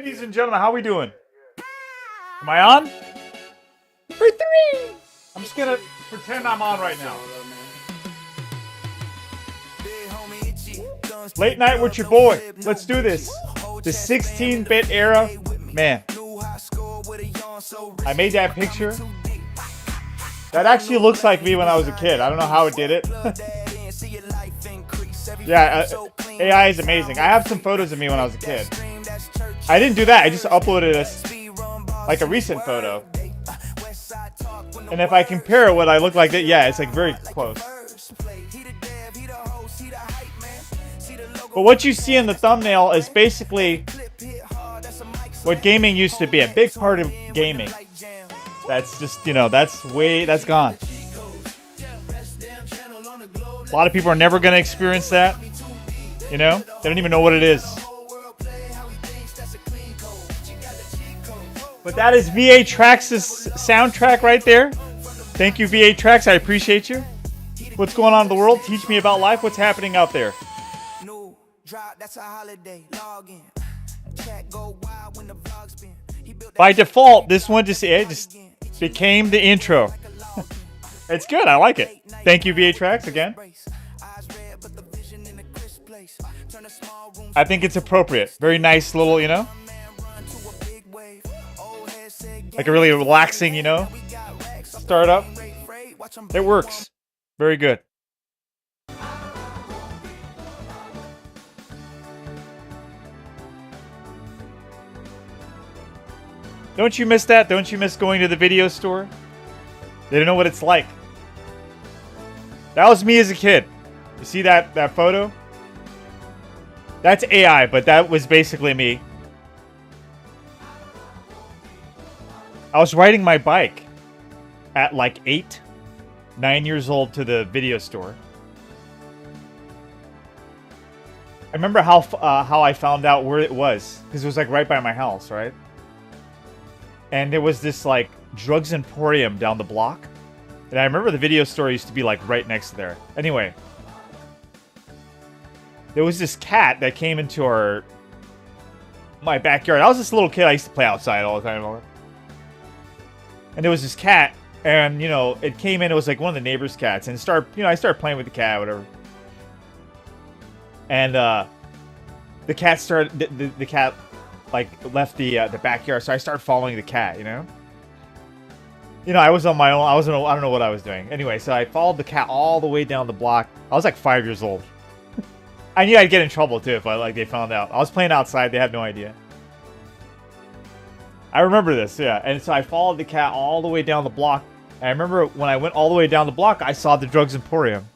Ladies and gentlemen, how we doing? Am I on? For 3! I'm just gonna pretend I'm on right now. Late night with your boy. Let's do this. The 16-bit era. Man. I made that picture. That actually looks like me when I was a kid. I don't know how it did it. Yeah, AI is amazing. I have some photos of me when I was a kid. I didn't do that. I just uploaded like a recent photo. And if I compare what I look like, yeah, it's like very close. But what you see in the thumbnail is basically what gaming used to be. A big part of gaming. That's just, you know, that's gone. A lot of people are never going to experience that. You know? They don't even know what it is. But that is VA Trax' soundtrack right there. Thank you, VA Trax. I appreciate you. What's going on in the world? Teach me about life. What's happening out there? By default, this one just became the intro. It's good. I like it. Thank you, VA Trax, again. I think it's appropriate. Very nice little, you know? Like a really relaxing, you know, startup. It works. Very good. Don't you miss that? Don't you miss going to the video store? They don't know what it's like. That was me as a kid. You see that photo? That's AI, but that was basically me. I was riding my bike at like 8, 9 years old to the video store. I remember how I found out where it was, because it was like right by my house, right? And there was this like drugs emporium down the block. And I remember the video store used to be like right next to there. Anyway, there was this cat that came into my backyard. I was this little kid. I used to play outside all the time. And there was this cat, and, you know, it came in, it was like one of the neighbor's cats, and I started playing with the cat, whatever. And, the cat, like, left the backyard, so I started following the cat, you know? You know, I was on my own, I don't know what I was doing. Anyway, so I followed the cat all the way down the block. I was like 5 years old. I knew I'd get in trouble, too, if they found out. I was playing outside, they had no idea. I remember this, yeah. And so I followed the cat all the way down the block. And I remember when I went all the way down the block, I saw the drugs emporium.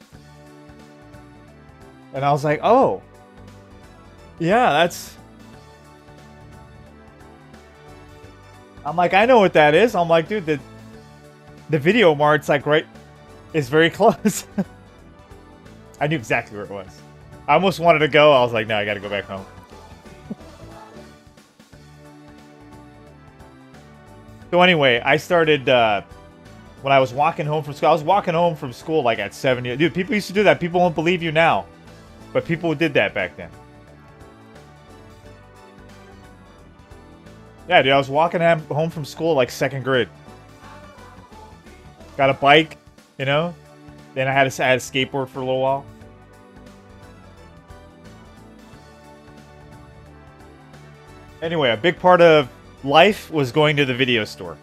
And I was like, oh. Yeah, that's... I'm like, I know what that is. I'm like, dude, the video mart's like right... is very close. I knew exactly where it was. I almost wanted to go. I was like, no, I gotta go back home. So anyway, I started, when I was walking home from school. I was walking home from school like at 7 years. Dude, people used to do that. People won't believe you now. But people did that back then. Yeah, dude, I was walking home from school like 2nd grade. Got a bike, you know? Then I had a skateboard for a little while. Anyway, a big part of life was going to the video store.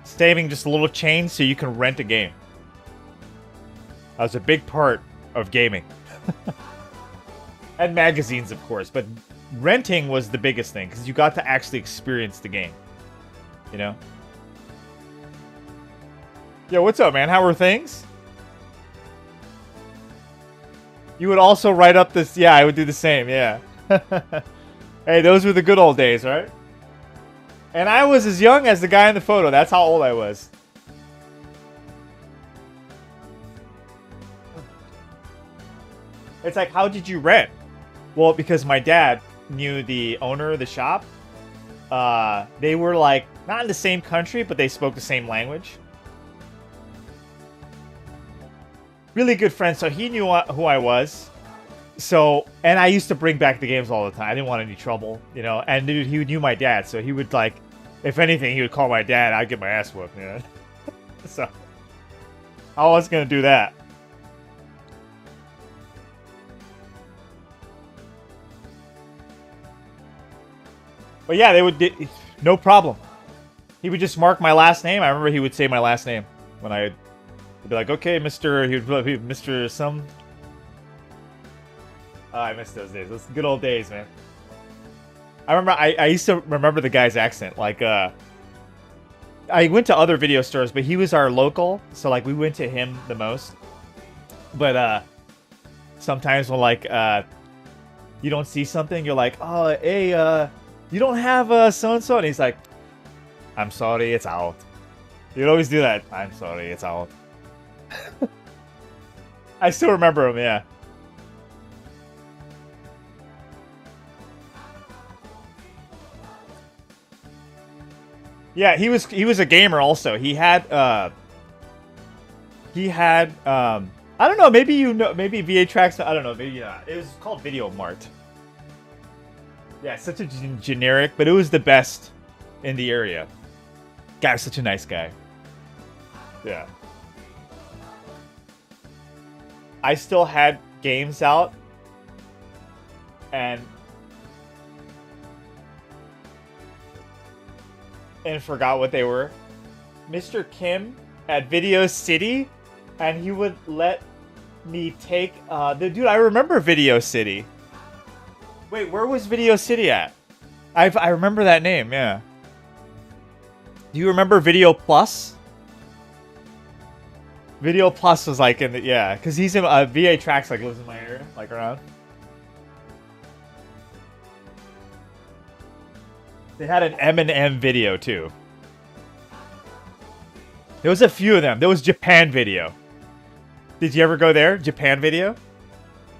Saving just a little change so you can rent a game. That was a big part of gaming. And magazines, of course. But renting was the biggest thing, because you got to actually experience the game. You know? Yo, what's up, man? How are things? You would also write up this... Yeah, I would do the same, yeah. Hey, those were the good old days, right? And I was as young as the guy in the photo. That's how old I was. It's like, how did you rent? Well, because my dad knew the owner of the shop. They were like, not in the same country, but they spoke the same language. Really good friends. So he knew who I was. So, and I used to bring back the games all the time. I didn't want any trouble, you know. And dude, he knew my dad, so he would like, if anything, he would call my dad. I'd get my ass whooped, you know. So, I was gonna do that. But yeah, they would, no problem. He would just mark my last name. I remember he would say my last name when I'd be like, okay, Mr. He would be Mr. Some. Oh, I miss those days. Those good old days, man. I remember, I used to remember the guy's accent. Like, I went to other video stores, but he was our local. So, like, we went to him the most. But, sometimes when, like, you don't see something, you're like, oh, hey, you don't have so-and-so? And he's like, I'm sorry, it's out. You'd always do that. I'm sorry, it's out. I still remember him, yeah. Yeah, he was a gamer also. He had I don't know, maybe you know, maybe VA Tracks, I don't know, maybe it was called Video Mart. Yeah, such a generic, but it was the best in the area. Guy was such a nice guy. Yeah. I still had games out and forgot what they were. Mr. Kim at Video City, and he would let me take dude, I remember Video City. Wait, where was Video City at? I remember that name, yeah. Do you remember Video Plus? Video Plus was like in the, yeah, because he's in VA Tracks, like lives in my area, like around. They had an M&M video too. There was a few of them. There was Japan Video. Did you ever go there? Japan Video?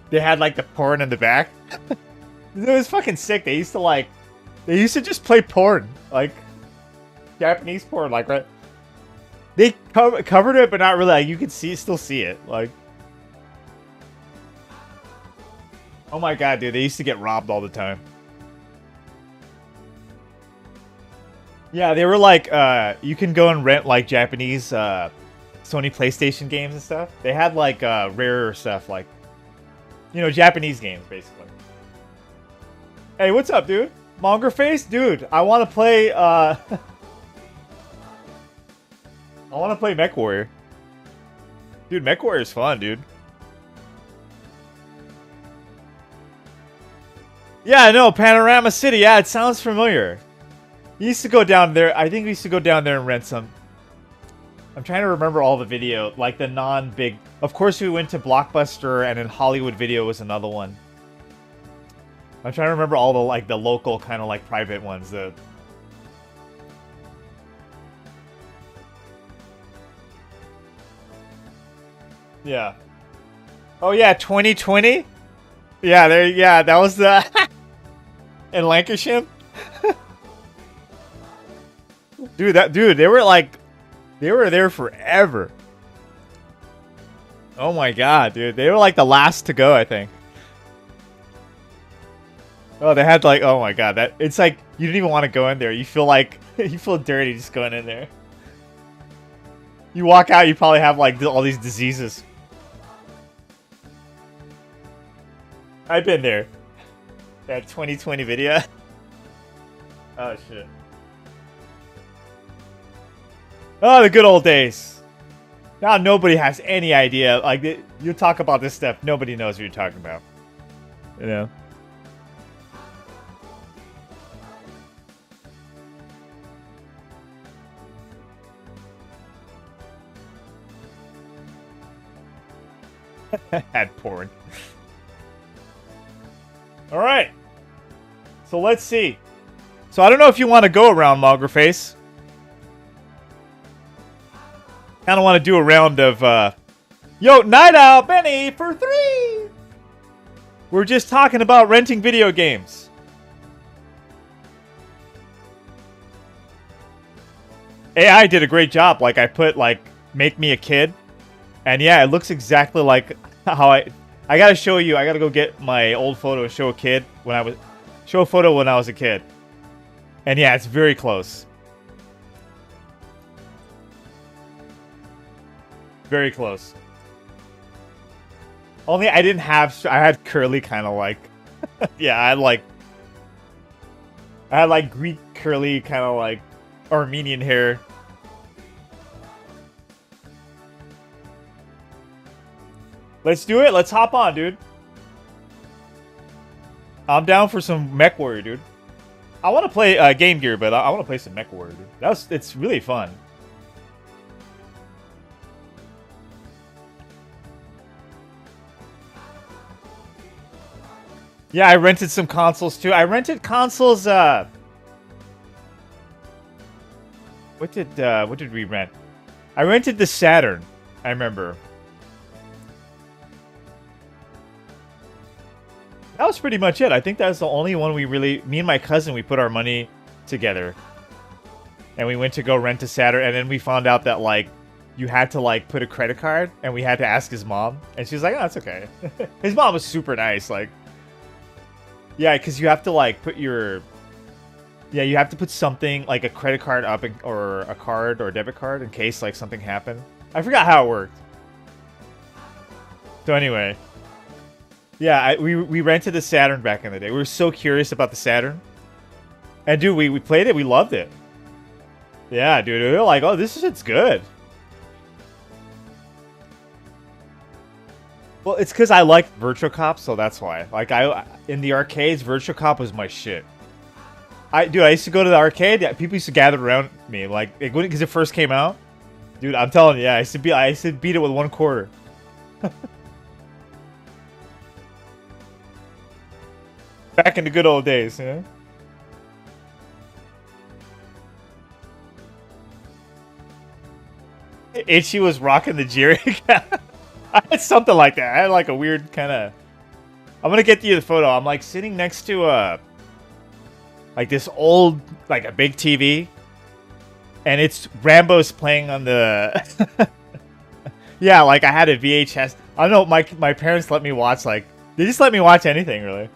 They had like the porn in the back. It was fucking sick. They used to just play porn, like Japanese porn, like right. They covered it, but not really. Like, you could still see it. Like, oh my god, dude, they used to get robbed all the time. Yeah, they were like, you can go and rent like Japanese Sony PlayStation games and stuff. They had like rarer stuff, like, you know, Japanese games basically. Hey, what's up, dude? Monger Face, dude. I want to play. I want to play Mech Warrior. Dude, Mech Warrior is fun, dude. Yeah, I know, Panorama City. Yeah, it sounds familiar. We used to go down there. I think we used to go down there and rent some. I'm trying to remember all the video, like the non-big. Of course, we went to Blockbuster, and then Hollywood Video was another one. I'm trying to remember all the like the local kind of like private ones. Yeah. Oh yeah, 2020. Yeah, there. Yeah, that was the in Lancashire. Dude, they were there forever. Oh my god, dude, they were like the last to go, I think. Oh, they had like, oh my god, that it's like you didn't even want to go in there. You feel like you feel dirty just going in there. You walk out, you probably have like all these diseases. I've been there. That 2020 video. Oh shit. Oh, the good old days. Now nobody has any idea. Like, you talk about this stuff, nobody knows what you're talking about. You know? Had porn. Alright. So let's see. So I don't know if you want to go around Malgerface. Kind of want to do a round of, yo, Night Owl Benny for 3! We're just talking about renting video games. AI did a great job. Like, I put, like, make me a kid. And yeah, it looks exactly like how I I gotta show you. I gotta go get my old photo and show a kid when I was... Show a photo when I was a kid. And yeah, it's very close. Very close. Only I didn't have... I had curly kind of like... yeah, I had like Greek curly kind of like Armenian hair. Let's do it. Let's hop on, dude. I'm down for some Mech Warrior, dude. I want to play Game Gear, but I want to play some Mech Warrior, dude. It's really fun. Yeah, I rented some consoles too. I rented consoles. What did we rent? I rented the Saturn. I remember. That was pretty much it. I think that was the only one we really... Me and my cousin, we put our money together. And we went to go rent a Saturn. And then we found out that, like, you had to, like, put a credit card. And we had to ask his mom. And she was like, oh, that's okay. His mom was super nice. Like, yeah, because you have to, like, put your... Yeah, you have to put something, like a credit card up or a card or a debit card in case, like, something happened. I forgot how it worked. So anyway... Yeah, we rented the Saturn back in the day. We were so curious about the Saturn. And dude, we played it. We loved it. Yeah, dude. We were like, oh, this shit's good. Well, it's because I liked Virtua Cop, so that's why. Like, in the arcades, Virtua Cop was my shit. Dude, I used to go to the arcade. People used to gather around me. Like, because it first came out. Dude, I'm telling you, yeah, I used to beat it with 1 quarter. Back in the good old days, you know? Itchy was rocking the Jerry. I had something like that. I had like a weird kind of... I'm gonna get you the photo. I'm like sitting next to like this old, like a big TV. And it's Rambo's playing on the... yeah, like I had a VHS. I don't know, my parents let me watch like... They just let me watch anything, really.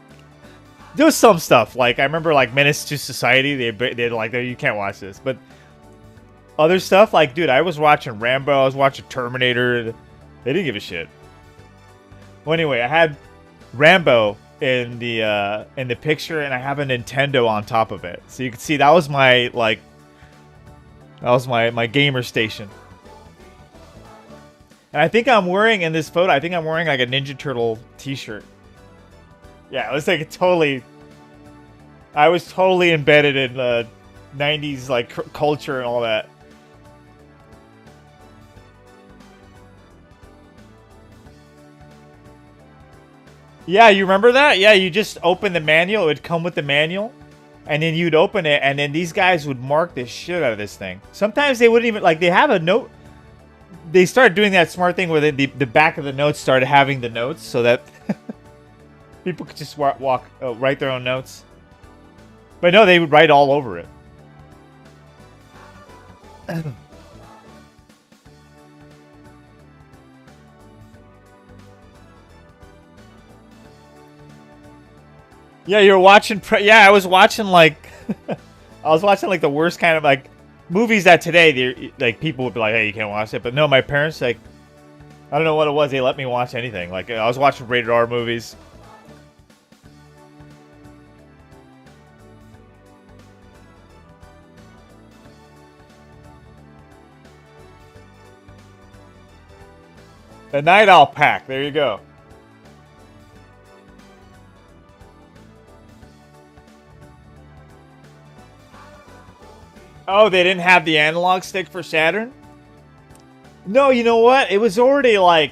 There was some stuff, like, I remember, like, Menace to Society, they're like, you can't watch this, but other stuff, like, dude, I was watching Rambo, I was watching Terminator, they didn't give a shit. Well, anyway, I had Rambo in the picture, and I have a Nintendo on top of it, so you can see that was my, like, my gamer station. And I think I'm wearing, in this photo, I think I'm wearing, like, a Ninja Turtle t-shirt. Yeah, it was like I was totally embedded in 90s like culture and all that. Yeah, you remember that? Yeah, you just open the manual. It would come with the manual. And then you'd open it, and then these guys would mark the shit out of this thing. Sometimes they wouldn't even, like, they have a note. They started doing that smart thing where the back of the notes started having the notes so that... people could just write their own notes. But no, they would write all over it. Yeah, you're watching... yeah, I was watching, like... I was watching, like, the worst kind of, like... Movies that today, like, people would be like, hey, you can't watch it. But no, my parents, like... I don't know what it was. They let me watch anything. Like, I was watching rated R movies. The Night Owl pack. There you go. Oh, they didn't have the analog stick for Saturn? No, you know what? It was already like...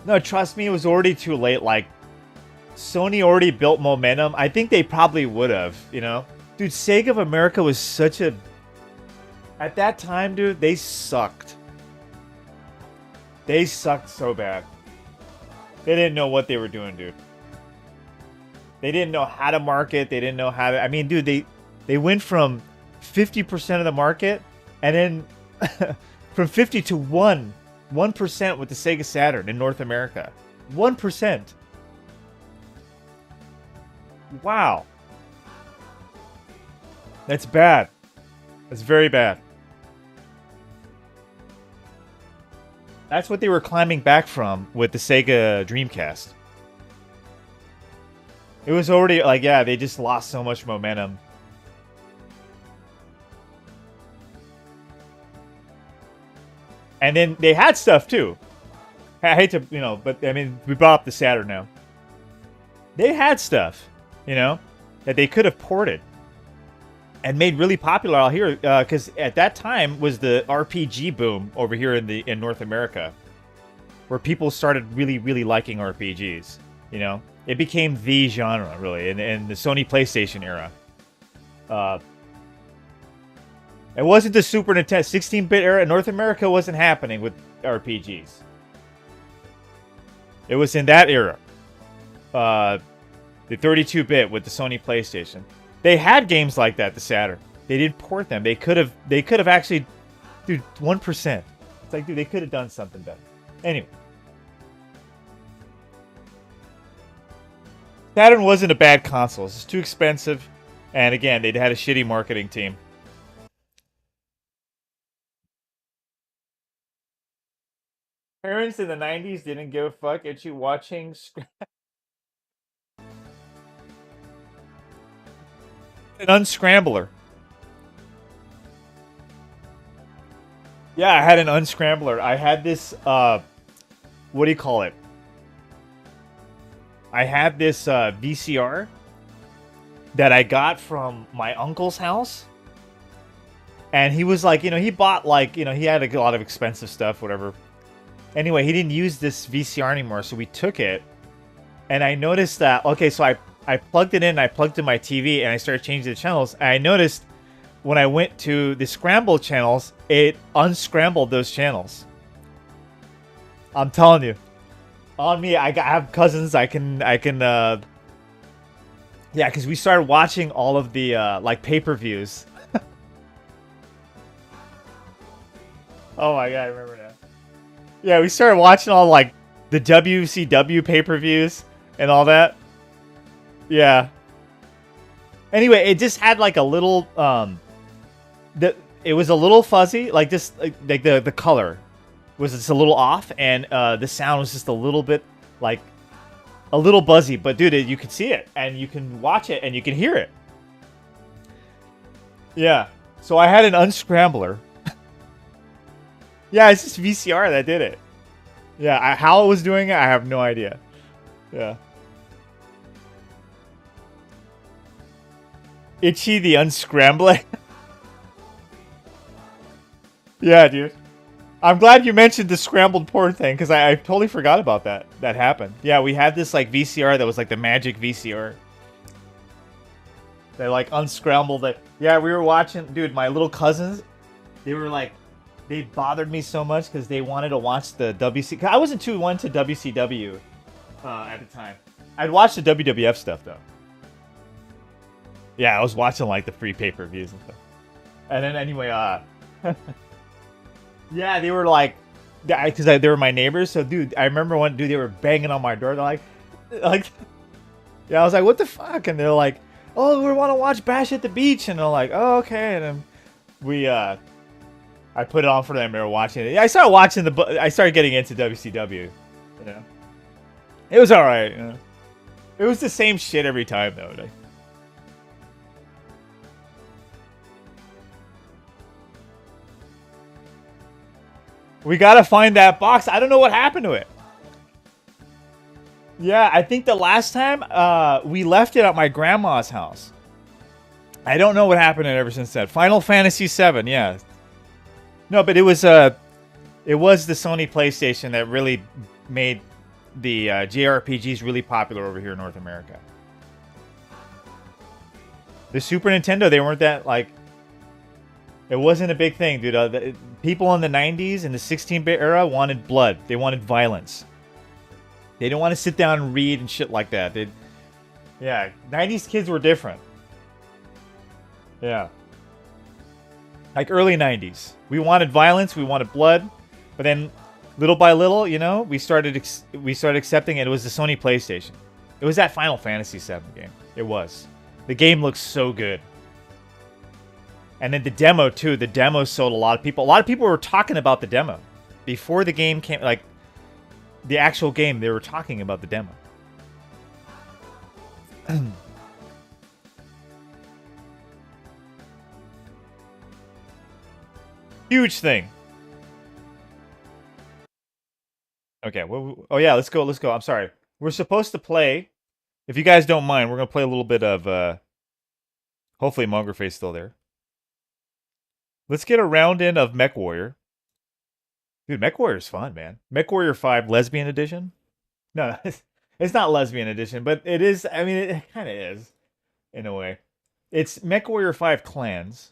No, trust me, it was already too late. Like, Sony already built momentum. I think they probably would have, you know? Dude, Sega of America was such a... At that time, dude, they sucked. They sucked so bad. They didn't know what they were doing, dude. They didn't know how to market. They didn't know how to... I mean, dude, they went from 50% of the market, and then from 50 to 1% with the Sega Saturn in North America. 1%. Wow. That's bad. That's very bad. That's what they were climbing back from with the Sega Dreamcast. It was already, like, yeah, they just lost so much momentum. And then they had stuff, too. I hate to, you know, but, I mean, we brought up the Saturn now. They had stuff, you know, that they could have ported and made really popular out here, because at that time was the RPG boom over here in North America, where people started really liking RPGs. You know, it became the genre really in the Sony PlayStation era. It wasn't the Super Nintendo 16-bit era. North America wasn't happening with RPGs. It was in that era, the 32-bit with the Sony PlayStation. They had games like that, the Saturn. They didn't port them. They could have actually, dude, 1%. It's like, dude, they could have done something better. Anyway. Saturn wasn't a bad console. It's too expensive. And again, they had a shitty marketing team. Parents in the 90s didn't give a fuck at you watching... An unscrambler. Yeah, I had an unscrambler. I had this, what do you call it? I had this VCR that I got from my uncle's house. And he was like, you know, he bought like, you know, he had a lot of expensive stuff, whatever. Anyway, he didn't use this VCR anymore, so we took it. And I noticed that, okay, so I plugged it in, I plugged in my TV, and I started changing the channels. And I noticed when I went to the scrambled channels, it unscrambled those channels. I'm telling you. On me, I have cousins, I can, yeah, because we started watching all of the, like, pay-per-views. Oh my god, I remember now. Yeah, we started watching all, like, the WCW pay-per-views and all that. Yeah. Anyway, it just had like a little it was a little fuzzy, like just like the color was just a little off, and the sound was just a little bit like a little buzzy, but dude, you can see it and you can watch it and you can hear it. Yeah. So I had an unscrambler. Yeah, it's just VCR that did it. Yeah, how it was doing it, I have no idea. Yeah. Itchy the unscrambling. Yeah, dude. I'm glad you mentioned the scrambled port thing, because I totally forgot about that. That happened. Yeah, we had this like VCR that was like the magic VCR. They like unscrambled it. Yeah, we were watching, dude, my little cousins, they were like, they bothered me so much because they wanted to watch the WC. I wasn't too into WCW at the time. I'd watch the WWF stuff though. Yeah, I was watching like the free pay-per-views and stuff. And then anyway, yeah, they were like, because they were my neighbors. So dude, I remember one dude, they were banging on my door. They're like, yeah, I was like, what the fuck? And they're like, oh, we want to watch Bash at the Beach. And they're like, oh, okay. And then we, I put it on for them. They were watching it. I started watching I started getting into WCW. You know, it was all right. You know, it was the same shit every time though. Like, we gotta find that box. I don't know what happened to it. Yeah, I think the last time we left it at my grandma's house. I don't know what happened to it ever since then. Final Fantasy VII, yeah. No, but it was the Sony PlayStation that really made the JRPGs really popular over here in North America. The Super Nintendo, they weren't that like. It wasn't a big thing, dude. People in the 90s and the 16-bit era wanted blood. They wanted violence. They didn't want to sit down and read and shit like that. Yeah, 90s kids were different. Yeah. Like early 90s. We wanted violence, we wanted blood. But then Little by little, you know, we started accepting it. It was the Sony PlayStation. It was that Final Fantasy VII game. It was. The game looks so good. And then the demo too. The demo sold a lot of people. A lot of people were talking about the demo before the game came. Like the actual game, they were talking about the demo. Huge thing. Okay. Well, oh yeah, let's go. Let's go. I'm sorry. We're supposed to play. If you guys don't mind, we're gonna play a little bit of. Hopefully, Mongerface's still there. Let's get a round in of Mech Warrior. Dude, Mech Warrior's fun, man. Mech Warrior 5 Lesbian Edition. No, it's not Lesbian Edition, but it is. I mean, it kind of is, in a way. It's Mech Warrior 5 Clans.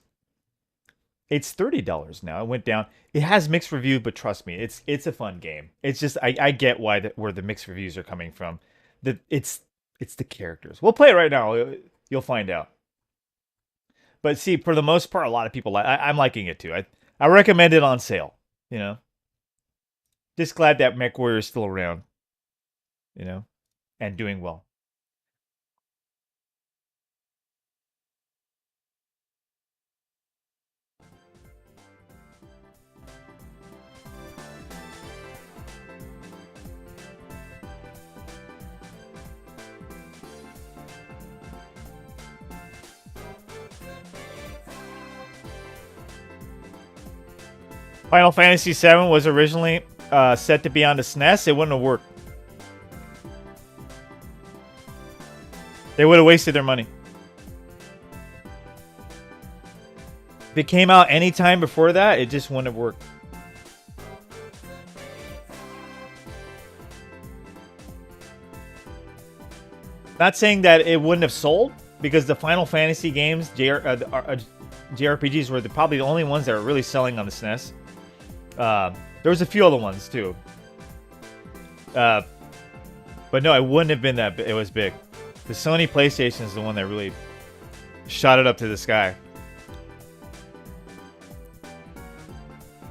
It's $30 now. It went down. It has mixed reviews, but trust me, it's a fun game. It's just I get why where the mixed reviews are coming from. It's the characters. We'll play it right now. You'll find out. But see, for the most part, a lot of people I'm liking it too. I recommend it on sale. You know, just glad that Mech Warrior is still around. You know, and doing well. Final Fantasy VII was originally set to be on the SNES. It wouldn't have worked. They would have wasted their money. If it came out any time before that, it just wouldn't have worked. Not saying that it wouldn't have sold, because the Final Fantasy games, JRPGs, were probably the only ones that were really selling on the SNES. There was a few other ones too. But no, it wouldn't have been that. It was big. The Sony PlayStation is the one that really shot it up to the sky.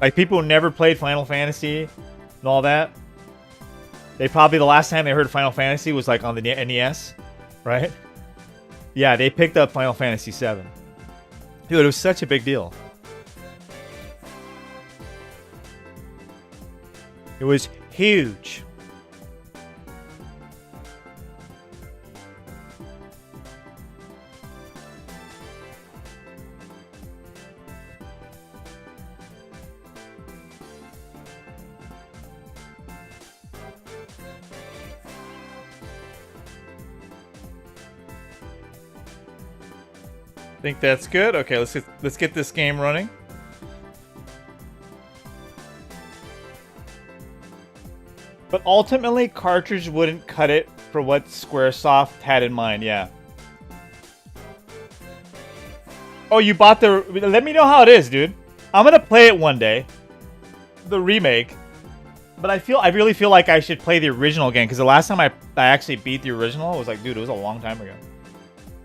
Like people who never played Final Fantasy and all that, they probably the last time they heard Final Fantasy was like on the NES, right? Yeah, they picked up Final Fantasy VII. Dude, it was such a big deal. It was huge. Think that's good? Okay, let's get this game running. But ultimately, cartridge wouldn't cut it for what Squaresoft had in mind, yeah. Oh, you bought the... Let me know how it is, dude. I'm gonna play it one day. The remake. But I really feel like I should play the original again, because the last time I actually beat the original, it was like, dude, it was a long time ago.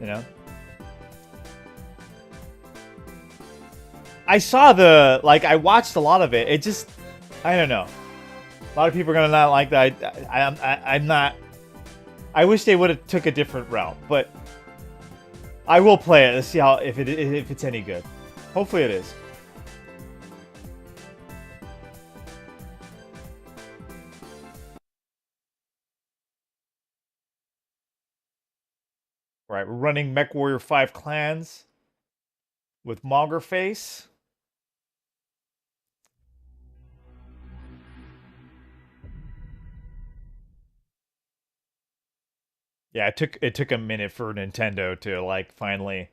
You know? I saw I watched a lot of it. It just... I don't know. A lot of people are gonna not like that. I'm not. I wish they would have took a different route, but I will play it. Let's see if it's any good. Hopefully it is. All right, we're running Mech Warrior 5 Clans with Mongerface. Yeah, it took a minute for Nintendo to like finally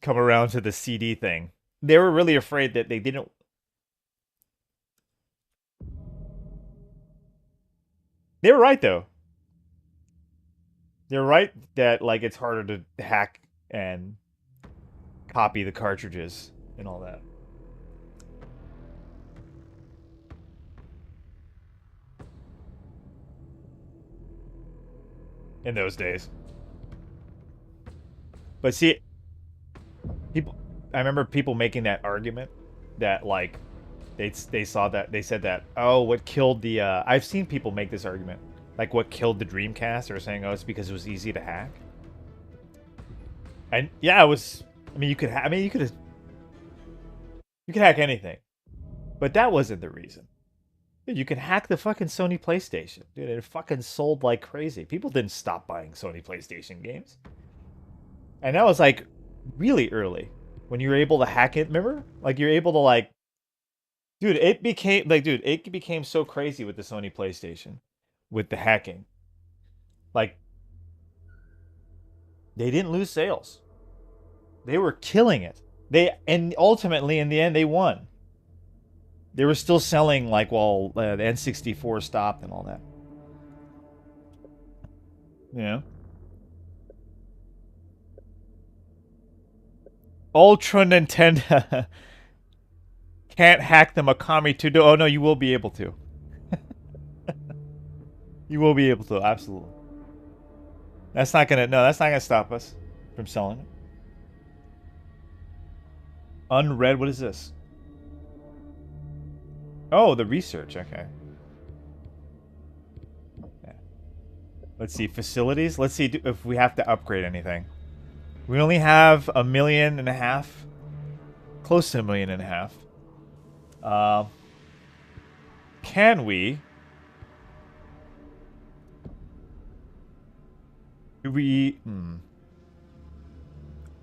come around to the CD thing. They were really afraid that they didn't. They were right though. They're right that like it's harder to hack and copy the cartridges and all that. In those days. But see, I remember people making that argument that like They saw that, they said that, oh, what killed the I've seen people make this argument, like what killed the Dreamcast. They're saying, oh, it's because it was easy to hack. And yeah, it was. I mean, you could you could hack anything, but that wasn't the reason. Dude, you can hack the fucking Sony PlayStation. Dude, it fucking sold like crazy. People didn't stop buying Sony PlayStation games. And that was like really early when you were able to hack it, remember? Like you're able to like dude, it became so crazy with the Sony PlayStation with the hacking. Like they didn't lose sales. They were killing it. And ultimately in the end they won. They were still selling like while the N64 stopped and all that. Yeah. Ultra Nintendo can't hack the Mikami 2. Oh no, you will be able to. You will be able to, absolutely. That's not gonna stop us from selling it. Unread, what is this? Oh, the research, okay. Yeah. Let's see, facilities. Let's see if we have to upgrade anything. We only have 1.5 million. Close to 1.5 million. Can we? Do we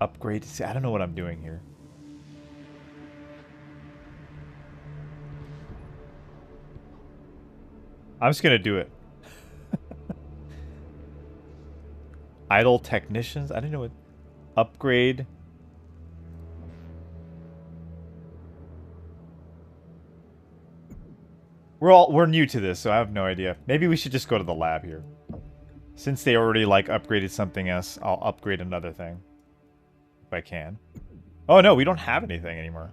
upgrade? See, I don't know what I'm doing here. I'm just gonna do it. Idle technicians? I don't know what. Upgrade. We're new to this, so I have no idea. Maybe we should just go to the lab here. Since they already like upgraded something else, I'll upgrade another thing. If I can. Oh no, we don't have anything anymore.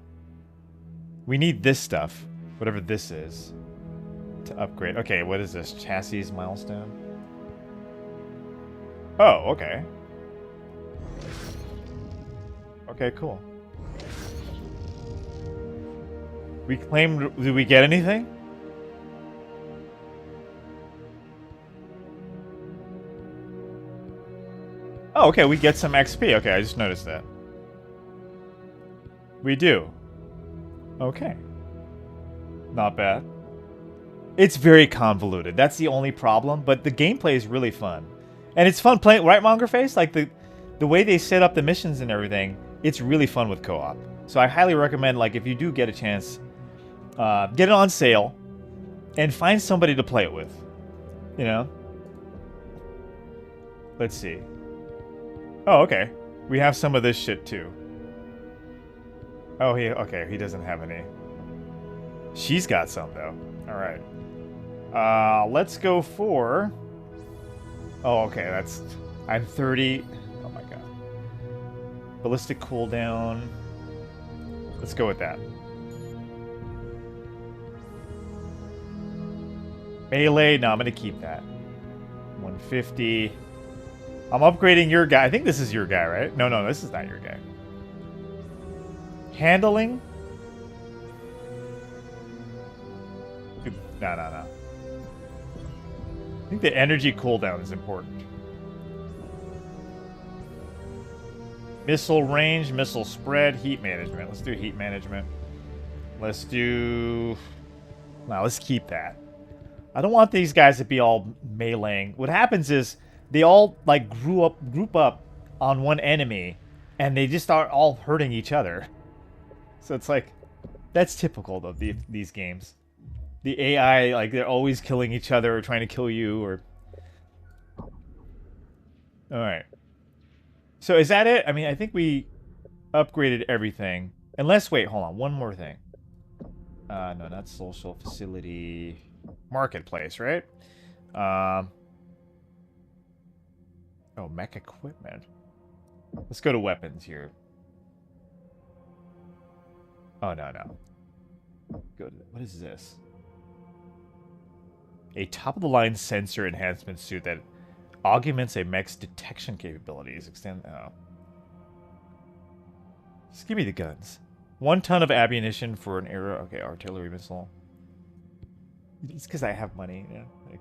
We need this stuff. Whatever this is. To upgrade. Okay, what is this? Chassis milestone? Oh, okay. Okay, cool. We claimed... Did we get anything? Oh, okay, we get some XP. Okay, I just noticed that. We do. Okay. Not bad. It's very convoluted. That's the only problem, but the gameplay is really fun. And it's fun playing, right, Mongerface? Like, the way they set up the missions and everything, it's really fun with co-op. So I highly recommend, like, if you do get a chance, get it on sale, and find somebody to play it with. You know? Let's see. Oh, okay. We have some of this shit, too. Oh, okay, he doesn't have any. She's got some, though. Alright. Let's go for... Oh, okay, that's... I'm 30... Oh my god. Ballistic cooldown... Let's go with that. Melee, no, I'm gonna keep that. 150... I'm upgrading your guy. I think this is your guy, right? No, this is not your guy. Handling? No. I think the energy cooldown is important. Missile range, missile spread, heat management. Let's do heat management. Let's do... Now, let's keep that. I don't want these guys to be all meleeing. What happens is they all like group up on one enemy, and they just start all hurting each other. So it's like, that's typical of these games. The AI, like, they're always killing each other or trying to kill you, or... Alright. So is that it? I mean, I think we upgraded everything. Unless, wait, hold on. One more thing. No, not social facility. Marketplace, right? Oh, mech equipment. Let's go to weapons here. Oh, no. Good. What is this? A top-of-the-line sensor enhancement suit that augments a mech's detection capabilities. Extend... Oh. Just give me the guns. 1 ton of ammunition for an arrow. Okay, artillery missile. It's because I have money. Yeah. Like,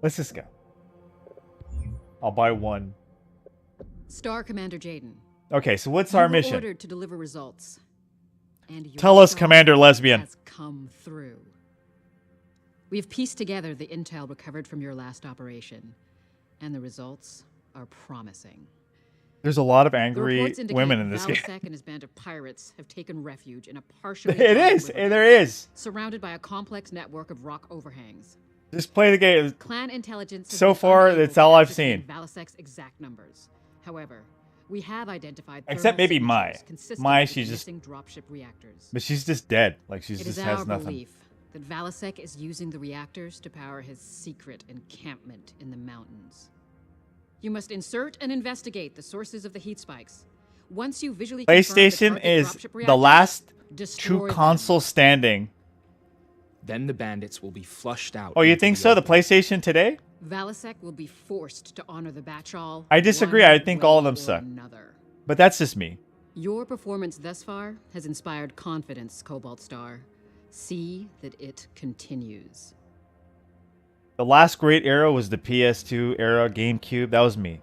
let's just go. I'll buy 1. Star Commander Jaden. Okay, so what's our You were mission? ordered to deliver results. And your Tell us, star Commander Lesbian. has come through. We've pieced together the intel recovered from your last operation, and the results are promising. There's a lot of The angry reports indicate women in this game. Valasek and his band of pirates have taken refuge in a partially It guarded is. riverbed, There is. surrounded by a complex network of rock overhangs. Just play the game. Clan intelligence has So been far, unable that's to all I've ascertain seen. Valasek's exact numbers. However, we have identified Except thermal maybe Mai. signatures consistent Mai, with she's just- missing dropship reactors. But she's just dead. Like, she It just is has our nothing. belief that Valasek is using the reactors to power his secret encampment in the mountains. You must insert and investigate the sources of the heat spikes. Once you visually confirm the PlayStation target is dropship the reactors, last destroy true them. console standing. Then the bandits will be flushed out. Oh, you into think so? The open. PlayStation today? Valasek will be forced to honor the Batchal. I disagree. one I think all of way them or suck. another. But that's just me. Your performance thus far has inspired confidence, Cobalt Star. See that it continues. The last great era was the PS2 era, GameCube. That was me.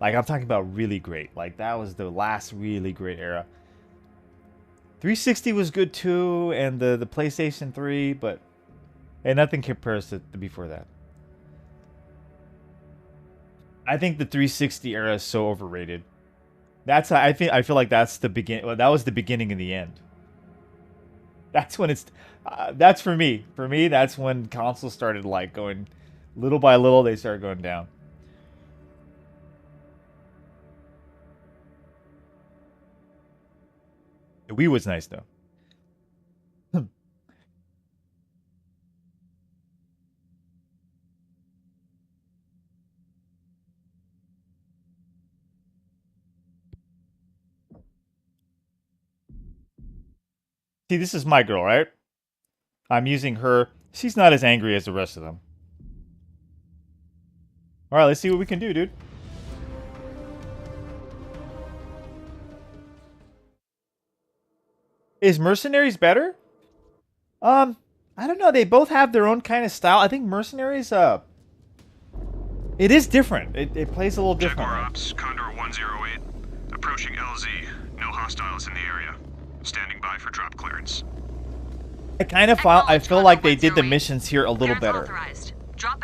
Like, I'm talking about really great. Like, that was the last really great era. 360 was good too, and the PlayStation 3, but nothing compares to before that. I think the 360 era is so overrated. I feel like that's the begin. Well, that was the beginning and the end. That's when it's. That's for me. For me, that's when consoles started like going, little by little, they started going down. The Wii was nice though. See, this is my girl, right? I'm using her. She's not as angry as the rest of them. Alright, let's see what we can do, dude. Is Mercenaries better? I don't know. They both have their own kind of style. I think Mercenaries, it is different. It plays a little different. Jaguar Ops, Condor 108. Approaching LZ. No hostiles in the area. Standing by for drop clearance. I feel like they did the missions here a little better.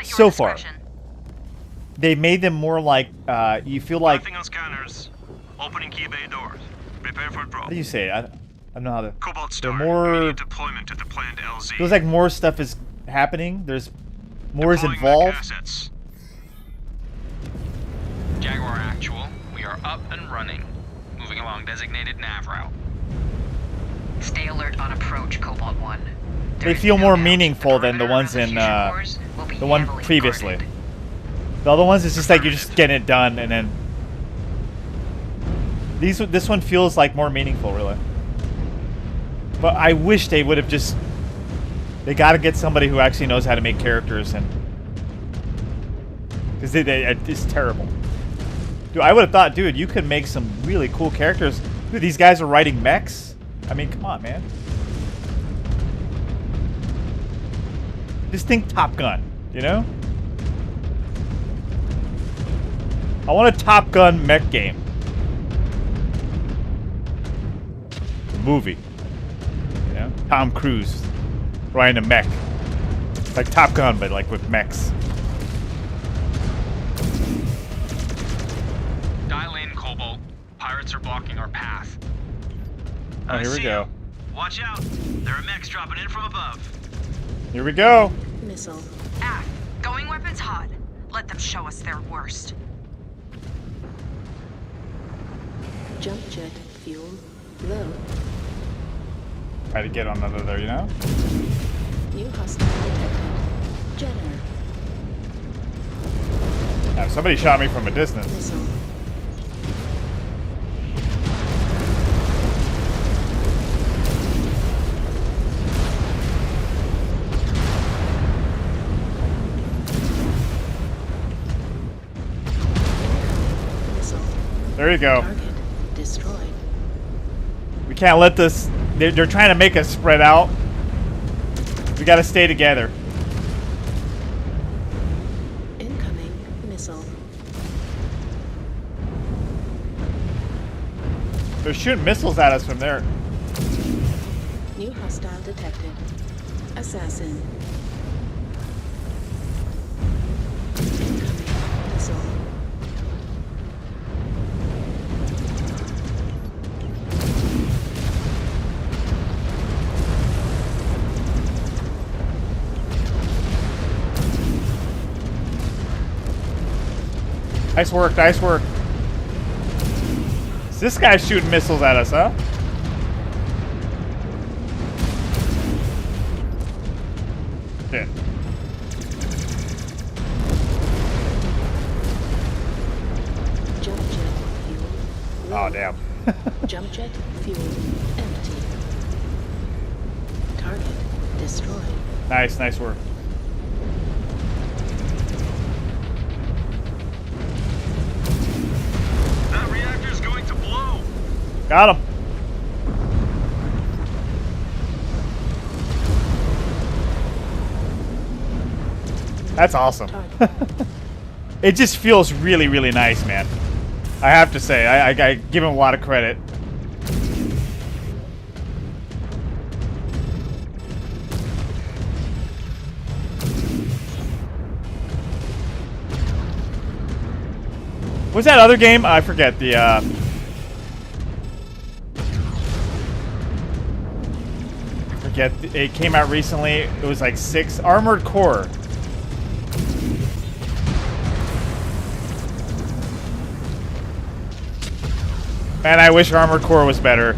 So far. They made them more like, you feel like... Nothing on scanners. Opening key bay doors. Prepare for drop. How do you say it? I don't know how to... Cobalt Star. more... Immediate deployment at the planned LZ. Feels like more stuff is happening. There's more is Deploying involved. mech assets. Jaguar Actual, we are up and running. Moving along designated nav route. Stay alert on approach, Cobalt 1. They feel more meaningful than the ones in the one previously. Guarded. The other ones is just like you're just getting it done, and then this one feels like more meaningful, really. But I wish they would have just. They got to get somebody who actually knows how to make characters, and because it's terrible. Dude, I would have thought, dude, you could make some really cool characters. Dude, these guys are riding mechs. I mean, come on, man. Just think Top Gun, you know? I want a Top Gun mech game. Movie. You know? Tom Cruise riding a mech. Like Top Gun, but like with mechs. Dial in, Cobalt. Pirates are blocking our path. Oh, here we go. Watch out. There are mechs dropping in from above. Here we go. Missile. Ah, going weapons hot. Let them show us their worst. Jump jet fuel low. Try to get on under there, you know? New hostile detected. Jenner. Now, somebody shot me from a distance. Missile. Missile. There you go. Target destroyed. can't let this... They're trying to make us spread out. We gotta stay together. Incoming missile. They're shooting missiles at us from there. New hostile detected. Assassin. Incoming missile. Nice work, nice work. So this guy's shooting missiles at us, huh? Shit. Jump jet fuel. Oh, low. damn. Jump jet fuel empty. Target destroyed. Nice, nice work. That reactor's going to blow. Got him. That's awesome. Target. It just feels really, really nice, man. I have to say, I give him a lot of credit. What's that other game? I forget the. I forget. It came out recently. It was like 6 Armored Core. Man, I wish Armored Core was better.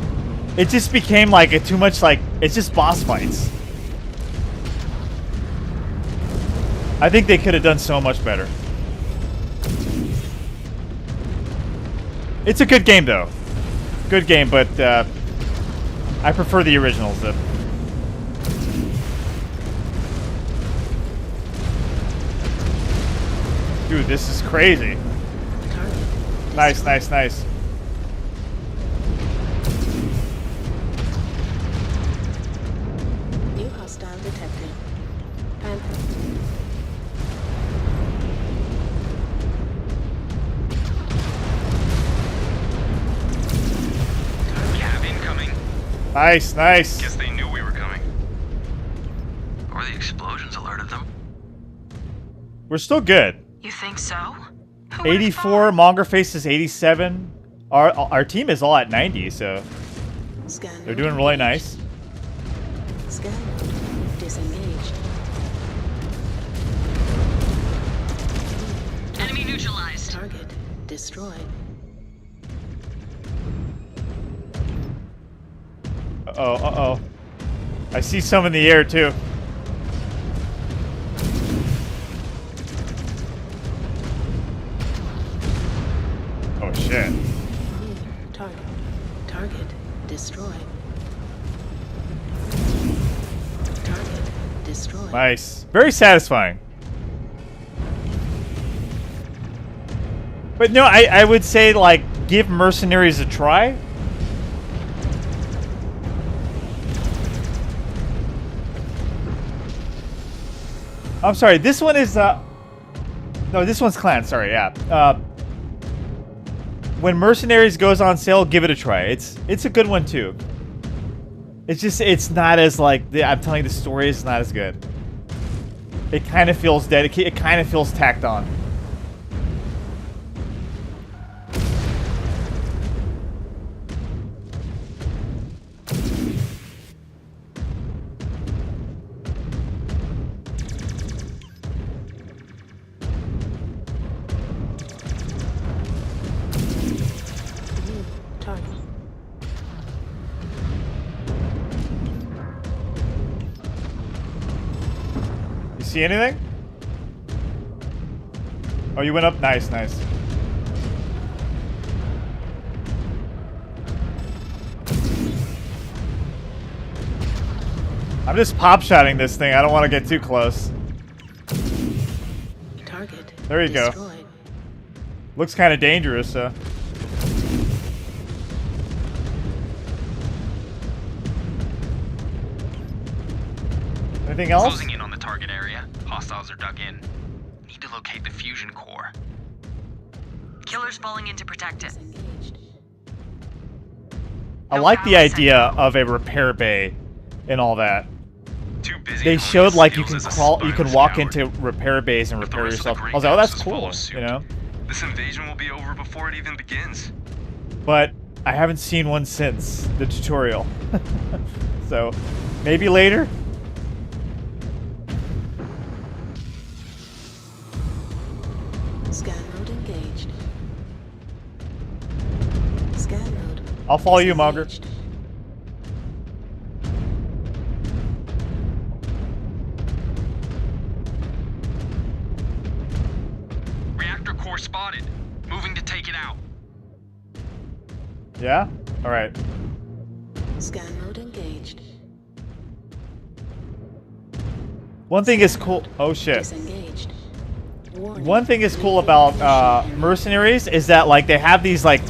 It just became like too much like it's just boss fights. I think they could have done so much better. It's a good game though. Good game, but I prefer the originals though. Dude, this is crazy. Target. Nice, nice, nice. New hostile detected. Panther. Cav incoming. Nice, nice. Guess they knew we were coming. Or the explosions alerted them. We're still good. You think so? Who would've 84, thought? Monger Face is 87. Our team is all at 90, so Scan. they're doing really nice. Scan mode disengaged. Enemy neutralized. Target destroyed. Uh-oh, uh-oh. I see some in the air, too. Oh, shit. Target. Target destroyed. Target destroyed. Nice. Very satisfying. But no, I would say, like, give Mercenaries a try. I'm sorry, this one is, no, this one's Clan, sorry, yeah. When Mercenaries goes on sale, give it a try. It's a good one, too. It's just, it's not as, like, I'm telling you, the story is not as good. It kind of feels dedicated, it kind of feels tacked on. New target. You see anything? Oh, you went up? Nice, nice. I'm just pop-shotting this thing. I don't want to get too close. Target. There you go. destroyed. Looks kind of dangerous, so. Anything else? Closing in on the target area. Hostiles are dug in. Need to locate the fusion core. Killer's falling in to protect it. Disengaged. I No like the power idea central. of a repair bay and all that. Too busy They honing showed his like you skills can as a crawl, you can spineless walk coward. into repair bays and If the repair rest of the yourself. I Great was like, oh, that's Houses cool, follow suit, you know. This invasion will be over before it even begins. But I haven't seen one since the tutorial, so maybe later. Scan mode engaged. Scan mode. I'll follow you, Monger. disengaged. Reactor core spotted. Moving to take it out. Yeah. All right. Scan mode engaged. One thing is cool. Oh shit. Disengaged. Warning. One thing is cool about mercenaries is that like they have these like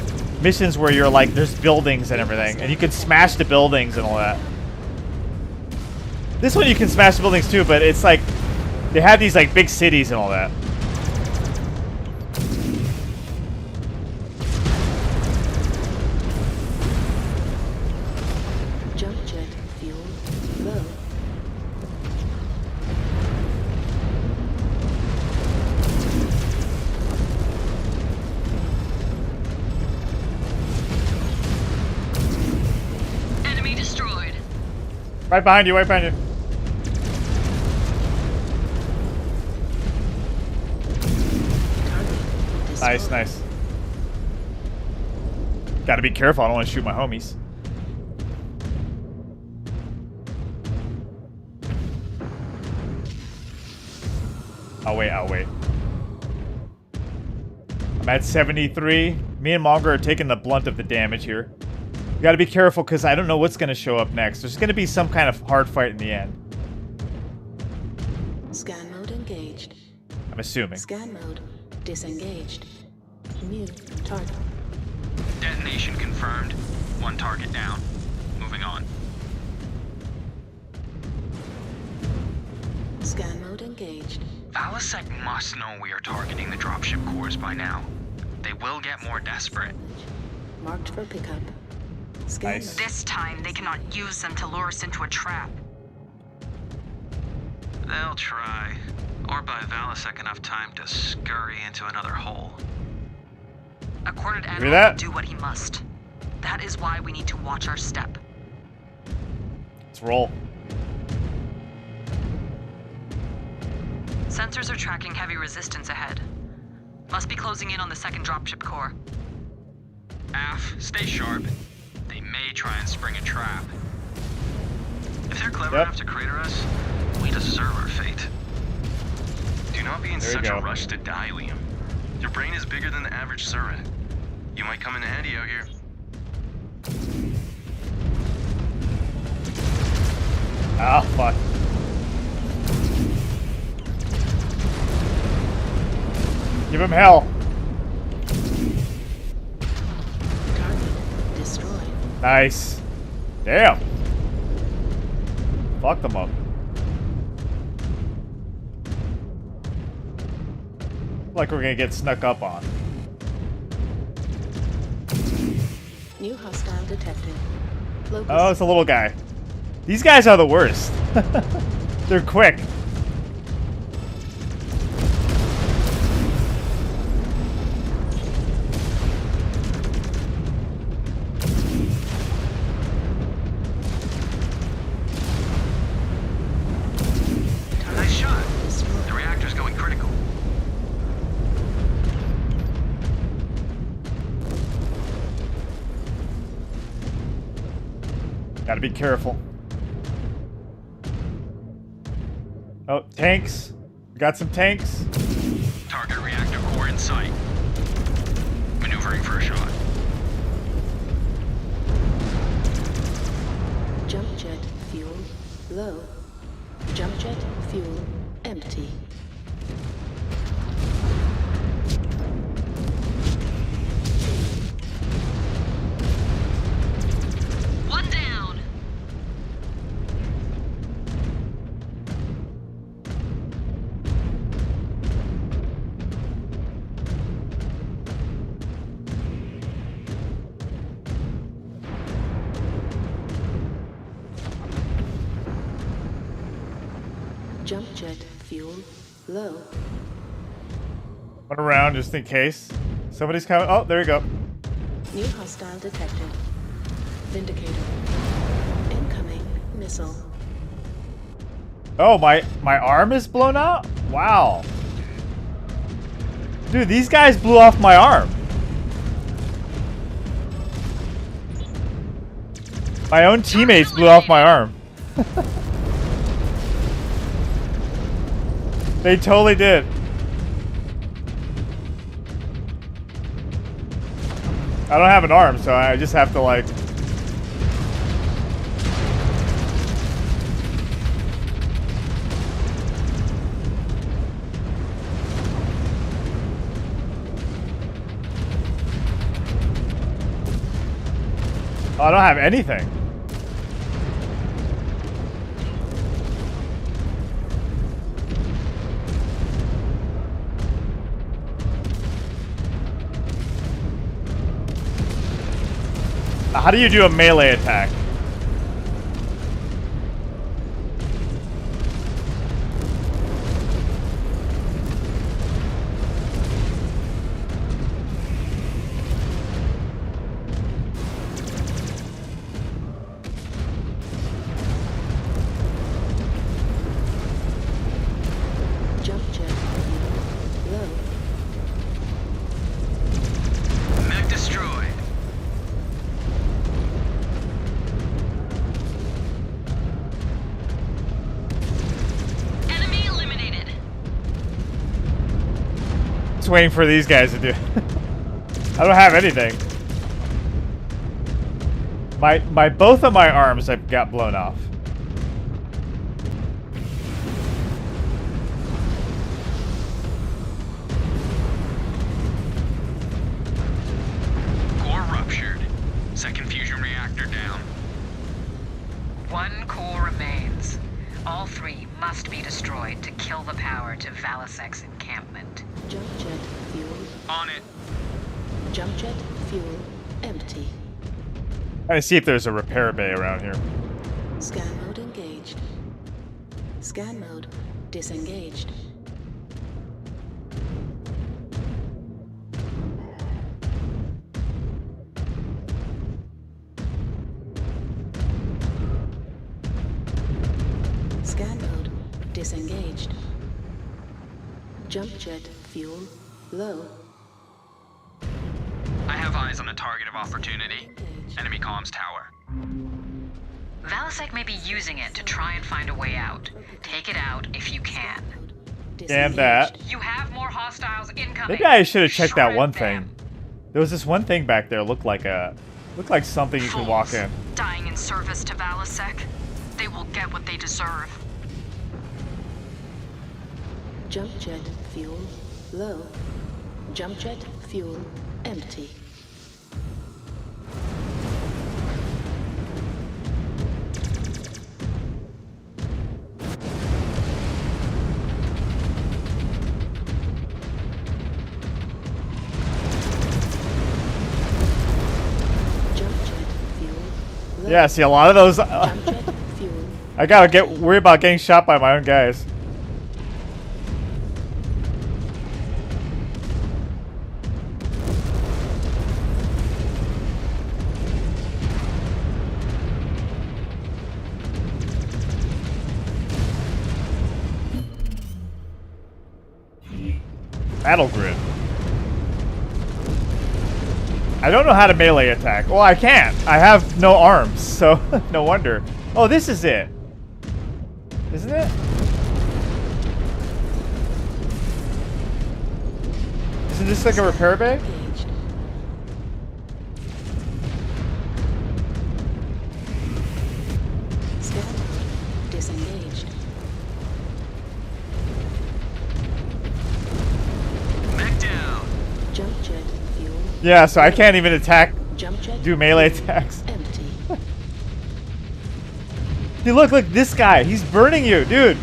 missions where you're like there's buildings and everything, and you can smash the buildings and all that. This one you can smash the buildings too, but it's like they have these like big cities and all that. Jump jet fuel low. Enemy destroyed. Right behind you. Right behind you. Target destroyed. Nice, nice. Gotta be careful. I don't want to shoot my homies. I'll wait. I'll wait. I'm at 73. Me and Monger are taking the blunt of the damage here. You gotta be careful because I don't know what's gonna show up next. There's gonna be some kind of hard fight in the end. Scan mode engaged. I'm assuming. Scan mode disengaged. New target. Detonation confirmed. One target down. Moving on. Scan mode engaged. Valisec must know we are targeting the dropship cores by now. They will get more desperate. Marked for pickup. Scan Nice. mode. This time, they cannot use them to lure us into a trap. They'll try. Or buy Valisec enough time to scurry into another hole. A cornered hear animal that? will do what he must. That is why we need to watch our step. Let's roll. Sensors are tracking heavy resistance ahead. Must be closing in on the second dropship core. Af, stay sharp. They may try and spring a trap. If they're clever Yep. enough to crater us, we deserve our fate. Do not be in There you such a go. rush to die, Liam. Your brain is bigger than the average Surra. You might come in handy out here. Ah, fuck. Give him hell. Target destroyed. Nice. Damn. Fuck them up. Like we're gonna get snuck up on. New hostile detected. Locus. Oh, it's a little guy. These guys are the worst. They're quick. Nice shot. destroyed. The reactor's going critical. Gotta be careful. Oh, tanks. We got some tanks. Target reactor core in sight. Maneuvering for a shot. Jump jet fuel low. Jump jet fuel empty. One down. Jump jet fuel low. Run around just in case. Somebody's coming. Oh, there you go. New hostile detected. Vindicator. Incoming missile. Oh, my arm is blown out? Wow. Dude, these guys blew off my arm. My own teammates blew off my arm. They totally did. I don't have an arm, so I just have to like... Oh, I don't have anything. How do you do a melee attack? Jump jet low. Mech destroyed. Enemy eliminated. Just waiting for these guys to do. I don't have anything. My both of my arms have got blown off. Core ruptured. Second fusion reactor down. One core remains. All three must be destroyed to kill the power to Valisek's encampment. Jump jet fuel. On it. Jump jet fuel empty. I see if there's a repair bay around here. Scan mode engaged. Scan mode disengaged. Scan mode disengaged. Jump jet fuel low. I have eyes on a target of opportunity. Enemy comms tower. Valisek may be using it to try and find a way out. Take it out if you can. And that. You have more hostiles incoming. Maybe I should have checked that Shred one them. thing. There was this one thing back there looked like something you could walk Fools, in. dying in service to Valisek. They will get what they deserve. Jump jet fuel low. Jump jet fuel empty. Jump jet fuel low. Yeah, see a lot of those. Jump jet fuel. I gotta worry about getting shot by my own guys. Battle grid. I don't know how to melee attack. Well, I can't. I have no arms, so no wonder. Oh, this is it. Isn't it? Isn't this like a repair bay? Engaged. Scan mode disengaged. Mech down. Jump jet fuel. Yeah, so I can't even attack, Jump jet do melee fuel attacks. empty. Dude, look, this guy. He's burning you, dude.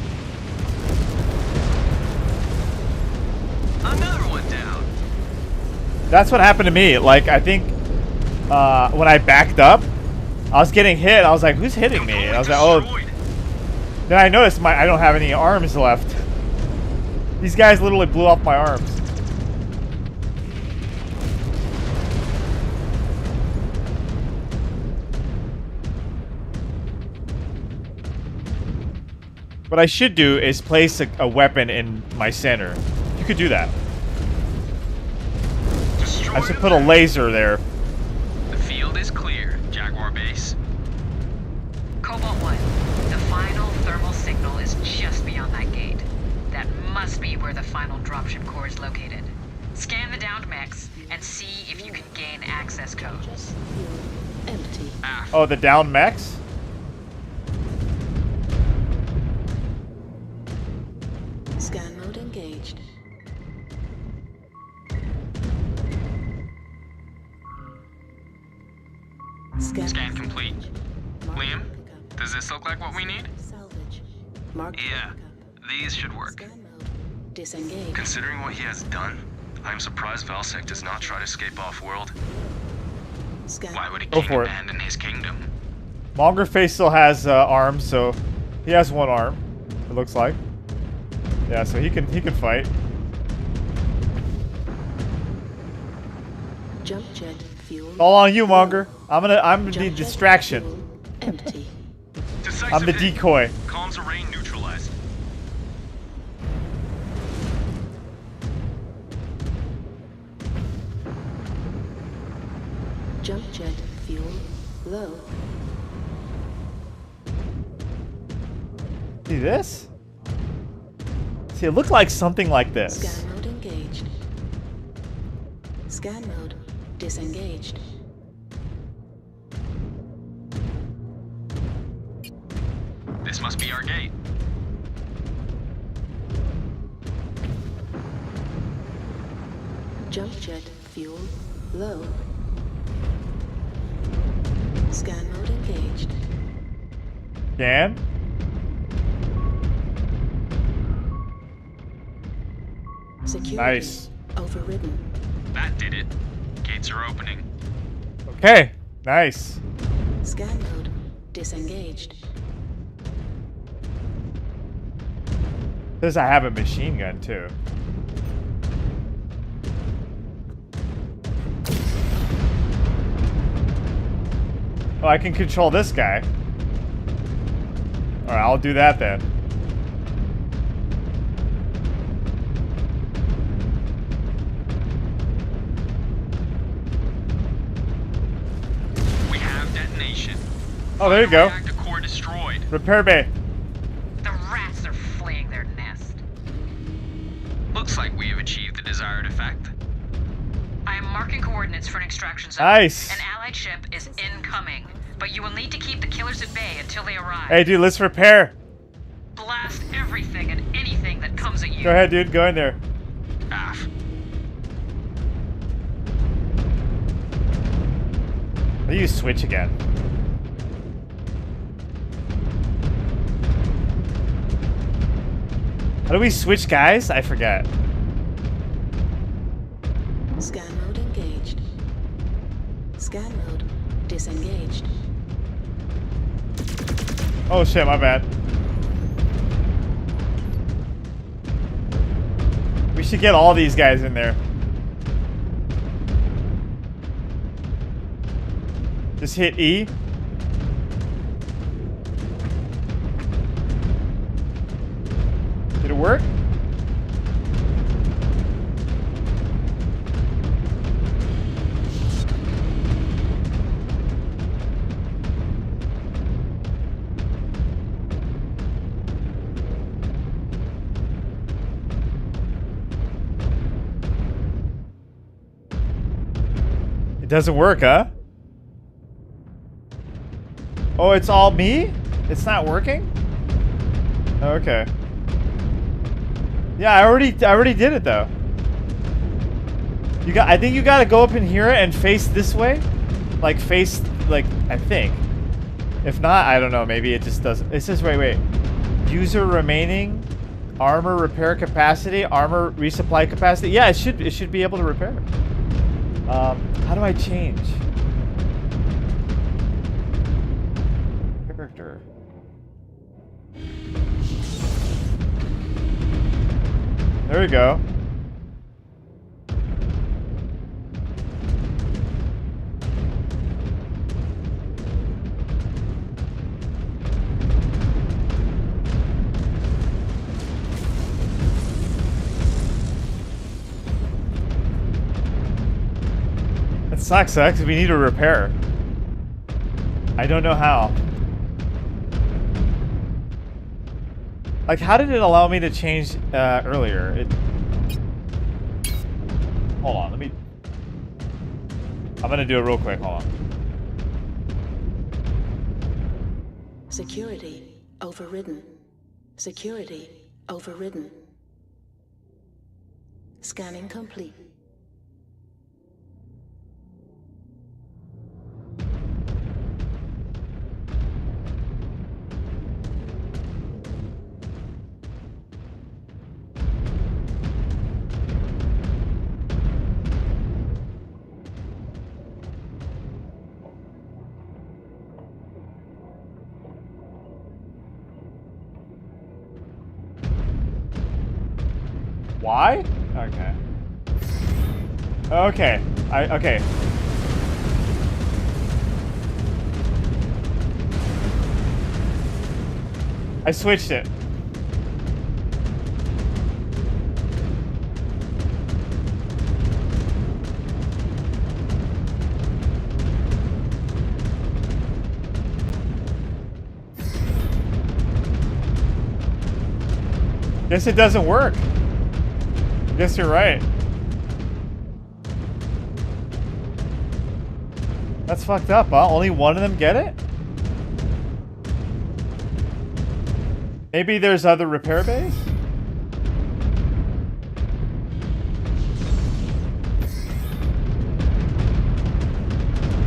Another one down. That's what happened to me. Like, I think when I backed up, I was getting hit. I was like, who's hitting me? And I was like, oh, Destroyed. Then I noticed I don't have any arms left. These guys literally blew off my arms. What I should do is place a weapon in my center. You could do that. I should put a laser there. The field is clear, Jaguar Base. Cobalt 1, the final thermal signal is just beyond that gate. That must be where the final dropship core is located. Scan the downed mechs and see if you can gain access codes. Empty. Oh, the down mechs? Scan mode engaged. Scan complete. Mark Liam, pickup. does this look like what we need? Salvage. Mark Yeah. pickup. These should work. Scan mode. Disengage. Considering what he has done, I'm surprised Valsec does not try to escape off-world. Scan. Why would a Go king for it. abandon his kingdom? Mongerface still has arms, so he has one arm. It looks like. Yeah, so he can fight. Jump jet fuel. All on you, Monger. I'm the Jump jet distraction. fuel empty. Decisive I'm the hit. decoy. Comms array neutralized. Jump jet fuel low. See this? See, it looked like something like this. Scan mode engaged. Scan mode disengaged. This must be our gate. Jump jet fuel low. Scan mode engaged. Scan. Security Nice. overridden. That did it. Gates are opening. Okay. Nice. Scan mode disengaged. Says I have a machine gun too. Oh, I can control this guy. Alright, I'll do that then. We have detonation. Oh, there you go. Reactor core destroyed. Repair bay. The rats are fleeing their nest. Looks like we have achieved the desired effect. I am marking coordinates for an extraction zone. Nice. An allied ship is incoming, but you will need to keep the killers at bay until they arrive. Hey, dude, let's repair. Blast everything and anything that comes at you. Go ahead, dude. Go in there. Aft. How do you switch again? How do we switch, guys? I forget. Scan mode engaged. Scan mode disengaged. Oh shit, my bad. We should get all these guys in there. Just hit E. Did it work? It doesn't work, huh? Oh, it's all me? It's not working? Okay. Yeah, I already did it though. I think you gotta go up in here and face this way. Like face, like, I think. If not, I don't know, maybe it just doesn't. It says, wait. User remaining armor repair capacity, armor resupply capacity. Yeah, it should be able to repair. How do I change? Character. There we go. That sucks, because we need a repair. I don't know how. Like, how did it allow me to change earlier? Hold on, let me... I'm gonna do it real quick, hold on. Security overridden. Security overridden. Scanning complete. Why? Okay. Okay. Okay. I switched it. Guess it doesn't work. Guess you're right. That's fucked up, huh? Only one of them get it? Maybe there's other repair bays?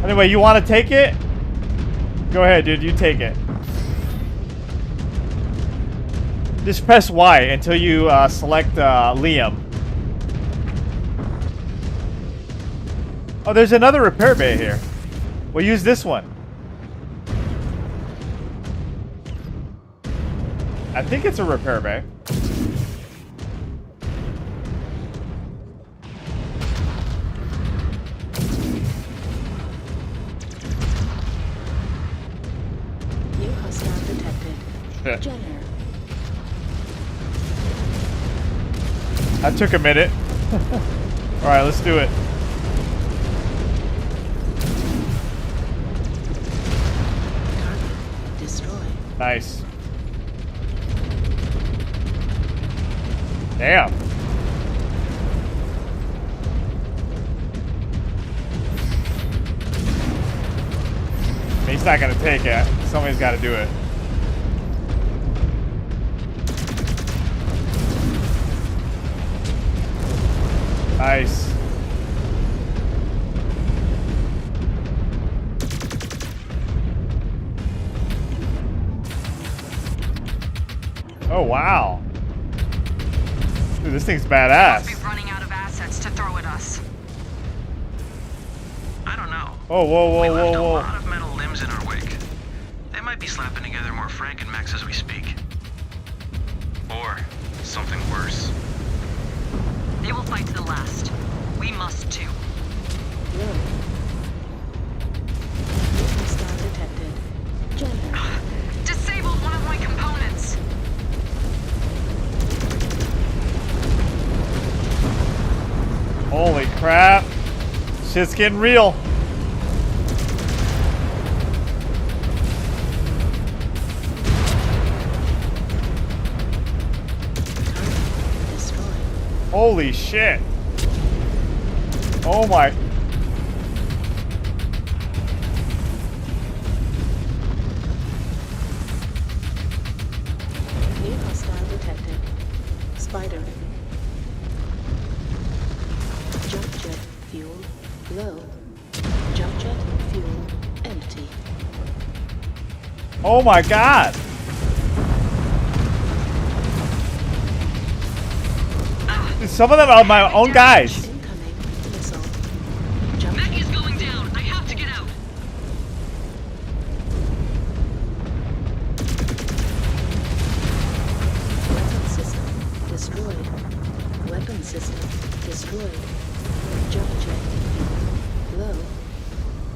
Anyway, you want to take it? Go ahead, dude. You take it. Just press Y until you select Liam. Oh, there's another repair bay here. We'll use this one. I think it's a repair bay. New hostile detected. Shit. Jenner. That took a minute. Alright, let's do it. Target destroyed. Nice. Damn. He's not gonna take it. Somebody's gotta do it. Nice. Oh, wow. Dude, this thing's badass. Must be running out of assets to throw at us. I don't know. Oh, whoa, We whoa, left a whoa, lot whoa. of metal limbs in our wake. They might be slapping together more Frankenmechs as we speak. Or something worse. They will fight to the last. We must too. Low. New hostile detected. Jenner. Disabled one of my components. Holy crap. Shit's getting real. Target destroyed. Holy shit. Oh my. New hostile detected. Spider. Jump jet fuel low. Jump jet fuel empty. Oh my god. Dude, some of them are my own guys. Incoming missile. Jump Mech jet is going down. I have to get out. weapon system destroyed. Weapon system destroyed. Jump jet fuel low.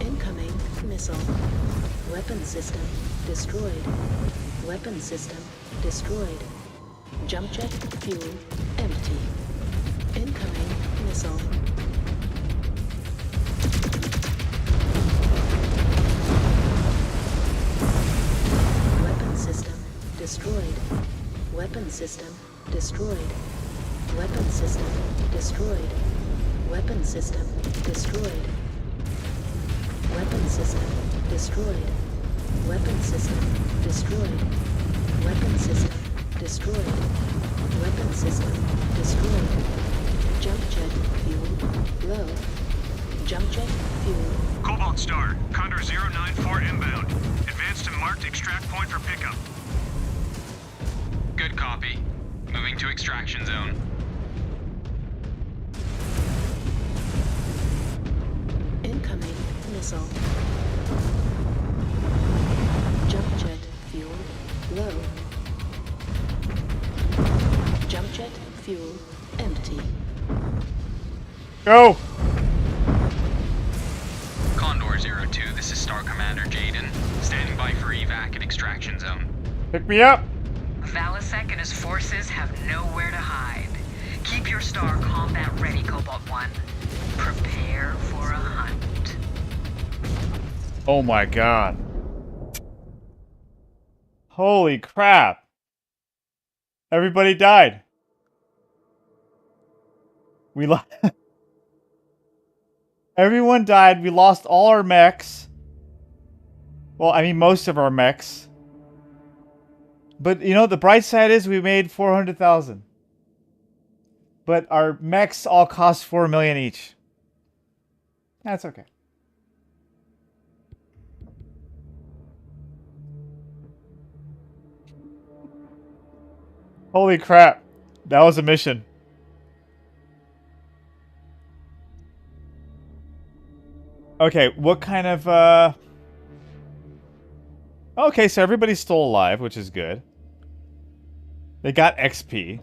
Incoming missile. Weapon system destroyed. Weapon system destroyed. Jump jet fuel empty. Incoming missile. Weapon system destroyed. Weapon system destroyed. Weapon system destroyed. Weapon system destroyed. Weapon system destroyed. Weapon system destroyed. Weapon system destroyed. Weapon system destroyed. Jump jet fuel low. Jump jet fuel. Cobalt Star, Condor 094 inbound. Advance to marked extract point for pickup. Good copy. Moving to extraction zone. Incoming missile. Jump jet fuel low. Jump jet fuel empty. Go! Condor 02, this is Star Commander Jaden. Standing by for evac at extraction zone. Pick me up! Valisek and his forces have nowhere to hide. Keep your star combat ready, Cobalt 1. Prepare for a hunt. Oh my god. Holy crap. Everybody died. We lost. Everyone died. We lost all our mechs. Well, I mean, most of our mechs. But, you know, the bright side is we made 400,000. But our mechs all cost 4 million each. That's okay. Holy crap. That was a mission. Okay, what kind of, Okay, so everybody's still alive, which is good. They got XP.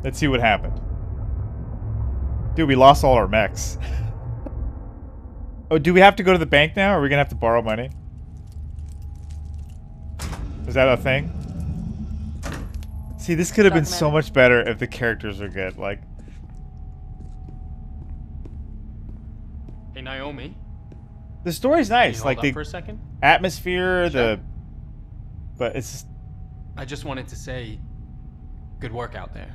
Let's see what happened. Dude, we lost all our mechs. Oh, do we have to go to the bank now? Or are we gonna have to borrow money? Is that a thing? See, this could have been so much better if the characters are good. Like, Hey, Naomi. the story's nice. Can you Like hold up the for a second? atmosphere, Sure. but it's just... I just wanted to say, good work out there.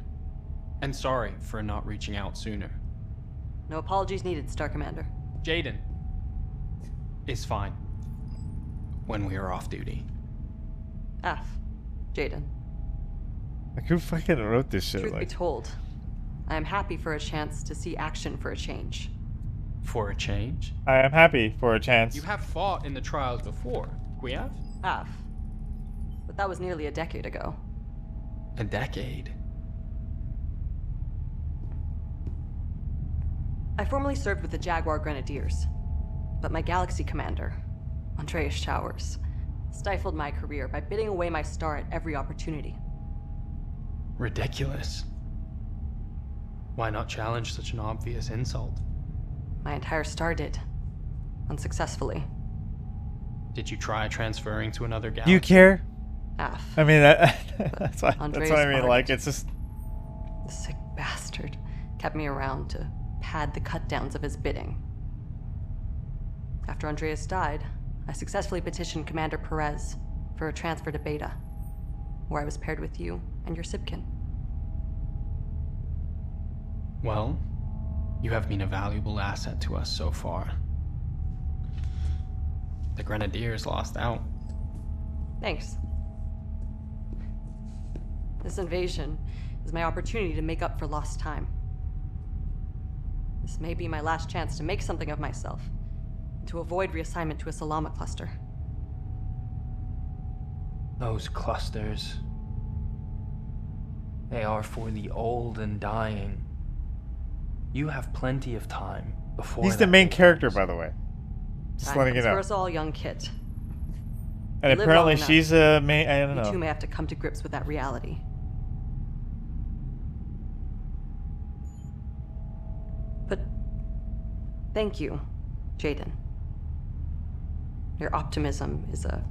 And sorry for not reaching out sooner. No apologies needed, Star Commander. Jaden is fine when we are off duty. F. Jaden. Like, who fucking wrote this shit? Truth be Like, told, I am happy for a chance to see action for a change. For a change? I am happy for a chance. You have fought in the trials before, Guiav? F. But that was nearly a decade ago. A decade? I formerly served with the Jaguar Grenadiers, but my Galaxy commander, Andreas Towers, stifled my career by bidding away my star at every opportunity. Ridiculous. Why not challenge such an obvious insult? My entire star did. Unsuccessfully. Did you try transferring to another galaxy? Do you care? F. I mean, that's what I mean. Like, it's just... The sick bastard kept me around to pad the cut-downs of his bidding. After Andreas died, I successfully petitioned Commander Perez for a transfer to Beta, where I was paired with you and your Sibkin. Well, you have been a valuable asset to us so far. The Grenadiers lost out. Thanks. This invasion is my opportunity to make up for lost time. This may be my last chance to make something of myself, and to avoid reassignment to a Salama cluster. Those clusters. They are for the old and dying. You have plenty of time before. He's the main character, by the way. Just Time letting you comes know. for us all, young kit. And live apparently long enough. she's a main... I don't You too know. may have to come to grips with that reality. Thank you, Jaden. Your optimism is a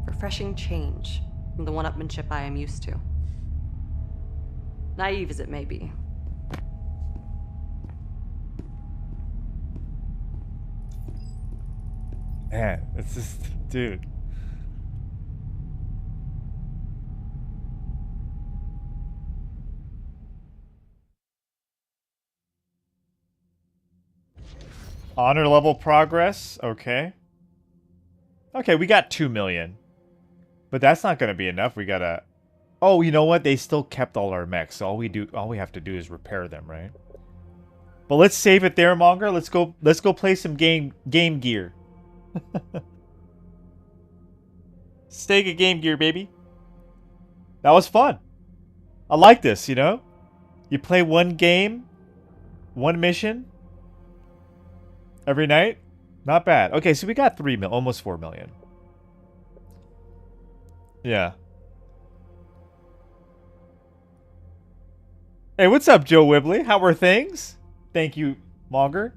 refreshing change from the one-upmanship I am used to. Naive as it may be. Man, it's just, dude. Honor level progress. Okay. Okay, we got 2 million. But that's not going to be enough. We got to... Oh, you know what? They still kept all our mechs. So all we have to do is repair them, right? But let's save it there, Monger. Let's go play some game gear. SEGA Game Gear, baby. That was fun. I like this, you know? You play one game, one mission every night. Not bad. Okay, so we got 3 mil, almost 4 million. Yeah. Hey, what's up, Joe Wibley? How are things? Thank you, Monger.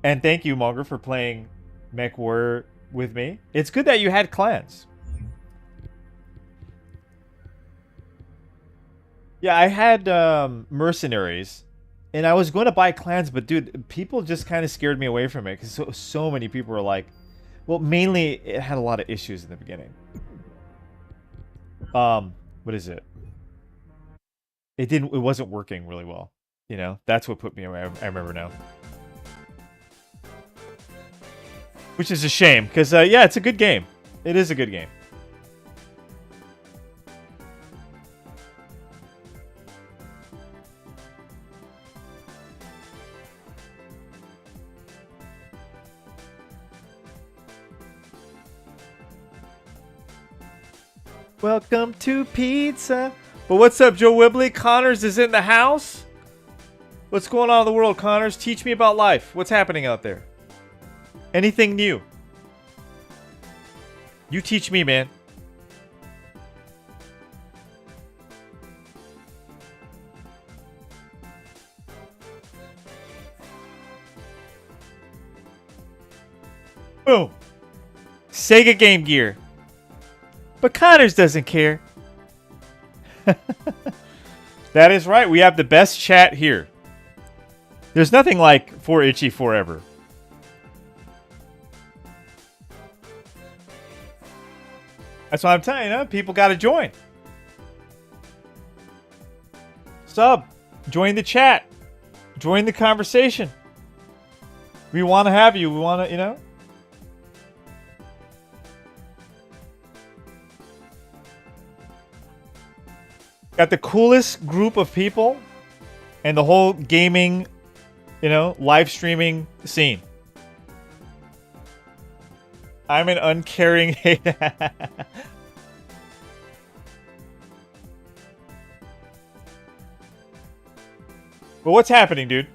And thank you, Monger, for playing Mech Warrior with me. It's good that you had clans. Yeah, I had mercenaries. And I was going to buy clans, but dude, people just kind of scared me away from it. Because so many people were like... Well, mainly, it had a lot of issues in the beginning. What is it? It wasn't working really well. You know, that's what put me away. I remember now. Which is a shame, because, yeah, it's a good game. It is a good game. Welcome to pizza. But what's up, Joe Wibley? Connors is in the house. What's going on in the world, Connors? Teach me about life. What's happening out there? Anything new? You teach me, man. Boom. SEGA Game Gear. But Connors doesn't care. That is right. We have the best chat here. There's nothing like 4itchy forever. That's what I'm telling you. People got to join. Sub. Join the chat. Join the conversation. We want to have you. We want to, you know. Got the coolest group of people and the whole gaming, you know, live streaming scene. I'm an uncaring hater. But what's happening, dude?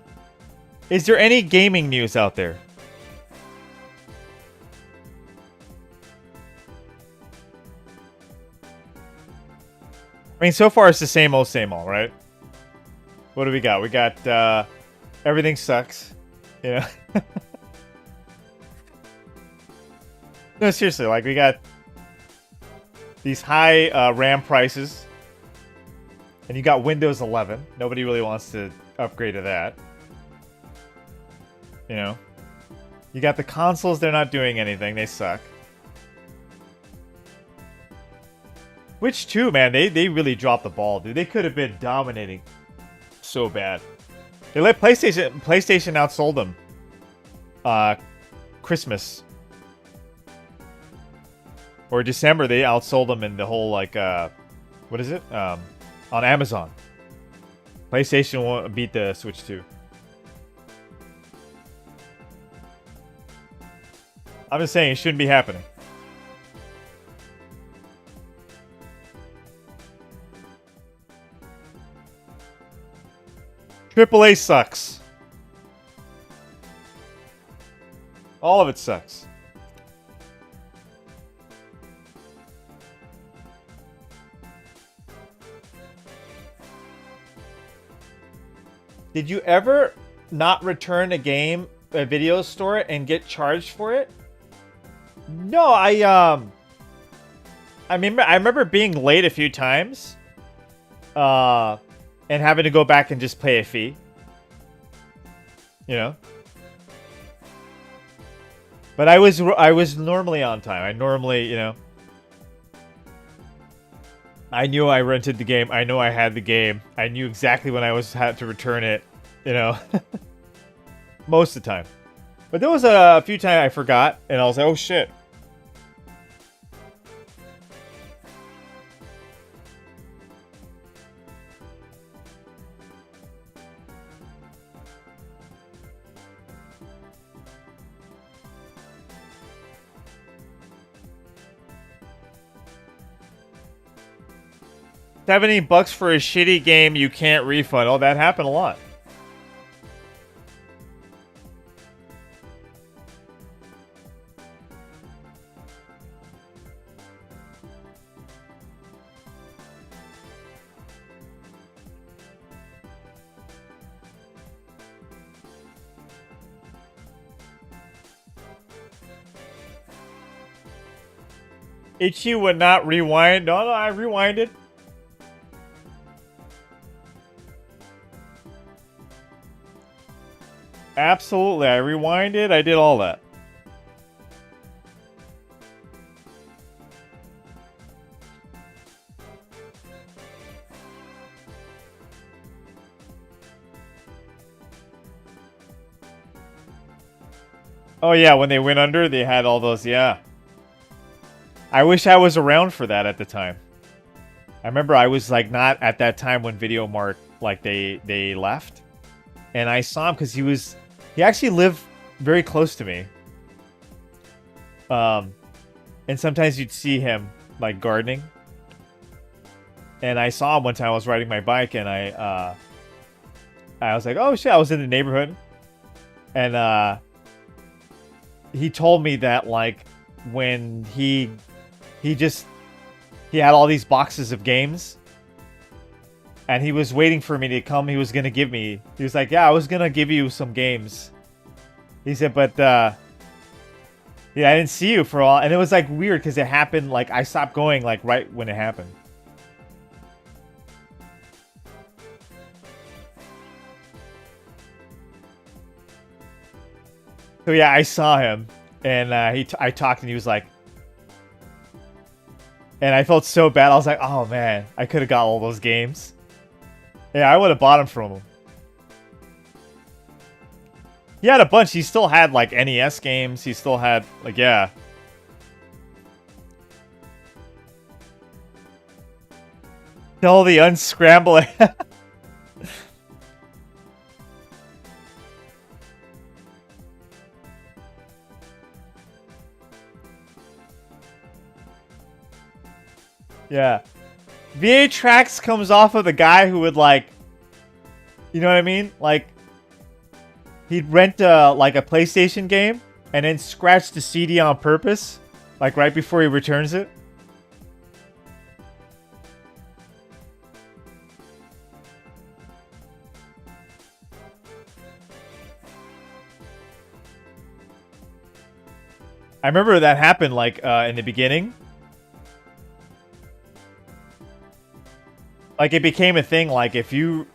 Is there any gaming news out there? I mean, so far it's the same old, right? What do we got? We got, everything sucks. You know? No, seriously, like, we got these high RAM prices. And you got Windows 11. Nobody really wants to upgrade to that. You know? You got the consoles, they're not doing anything. They suck. Which too, man, they really dropped the ball, dude. They could have been dominating so bad. They let PlayStation outsold them. Christmas. Or December, they outsold them in the whole, like, what is it? On Amazon. PlayStation won't beat the Switch 2. I'm just saying, it shouldn't be happening. AAA sucks. All of it sucks. Did you ever not return a game a video store and get charged for it? No, I remember being late a few times, and having to go back and just pay a fee. You know. But I was normally on time. I normally, you know. I knew I rented the game. I know I had the game. I knew exactly when I had to return it. You know. Most of the time. But there was a few times I forgot, and I was like, oh shit. $70 for a shitty game you can't refund. Oh, that happened a lot. Ichi would not rewind. No, I rewinded. Absolutely, I rewinded. I did all that. Oh yeah, when they went under, they had all those, yeah. I wish I was around for that at the time. I remember I was like not at that time when Video Mart, like they left. And I saw him because he actually lived very close to me. And sometimes you'd see him like gardening. And I saw him one time. I was riding my bike and I was like, oh shit, I was in the neighborhood. And he told me that like when he had all these boxes of games. And he was waiting for me to come. He was going to give me... He was like, yeah, I was going to give you some games. He said, but... yeah, I didn't see you for all... And it was, like, weird because it happened... Like, I stopped going, like, right when it happened. So, yeah, I saw him. And I talked and he was like... And I felt so bad. I was like, oh, man. I could have got all those games. Yeah, I would have bought them from him. He had a bunch. He still had, like, NES games. He still had, like, yeah. Tell the unscrambling. Yeah. VA Tracks comes off of the guy who would, like... You know what I mean? Like... He'd rent, like, a PlayStation game, and then scratch the CD on purpose. Like, right before he returns it. I remember that happened, like, in the beginning. Like, it became a thing, like, if you...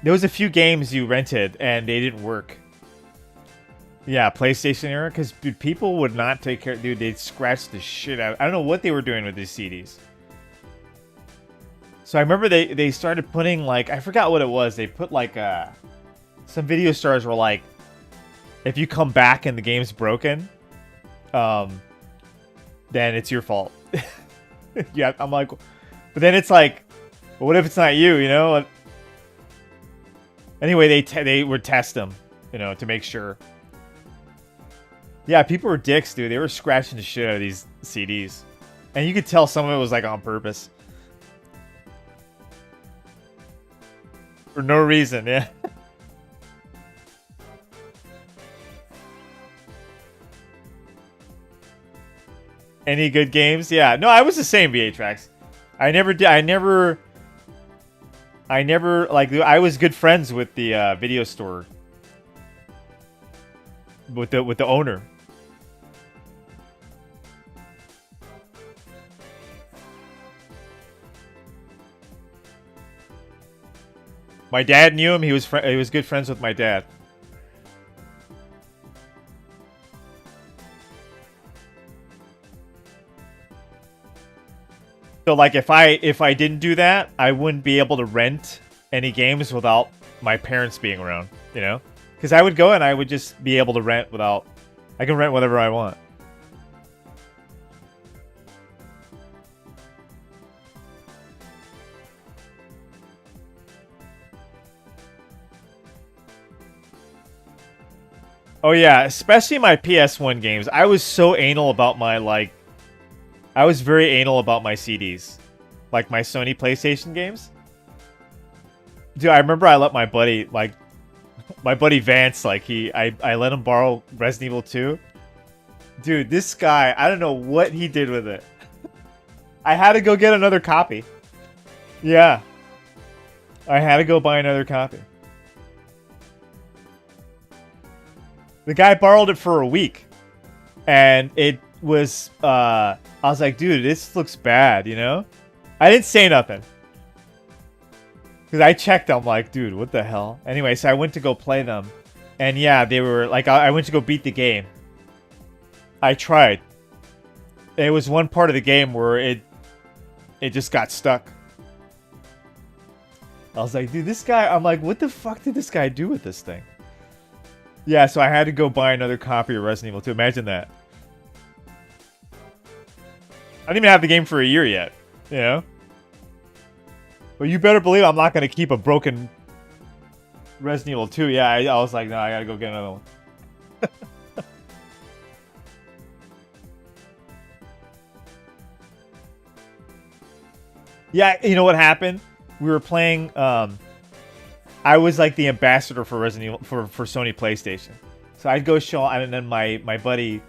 There was a few games you rented, and they didn't work. Yeah, PlayStation era, because people would not take care... Dude, they'd scratch the shit out. I don't know what they were doing with these CDs. So I remember they started putting, like... I forgot what it was. They put, like, some video stars were like... If you come back and the game's broken... then it's your fault. Yeah, I'm like... But then it's like... Well, what if it's not you, you know? Anyway, they would test them, you know, to make sure. Yeah, people were dicks, dude. They were scratching the shit out of these CDs. And you could tell some of it was, like, on purpose. For no reason, yeah. Any good games? Yeah. No, I was the same, VA Tracks. I never, like, I was good friends with the video store with the owner. My dad knew him. He was good friends with my dad. So like if I didn't do that, I wouldn't be able to rent any games without my parents being around, you know? Because I would go and I would just be able to rent without... I can rent whatever I want. Oh yeah, especially my PS1 games. I was so anal about my, like... I was very anal about my CDs. Like my Sony PlayStation games. Dude, I remember I let my buddy, like... My buddy Vance, like, I let him borrow Resident Evil 2. Dude, this guy, I don't know what he did with it. I had to go get another copy. Yeah. I had to go buy another copy. The guy borrowed it for a week. And it was, I was like, dude, this looks bad, you know? I didn't say nothing. Because I checked, I'm like, dude, what the hell? Anyway, so I went to go play them. And yeah, they were, like, I went to go beat the game. I tried. It was one part of the game where it just got stuck. I was like, dude, this guy, I'm like, what the fuck did this guy do with this thing? Yeah, so I had to go buy another copy of Resident Evil 2. Imagine that. I didn't even have the game for a year yet, you know? But you better believe I'm not going to keep a broken Resident Evil 2. Yeah, I was like, no, I got to go get another one. Yeah, you know what happened? We were playing, I was like the ambassador for Resident Evil, for Sony PlayStation. So I'd go show, and then my buddy,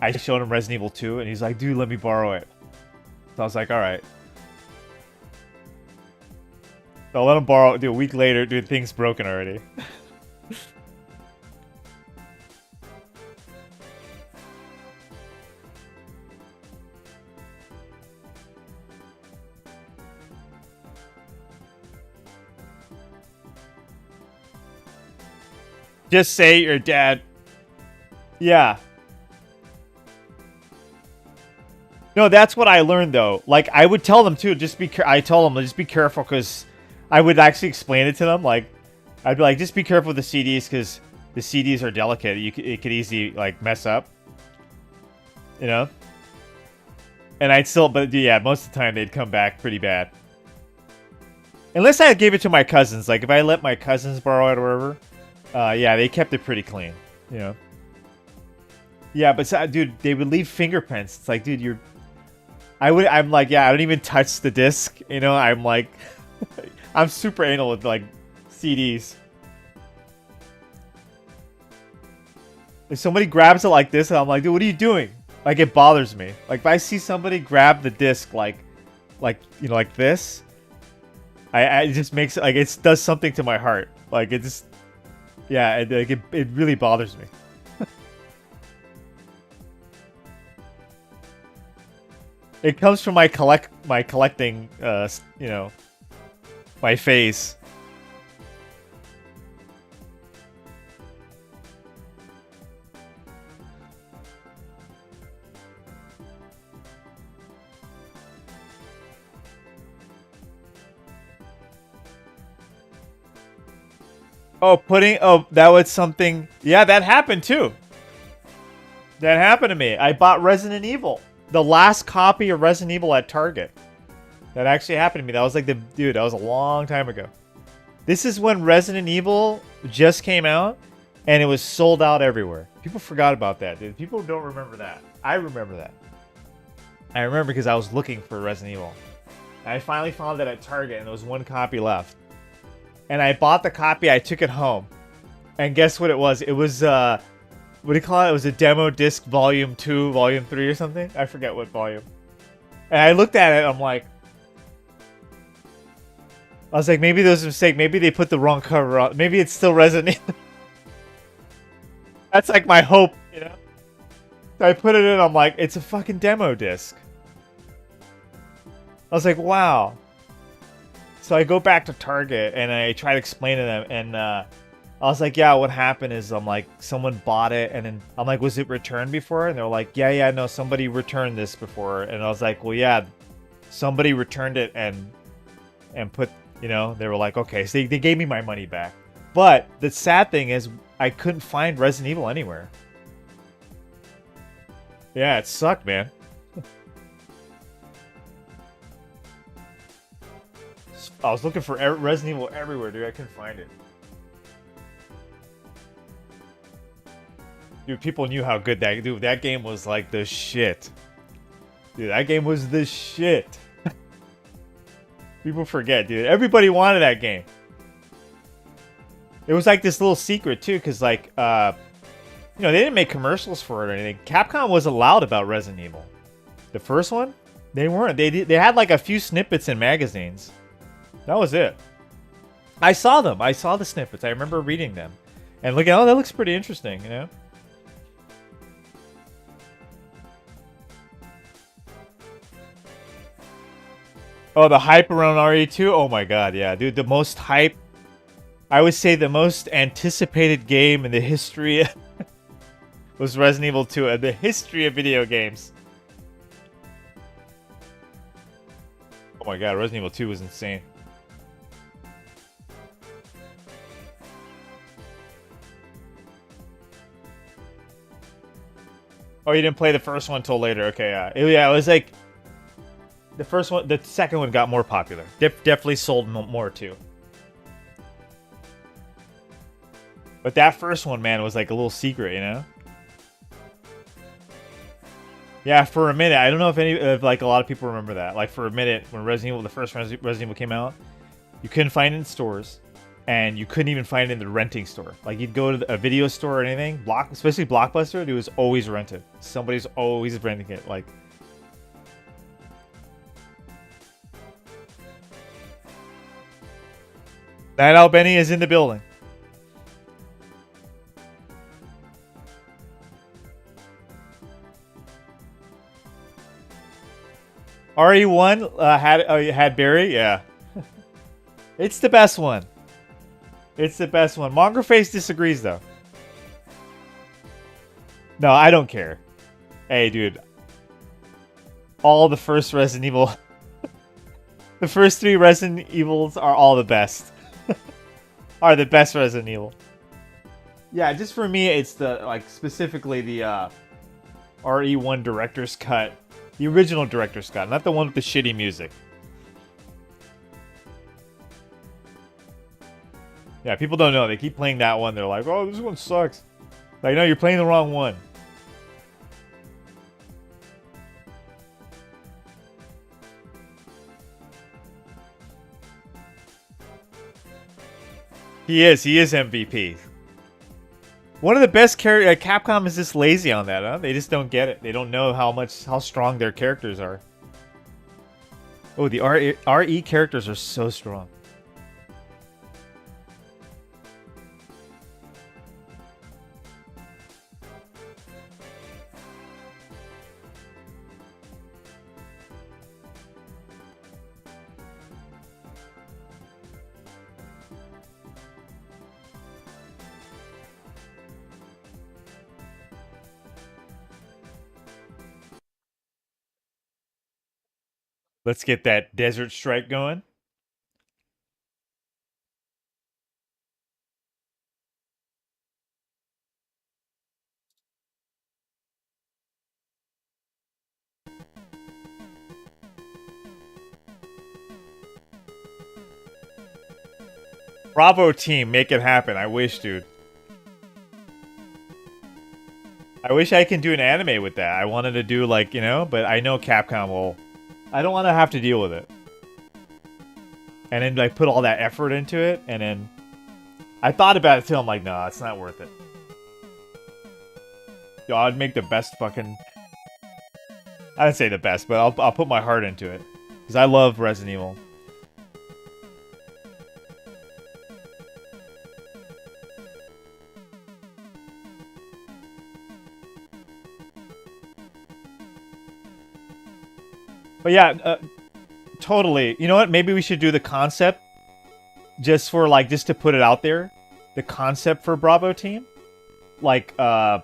I showed him Resident Evil 2, and he's like, dude, let me borrow it. So I was like, alright. So I let him borrow it, dude, a week later, dude, thing's broken already. Just say your dad. Yeah. No, that's what I learned though. Like I would tell them too. I told them just be careful because I would actually explain it to them. Like I'd be like, just be careful with the CDs because the CDs are delicate. It could easily like mess up. You know. And I'd still, but yeah, most of the time they'd come back pretty bad. Unless I gave it to my cousins. Like if I let my cousins borrow it or whatever. Yeah, they kept it pretty clean, you know. Yeah, but dude, they would leave fingerprints. It's like, dude, I'm like, yeah, I don't even touch the disc, you know. I'm like, I'm super anal with like CDs. If somebody grabs it like this, and I'm like, dude, what are you doing? Like, it bothers me. Like, if I see somebody grab the disc like you know, like this, it just makes like it does something to my heart. Like it just. Yeah, it really bothers me. It comes from my collecting, you know, my face. Oh, that was something. Yeah, that happened too. That happened to me. I bought Resident Evil. The last copy of Resident Evil at Target. That actually happened to me. That was like dude, that was a long time ago. This is when Resident Evil just came out and it was sold out everywhere. People forgot about that, dude. People don't remember that. I remember that. I remember because I was looking for Resident Evil. I finally found it at Target and there was one copy left. And I bought the copy, I took it home. And guess what it was? It was, what do you call it? It was a demo disc volume 2, volume 3 or something? I forget what volume. And I looked at it, I'm like... I was like, maybe there was a mistake. Maybe they put the wrong cover on. Maybe it's still Resident Evil. That's like my hope, you know? So I put it in, I'm like, it's a fucking demo disc. I was like, wow. So I go back to Target and I try to explain to them, and I was like, yeah, what happened is, I'm like, someone bought it, and then I'm like, was it returned before? And they're like, yeah, no, somebody returned this before. And I was like, well, yeah, somebody returned it and put, you know, they were like, okay, so they gave me my money back. But the sad thing is, I couldn't find Resident Evil anywhere. Yeah, it sucked, man. I was looking for Resident Evil everywhere, dude. I couldn't find it. Dude, people knew how good that game was, like the shit. Dude, that game was the shit. People forget, dude. Everybody wanted that game. It was like this little secret too, because like, you know, they didn't make commercials for it or anything. Capcom wasn't loud about Resident Evil. The first one, they weren't. They had like a few snippets in magazines. That was it. I saw them. I saw the snippets. I remember reading them, and looking, oh, that looks pretty interesting, you know. Oh, the hype around RE2? Oh my god, yeah, dude, the most hype, I would say the most anticipated game in the history was Resident Evil 2, in the history of video games. Oh my god, Resident Evil 2 was insane. Oh, you didn't play the first one until later. Okay, yeah. Yeah, it was like... The first one... The second one got more popular. Definitely sold more, too. But that first one, man, was like a little secret, you know? Yeah, for a minute. I don't know if like a lot of people remember that. Like, for a minute, when the first Resident Evil came out, you couldn't find it in stores. And you couldn't even find it in the renting store. Like, you'd go to a video store or anything, especially Blockbuster, it was always rented. Somebody's always renting it. Like, Night Owl Benny is in the building. RE1 had Barry, yeah. It's the best one. It's the best one. Mongerface disagrees, though. No, I don't care. Hey, dude. All the first Resident Evil... the first 3 Resident Evils are all the best. Are the best Resident Evil. Yeah, just for me, it's the, like, specifically the RE1 Director's Cut. The original Director's Cut, not the one with the shitty music. Yeah, people don't know. They keep playing that one. They're like, oh, this one sucks. Like, no, you're playing the wrong one. He is MVP. One of the best characters. Capcom is just lazy on that, huh? They just don't get it. They don't know how strong their characters are. Oh, the RE characters are so strong. Let's get that Desert Strike going. Bravo team, make it happen. I wish, dude. I wish I can do an anime with that. I wanted to do, like, you know, but I know Capcom will... I don't want to have to deal with it. And then, like, put all that effort into it, and then... I thought about it too, I'm like, nah, it's not worth it. Yo, I'd make the best fucking... I didn't say the best, but I'll put my heart into it. Because I love Resident Evil. But yeah, totally. You know what? Maybe we should do the concept just for like just to put it out there. The concept for Bravo Team, like the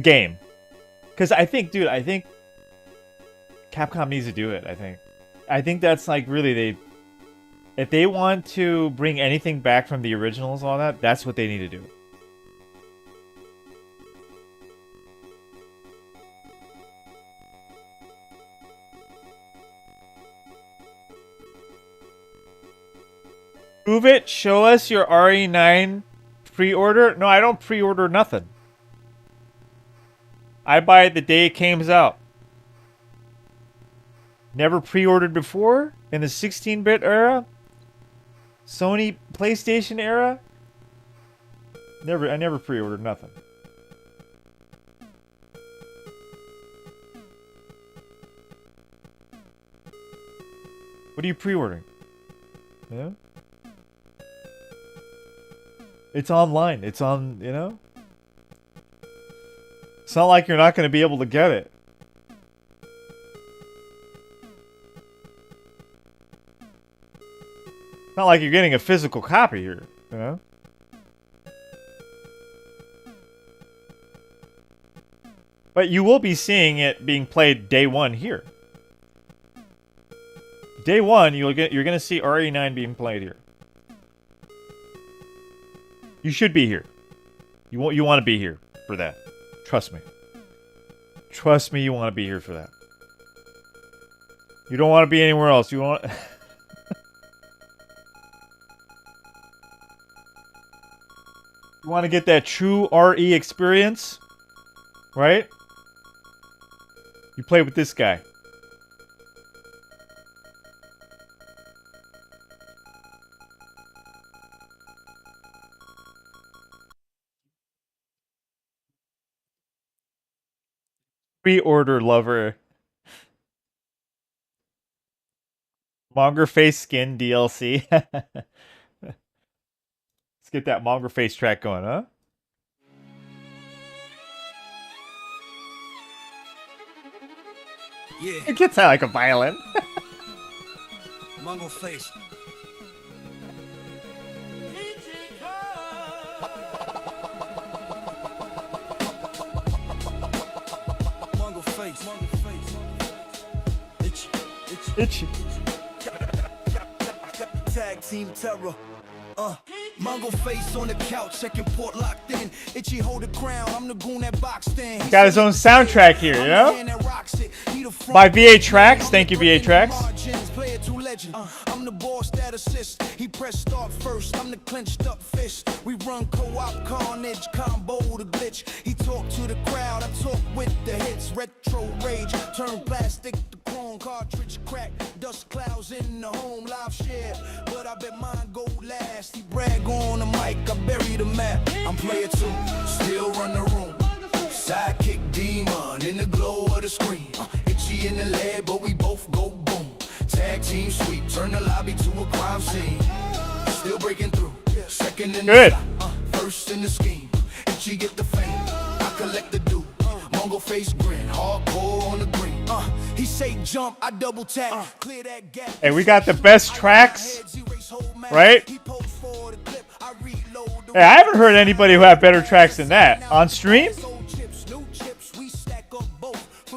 game, because I think, dude, I think Capcom needs to do it. I think that's like really if they want to bring anything back from the originals, all that, that's what they need to do. Prove it. Show us your RE9 pre-order. No, I don't pre-order nothing. I buy it the day it comes out. Never pre-ordered before in the 16-bit era, Sony PlayStation era. I never pre-ordered nothing. What are you pre-ordering? Yeah. It's online. It's on, you know? It's not like you're not going to be able to get it. It's not like you're getting a physical copy here, you know? But you will be seeing it being played day one here. Day one, you're going to see RE9 being played here. You should be here. You want to be here for that. Trust me. Trust me, you want to be here for that. You don't want to be anywhere else. You want... You want to get that true RE experience? Right? You play with this guy. Pre-order lover. Monger face skin DLC. Let's get that Monger face track going, huh? Yeah. It gets like a violin. Mongo face. Mongo face. Itchy. Tag team terror. Mongo face on the couch, checking port locked in. Itchy hold the crown, I'm the goon that boxed in. Got his own soundtrack here, you know? By VA Tracks. Thank you, VA Tracks. I'm the boss that assists. He pressed start first. I'm the clenched up fist. We run co-op carnage, combo the glitch. He talked to the crowd, I talk with the hits. Retro rage, turn plastic to chrome cartridge crack. Dust clouds in the home live share. But I bet mine go last. He brag on the mic, I bury the map. I'm player 2, still run the room. Sidekick demon in the glow of the screen. Itchy in the lead, but we both go boom. Tag team sweep, turn the lobby to a crime scene. Still breaking through, second in the slot, first in the scheme. Itchy get the fame, I collect the due. Mongo face grin, hardcore on the green. He say jump, I double tap, clear that gap. Hey, we got the best tracks, right? Hey, I haven't heard anybody who have better tracks than that on stream.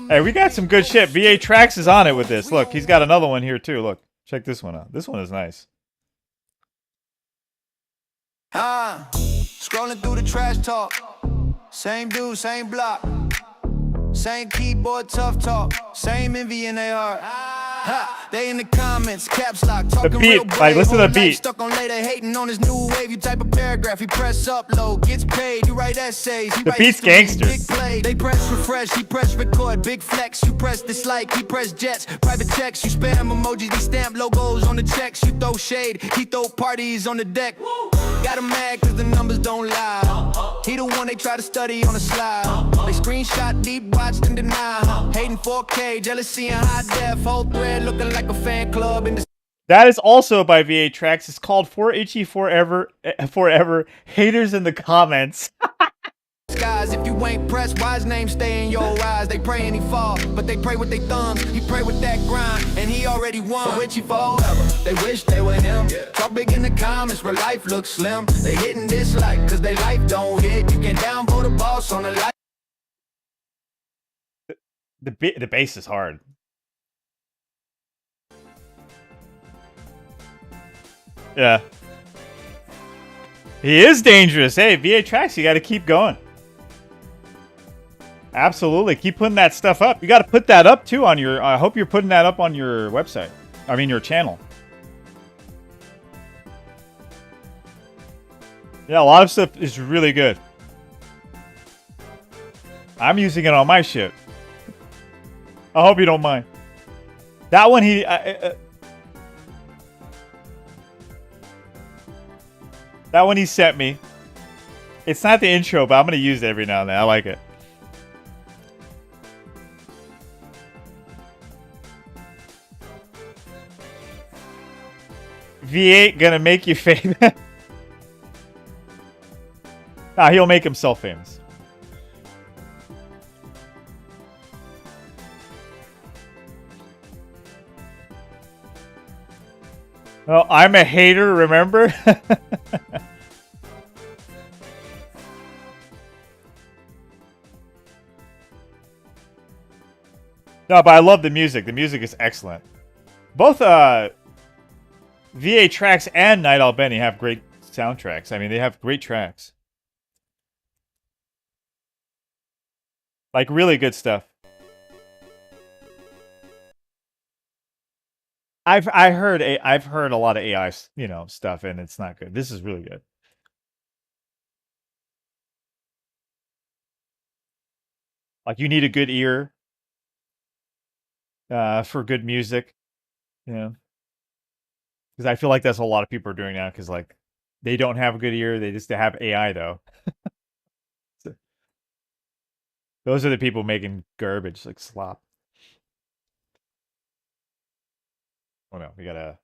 Hey, we got some good shit. VA Tracks is on it with this. Look, he's got another one here too. Look, check this one out. This one is nice. Scrolling through the trash talk. Same dude, same block. Same keyboard, tough talk. Same envy in their heart. They in the comments, caps lock, talking real brave. Like, listen to the beat. Stuck on later, hating on his new wave. You type a paragraph, he press upload, gets paid. You write essays, he the beat's gangsters. They press refresh, he press record, big flex. You press dislike, he press jets. Private checks, you spam emojis, he stamp logos on the checks. You throw shade, he throw parties on the deck. Got him mad cause the numbers don't lie. He the one they try to study on the slide. They screenshot, deep watched and deny. Hating 4K, jealousy and high def. Whole thread looking like a fan club in the... That is also by VA Tracks. It's called For Itchy Forever. Haters in the comments. Guys, if you you ain't pressed, why his name stay in your eyes? They pray and he fall, but they pray with their thumbs. He pray with that grind, and he already won. With you forever, they wish they were him. Talk big in the comments, where life looks slim. They hitting dislike, cause they life don't hit. You can downvote a boss on the life. The bass is hard. Yeah. He is dangerous. Hey, VA Tracks, you got to keep going. Absolutely. Keep putting that stuff up. You got to put that up too on your... I hope you're putting that up on your website. I mean, your channel. Yeah, a lot of stuff is really good. I'm using it on my shit. I hope you don't mind. That one, that one he sent me. It's not the intro, but I'm going to use it every now and then. I like it. V8 gonna make you famous. Nah, he'll make himself famous. Oh, I'm a hater, remember? No, but I love the music. The music is excellent. Both VA Tracks and Night Owl Benny have great soundtracks. I mean, they have great tracks. Like, really good stuff. I've heard a lot of AI, stuff, and it's not good. This is really good. Like, you need a good ear for good music, because I feel like that's what a lot of people are doing now. Because like, they don't have a good ear; they just have AI though. So, those are the people making garbage like slop. Oh no, we gotta.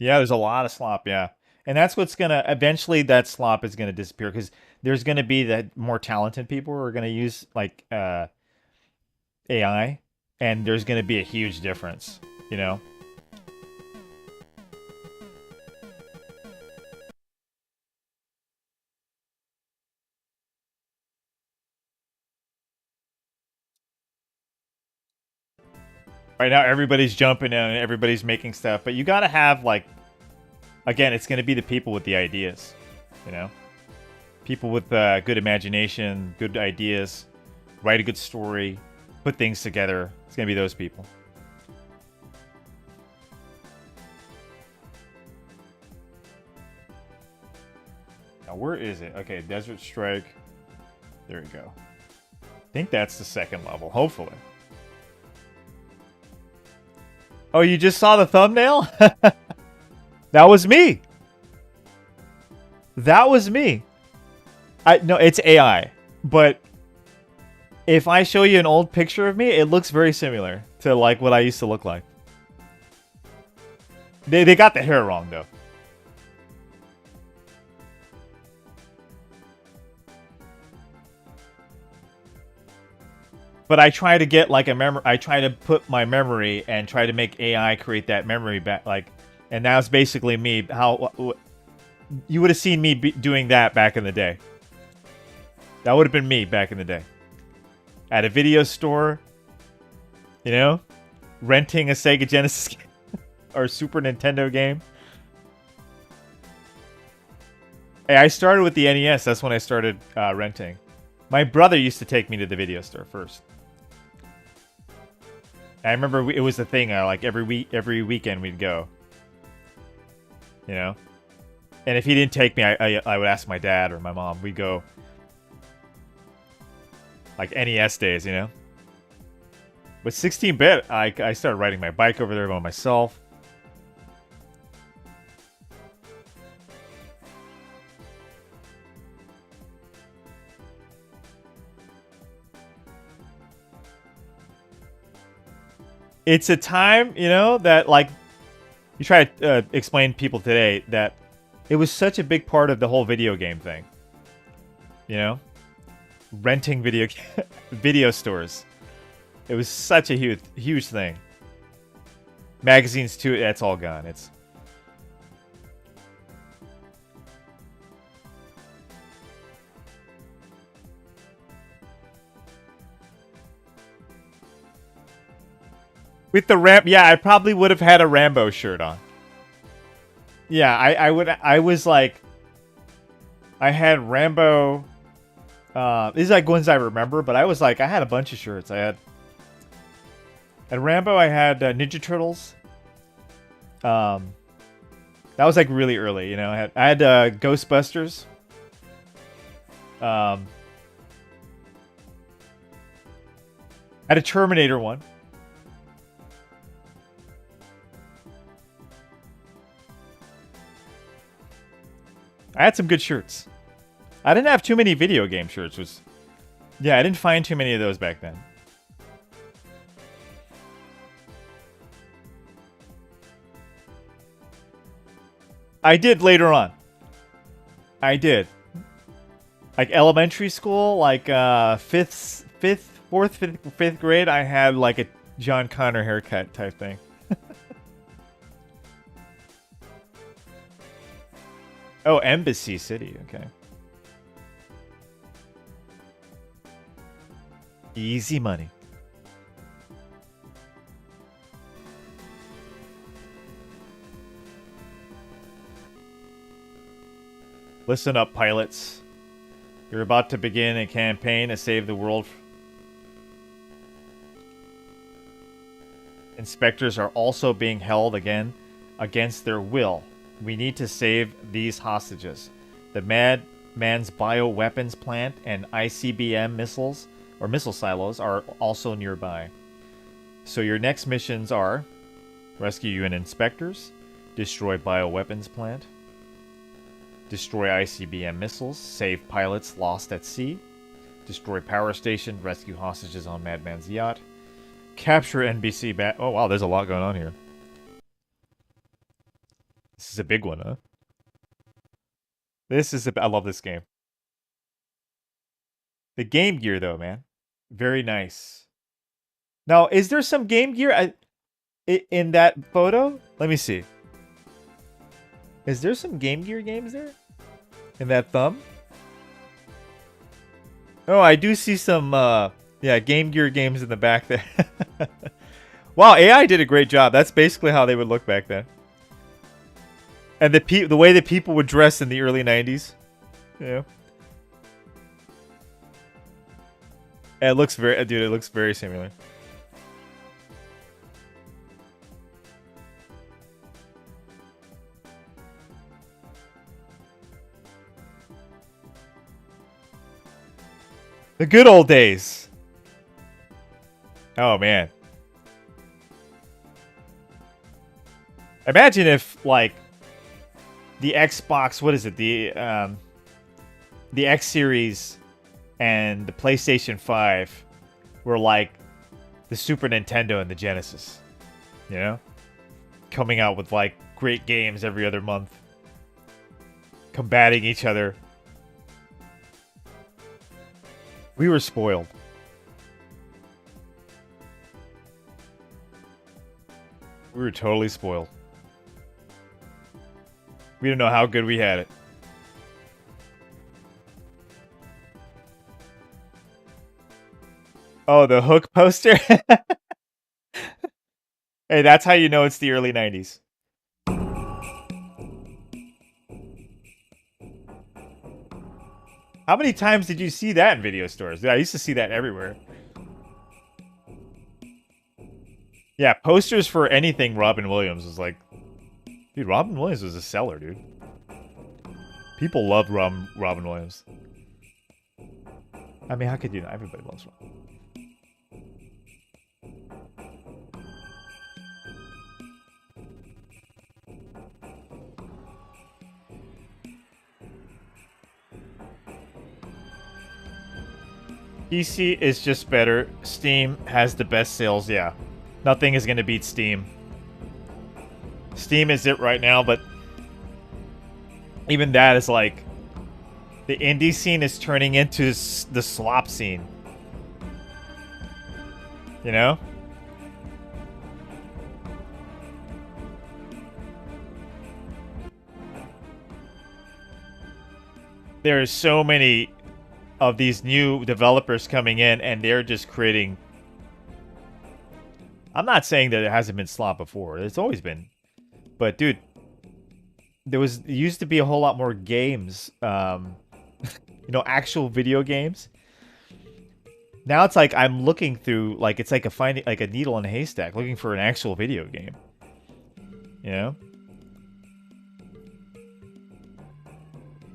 Yeah, there's a lot of slop, yeah. And that's what's gonna eventually that slop is gonna disappear because there's gonna be that more talented people who are gonna use like AI, and there's gonna be a huge difference, Right now, everybody's jumping in and everybody's making stuff, but you gotta have like, again, it's gonna be the people with the ideas, people with good imagination, good ideas, write a good story, put things together. It's gonna be those people. Now, where is it? Okay, Desert Strike. There we go. I think that's the second level, hopefully. Oh, you just saw the thumbnail? That was me. That was me. No, it's AI. But if I show you an old picture of me, it looks very similar to like what I used to look like. They got the hair wrong though. But I try to get like a memory. I try to put my memory and try to make AI create that memory back. And that's basically me. How you would have seen me doing that back in the day. That would have been me back in the day. At a video store, renting a Sega Genesis game or Super Nintendo game. Hey, I started with the NES. That's when I started renting. My brother used to take me to the video store first. I remember it was the thing. Like every weekend we'd go. And if he didn't take me, I would ask my dad or my mom. We'd go. Like NES days, With 16-bit, I started riding my bike over there by myself. it's a time, you know, that like you try to explain to people today that it was such a big part of the whole video game thing. You know, renting video stores. It was such a huge thing. Magazines too. That's all gone. It's with the yeah, I probably would have had a Rambo shirt on. Yeah, I would. I was like, I had Rambo. These are like ones I remember, but I was like, I had a bunch of shirts. I had Rambo. I had Ninja Turtles. That was like really early, you know. I had Ghostbusters. I had a Terminator one. I had some good shirts. I didn't have too many video game shirts. Yeah, I didn't find too many of those back then. I did later on. I did. Like elementary school, like fifth grade, I had like a John Connor haircut type thing. Oh, Embassy City. Okay. Easy money. Listen up, pilots. You're about to begin a campaign to save the world. Inspectors are also being held again against their will. We need to save these hostages. The Madman's bioweapons plant and ICBM missiles or missile silos are also nearby. So your next missions are rescue UN inspectors, destroy bioweapons plant, destroy ICBM missiles, save pilots lost at sea, destroy power station, rescue hostages on Madman's yacht, capture NBC bat. Oh wow, there's a lot going on here. This is a big one, huh? I love this game. The Game Gear, though, man. Very nice. Now, is there some Game Gear in that photo? Let me see. Is there some Game Gear games there? In that thumb? Oh, I do see some, yeah, Game Gear games in the back there. Wow, AI did a great job. That's basically how they would look back then. And the way that people would dress in the early 90s. Yeah. It looks very, dude, it looks very similar. The good old days. Oh, man. Imagine if, like, the Xbox, what is it? The X Series and the PlayStation 5 were like the Super Nintendo and the Genesis. You know? Coming out with like great games every other month. Combating each other. We were spoiled. We were totally spoiled. We didn't know how good we had it. Oh, the Hook poster? Hey, that's how you know it's the early 90s. How many times did you see that in video stores? I used to see that everywhere. Yeah, posters for anything Robin Williams was like... Dude, Robin Williams was a seller, dude. People loved Robin Williams. I mean, how could you not? Everybody loves Robin. PC is just better. Steam has the best sales, yeah. Nothing is gonna beat Steam. Steam is it right now, but even that is like the indie scene is turning into the slop scene. You know? There are so many of these new developers coming in, and they're just creating... I'm not saying that it hasn't been slop before. It's always been. But, dude, there used to be a whole lot more games. You know, actual video games. Now it's like I'm looking through, like, it's like finding like a needle in a haystack, looking for an actual video game. You know?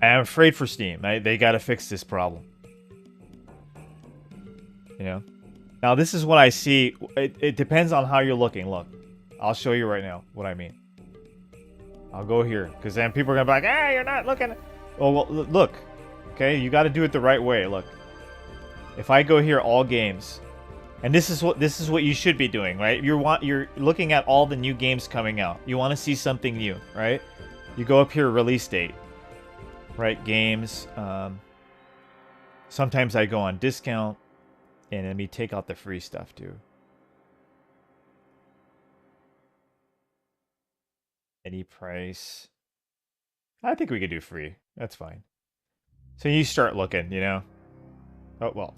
I'm afraid for Steam. They gotta fix this problem. You know? Now, this is what I see. It depends on how you're looking. Look, I'll show you right now what I mean. I'll go here, because then people are gonna be like, "Hey, you're not looking." Oh, well, look. Okay, you got to do it the right way. Look, if I go here, all games, and this is what you should be doing, right? You're looking at all the new games coming out. You want to see something new, right? You go up here, release date, right? Games. Sometimes I go on discount, and let me take out the free stuff too. Any price. I think we could do free. That's fine. So you start looking, you know? Oh, well.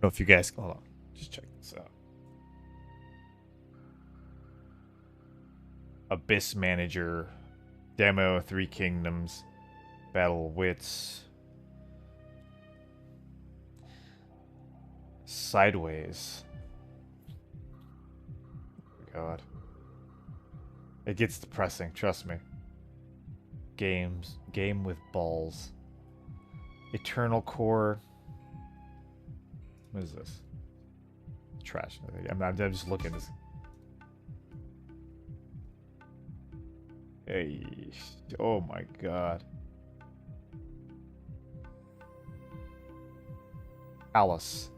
I don't know if you guys... Hold on. Just check this out. Abyss Manager. Demo, Three Kingdoms. Battle Wits. Sideways. Oh, God. It gets depressing, trust me. Game with balls. Eternal Core. What is this? Trash. I'm just looking at this. Hey, oh my God. Alice.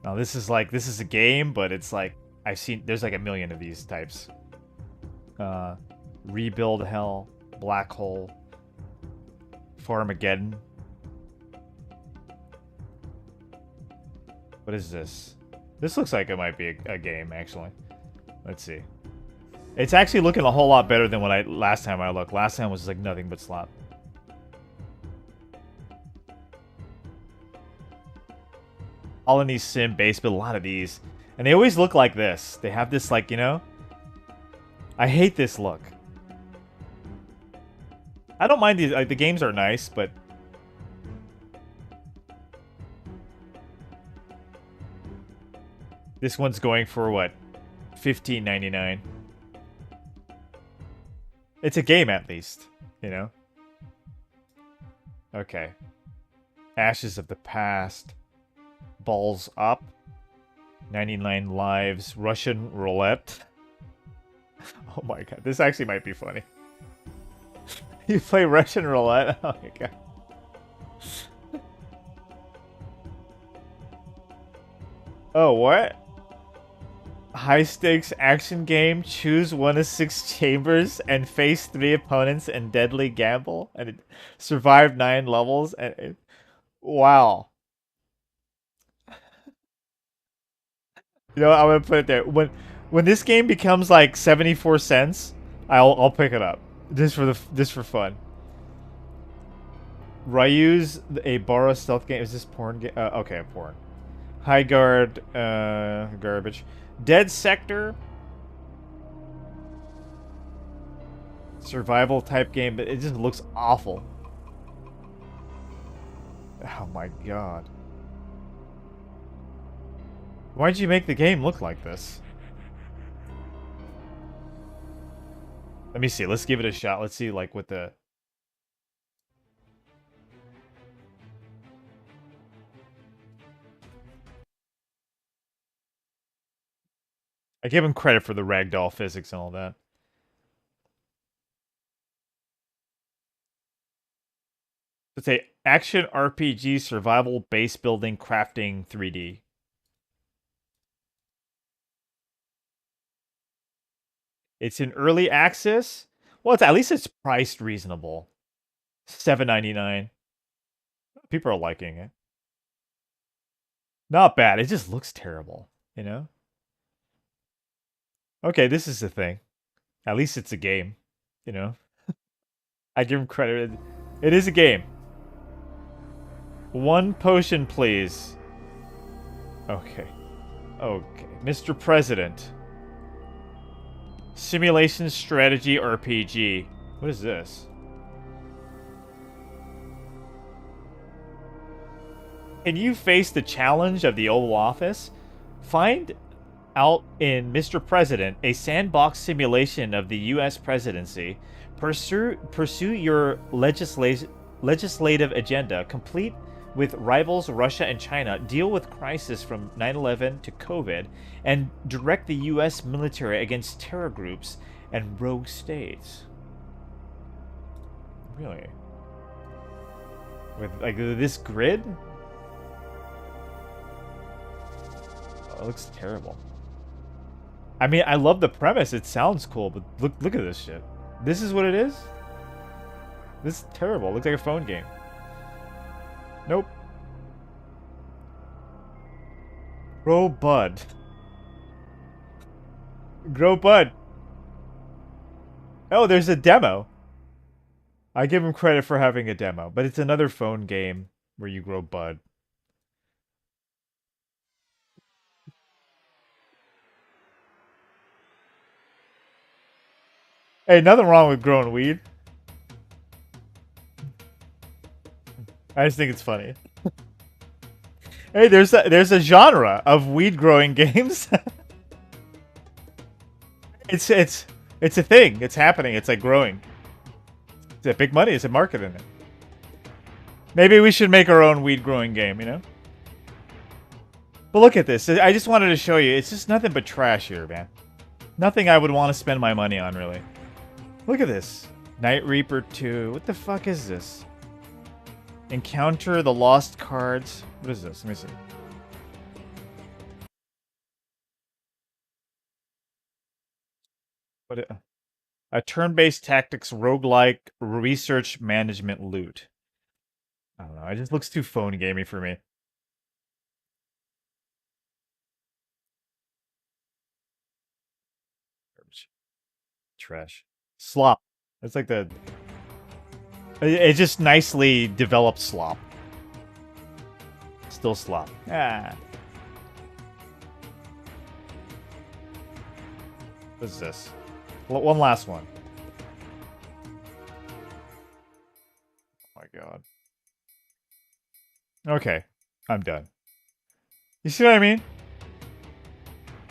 Now this is a game, but it's like there's like a million of these types. Rebuild Hell, Black Hole, Farmageddon. What is this? This looks like it might be a game, actually. Let's see. It's actually looking a whole lot better than what last time I looked. Last time was like nothing but slop. All in these sim based, but a lot of these. And they always look like this. They have this, like, you know? I hate this look. I don't mind these. Like, the games are nice, but... This one's going for, what? $15.99. It's a game, at least. You know? Okay. Ashes of the Past. Balls Up. 99 Lives. Russian Roulette. Oh my God. This actually might be funny. You play Russian Roulette? Oh my God. Oh, what? High stakes action game. Choose one of 6 chambers and face 3 opponents in deadly gamble and survive 9 levels. And wow. You know, I'm gonna put it there. When this game becomes like 74 cents, I'll pick it up just for fun. Ryu's a borrow stealth game. Is this porn game? Okay, porn. High Guard, garbage. Dead Sector. Survival type game, but it just looks awful. Oh my God. Why'd you make the game look like this? Let me see. Let's give it a shot. Let's see, like, what the... I give him credit for the ragdoll physics and all that. Let's say action RPG survival base building crafting 3D. It's in early access. Well, at least it's priced reasonable. $7.99. People are liking it. Not bad. It just looks terrible, you know? Okay, this is the thing. At least it's a game, you know? I give him credit. It is a game. 1 potion, please. Okay. Okay. Mr. President. Simulation strategy RPG. What is this? Can you face the challenge of the Oval Office? Find out in Mr. President, a sandbox simulation of the U.S. presidency. Pursue your legislative agenda, complete with rivals Russia and China, deal with crisis from 9/11 to COVID, and direct the U.S. military against terror groups and rogue states. Really? With like this grid? Oh, it looks terrible. I mean, I love the premise. It sounds cool, but look at this shit. This is what it is? This is terrible. It looks like a phone game. Nope. Grow Bud. Grow Bud. Oh, there's a demo. I give him credit for having a demo, but it's another phone game where you grow bud. Hey, nothing wrong with growing weed. I just think it's funny. Hey, there's a genre of weed growing games. It's a thing. It's happening. It's like growing. It's a big money. It's a market in it. Maybe we should make our own weed growing game, you know? But look at this. I just wanted to show you. It's just nothing but trash here, man. Nothing I would want to spend my money on, really. Look at this. Night Reaper 2. What the fuck is this? Encounter the Lost Cards. What is this? Let me see. A turn-based tactics roguelike research management loot. I don't know. It just looks too phone gamey for me. Trash. Slop. It's like the... It just nicely developed slop. Still slop. Ah. What is this? One last one. Oh my god. Okay. I'm done. You see what I mean?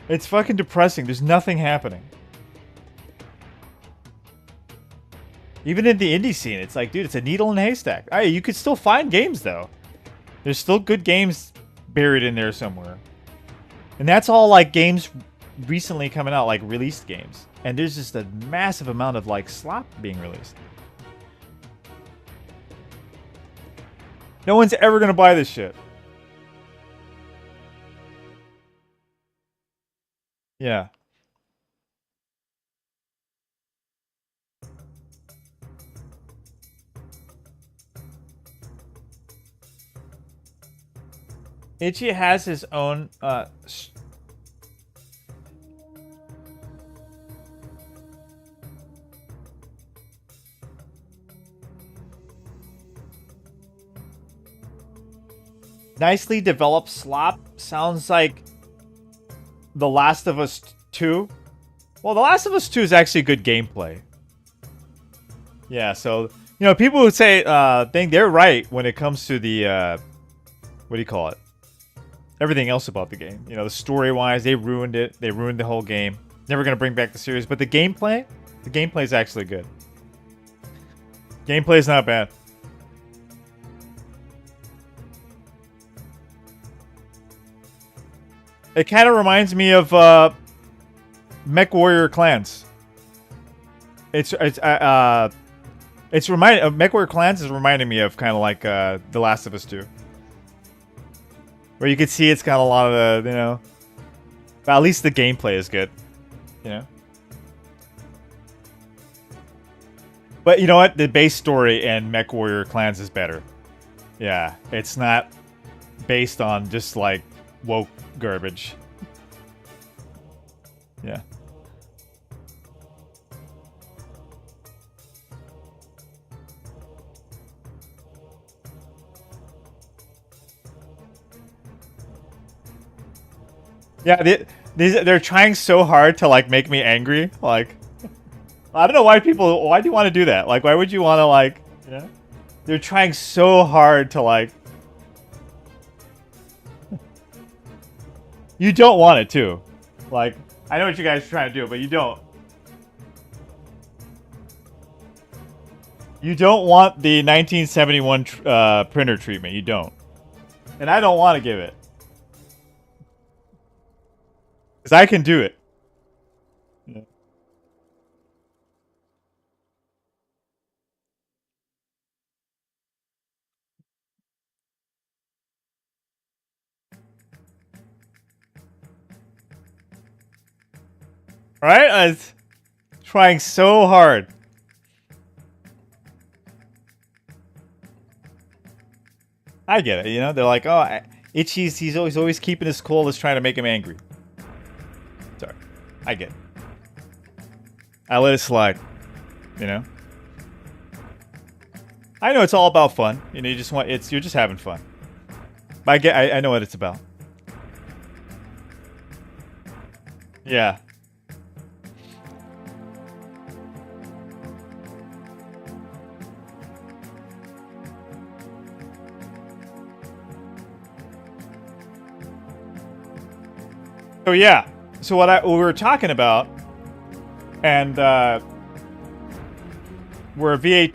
It's fucking depressing. There's nothing happening. Even in the indie scene, it's like, dude, it's a needle in a haystack. Hey, you could still find games, though. There's still good games buried in there somewhere. And that's all, like, games recently coming out, like, released games. And there's just a massive amount of, like, slop being released. No one's ever gonna buy this shit. Yeah. Itchy has his own nicely developed slop. Sounds like The Last of Us 2. Well, The Last of Us 2 is actually good gameplay. Yeah, so, you know, people who say think they're right when it comes to the what do you call it? Everything else about the game. You know, the story-wise, they ruined it. They ruined the whole game. Never going to bring back the series. But the gameplay is actually good. Gameplay is not bad. It kind of reminds me of Mech Warrior Clans. It's It's MechWarrior Clans is reminding me of kind of like The Last of Us 2. Where you can see it's got a lot of the, you know... But at least the gameplay is good. You know? But you know what? The base story in MechWarrior Clans is better. Yeah, it's not based on just like woke garbage. Yeah. Yeah, they're trying so hard to like make me angry. Like, I don't know why do you want to do that? Like, why would you want to like, you know? They're trying so hard to like. You don't want it to. Like, I know what you guys are trying to do, but you don't. You don't want the 1971 printer treatment. You don't. And I don't want to give it. Because I can do it. Yeah. Right? I was trying so hard. I get it, you know? They're like, oh, Itchy's, he's always keeping his cool, is trying to make him angry. Sorry. I get it. I let it slide. You know? I know it's all about fun. You know, you're just having fun. But I know what it's about. Yeah. So yeah. So what we were talking about, and where VA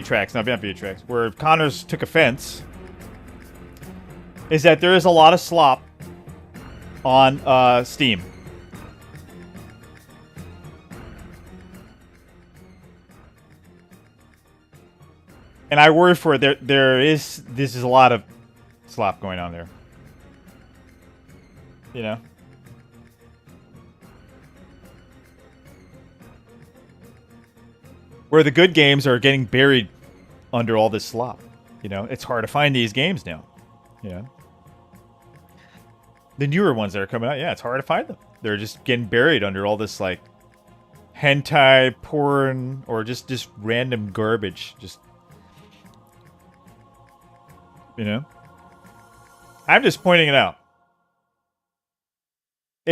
tracks, not VA tracks, where Connors took offense, is that there is a lot of slop on Steam. And I worry for it. This is a lot of slop going on there. You know? Where the good games are getting buried under all this slop. You know, it's hard to find these games now. You know? The newer ones that are coming out, yeah, it's hard to find them. They're just getting buried under all this, like, hentai, porn, or just random garbage. Just, you know? I'm just pointing it out.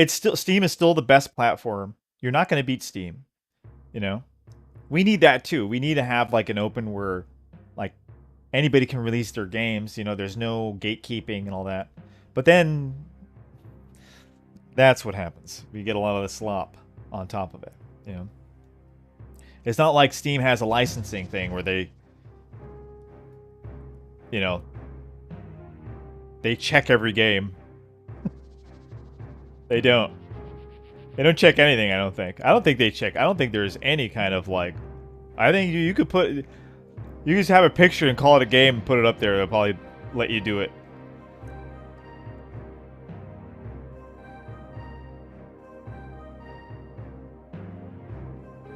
Steam is still the best platform. You're not going to beat Steam. You know? We need that too. We need to have like an open where like anybody can release their games. You know, there's no gatekeeping and all that. But then that's what happens. We get a lot of the slop on top of it. You know, it's not like Steam has a licensing thing where they, you know, they check every game. They don't. They don't check anything, I don't think. I don't think they check. I don't think there's any kind of, like... I think you could put... You could just have a picture and call it a game and put it up there. They'll probably let you do it.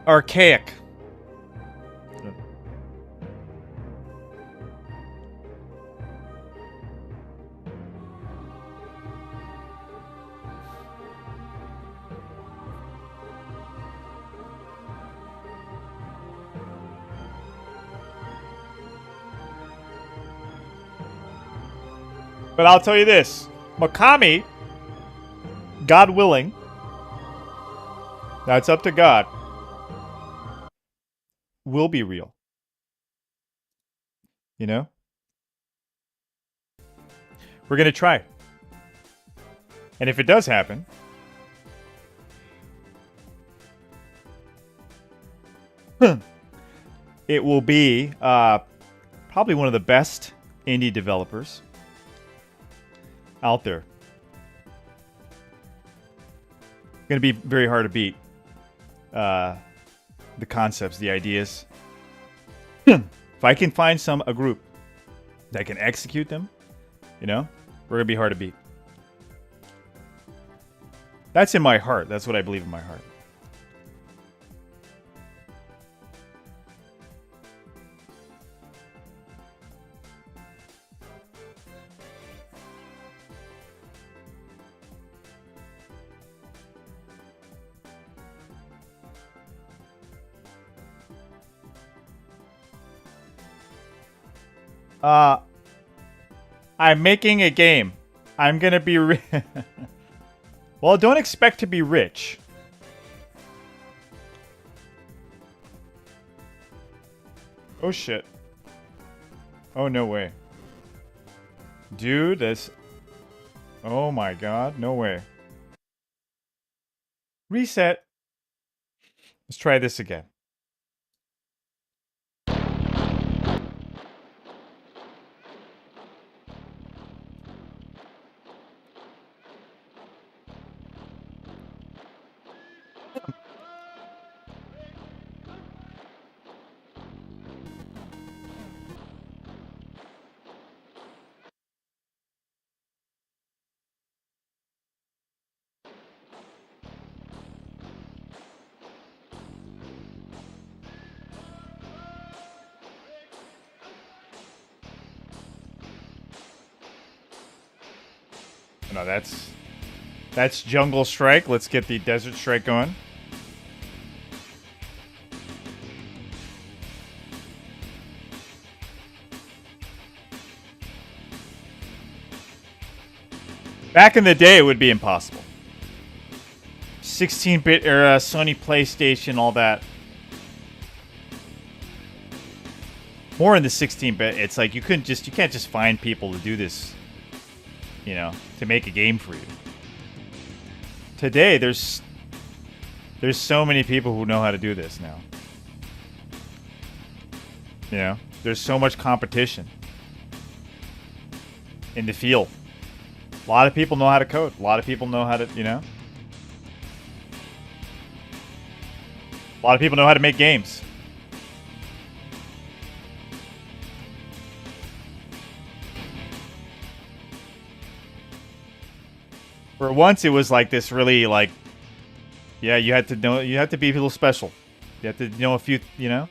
Archaic. But I'll tell you this. Makami, God willing, that's up to God, will be real. You know? We're going to try. And if it does happen, it will be probably one of the best indie developers out there. Going to be very hard to beat. The concepts, the ideas. If I can find a group that can execute them, you know, we're gonna be hard to beat. That's in my heart. That's what I believe in my heart. I'm making a game. I'm gonna be well, don't expect to be rich. Oh shit. Oh, no way. Dude, this... Oh my god, no way. Reset. Let's try this again. No, that's Jungle Strike. Let's get the Desert Strike going. Back in the day, it would be impossible. 16-bit era, Sony PlayStation, all that. More in the 16-bit, it's like you can't just find people to do this, you know, to make a game for you. Today, there's so many people who know how to do this now. You know, there's so much competition in the field. A lot of people know how to code. A lot of people know how to, you know. A lot of people know how to make games. For once, it was like this really like, yeah, you had to know, you had to be a little special. You had to know a few, you know.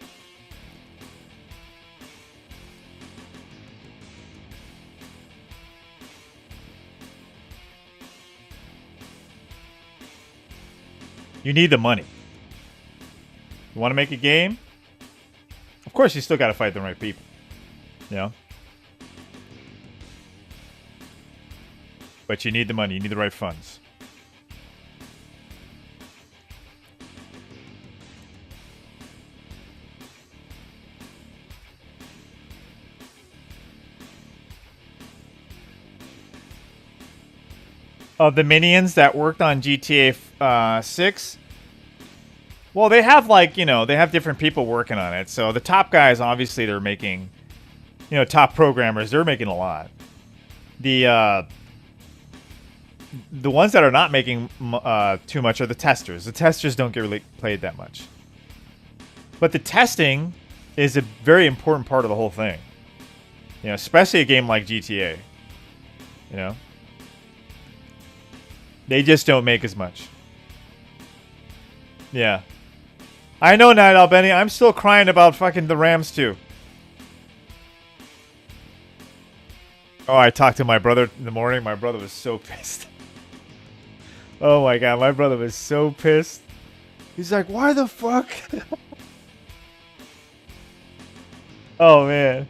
You need the money. You want to make a game? Of course, you still got to fight the right people. You know? But you need the money. You need the right funds. Of the minions that worked on GTA 6, well, they have like, you know, they have different people working on it. So the top guys, obviously, they're making, you know, top programmers, they're making a lot. The ones that are not making too much are the testers. The testers don't get really played that much. But the testing is a very important part of the whole thing. You know, especially a game like GTA. You know? They just don't make as much. Yeah. I know, Night Owl Benny. I'm still crying about fucking the Rams, too. Oh, I talked to my brother in the morning. My brother was so pissed. Oh, my God. My brother was so pissed. He's like, why the fuck? Oh, man.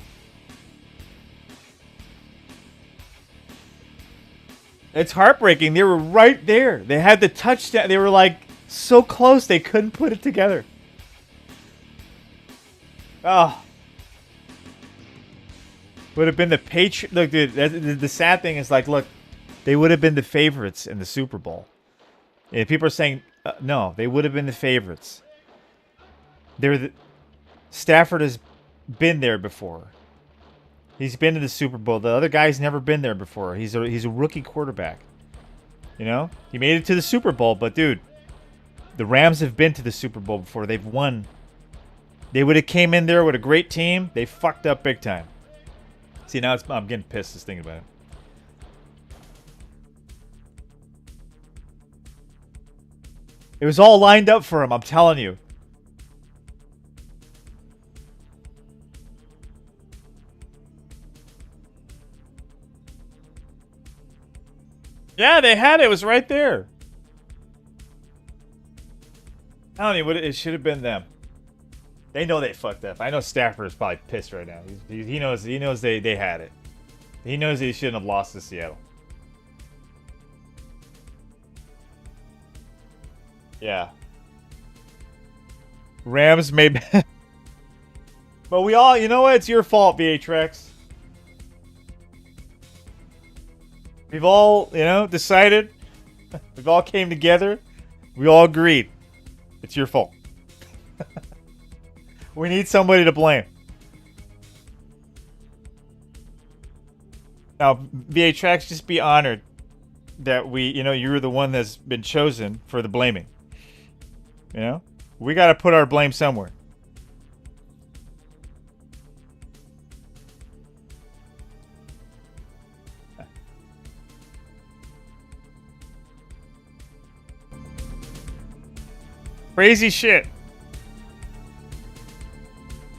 It's heartbreaking. They were right there. They had the touchdown. They were like so close they couldn't put it together. Oh. Would have been the Patriots. Look, dude, the sad thing is like, look, they would have been the favorites in the Super Bowl. And people are saying, no, they would have been the favorites. Stafford has been there before. He's been to the Super Bowl. The other guy's never been there before. He's a rookie quarterback. You know? He made it to the Super Bowl, but dude, the Rams have been to the Super Bowl before. They've won They would have came in there with a great team. They fucked up big time. See, now I'm getting pissed just thinking about it. It was all lined up for him, I'm telling you. Yeah, they had it. It was right there. I don't even. It should have been them. They know they fucked up. I know Stafford is probably pissed right now. He knows. He knows they had it. He knows he shouldn't have lost to Seattle. Yeah. Rams maybe. But we all, you know what? It's your fault, VHRX. We've all, you know, decided. We've all came together. We all agreed. It's your fault. We need somebody to blame. Now, VHRX, just be honored that you're the one that's been chosen for the blaming. You know? We got to put our blame somewhere. Crazy shit.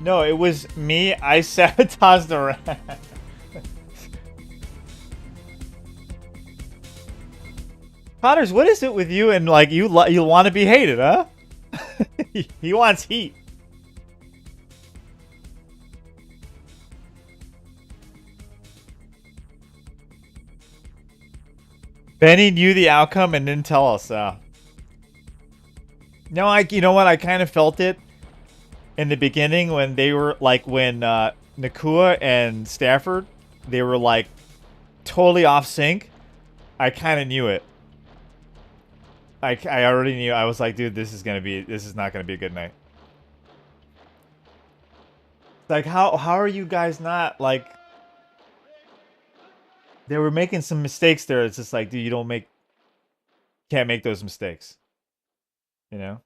No, it was me. I sabotaged the rat. Connors, what is it with you and like you want to be hated, huh? He wants heat. Benny knew the outcome and didn't tell us. No, you know what? I kind of felt it in the beginning when they were like when Nakua and Stafford, they were like totally off sync. I kind of knew it. I already knew. I was like, dude, this is not gonna be a good night. Like, how are you guys not like? They were making some mistakes there. It's just like, dude, can't make those mistakes. You know.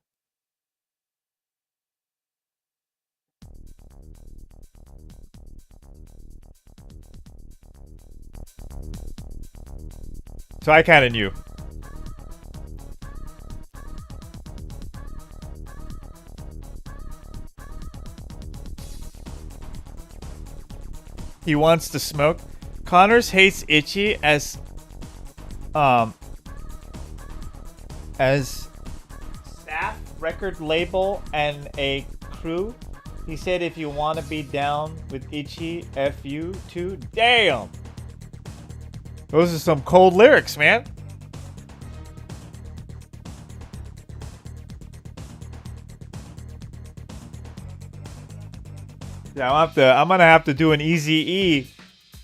So I kind of knew. He wants to smoke. Connors hates Itchy as staff, record label, and a crew. He said if you want to be down with Itchy, F you too. Damn! Those are some cold lyrics, man. Yeah, I'm gonna have to do an Easy E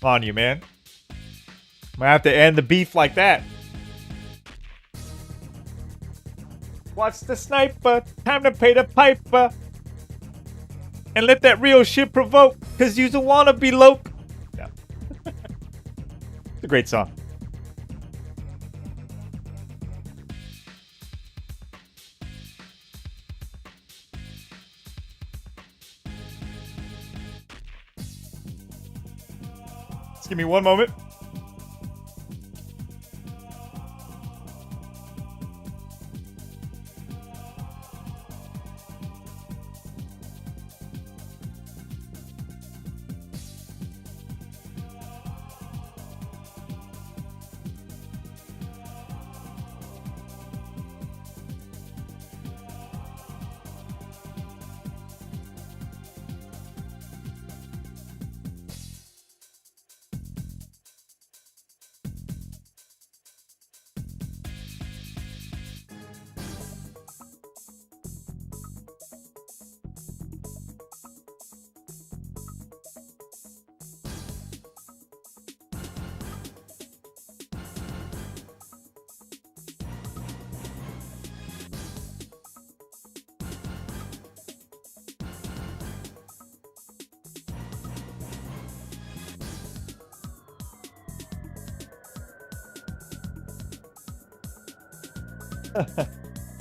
on you, man. I'm gonna have to end the beef like that. Watch the sniper, time to pay the piper. And let that real shit provoke, cause you don't wanna be loke. Yeah. It's a great song. Just give me one moment.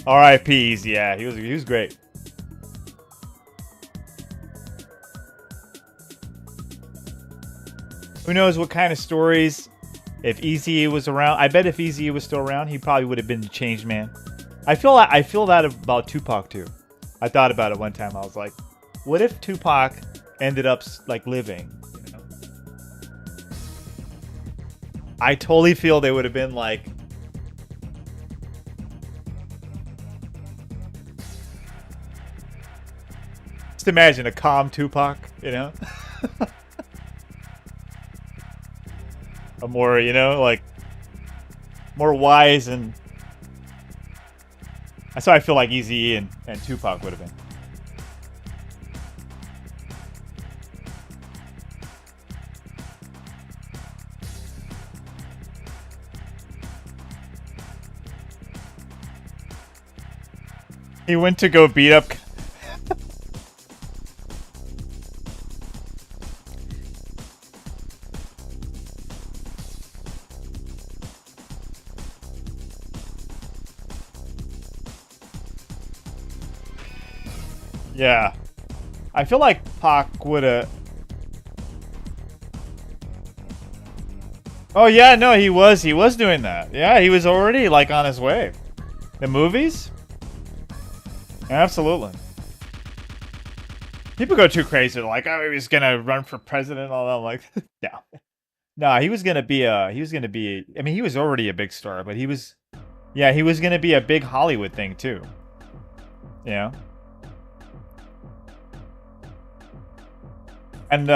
R.I.P. Yeah, he was great. Who knows what kind of stories? If Eazy was around, I bet if Eazy was still around, he probably would have been the changed man. I feel that about Tupac too. I thought about it one time. I was like, what if Tupac ended up like living? You know? I totally feel they would have been like, just imagine a calm Tupac, you know? A more, you know, like more wise, and that's how I feel like Eazy and Tupac would have been. He went to go beat up. Yeah. I feel like Pac would've... Oh yeah, no, he was doing that. Yeah, he was already like on his way. The movies? Absolutely. People go too crazy. They're like, oh, he was gonna run for president and all that. I'm like, no. No, he was gonna be I mean, he was already a big star, but he was gonna be a big Hollywood thing too. You know? And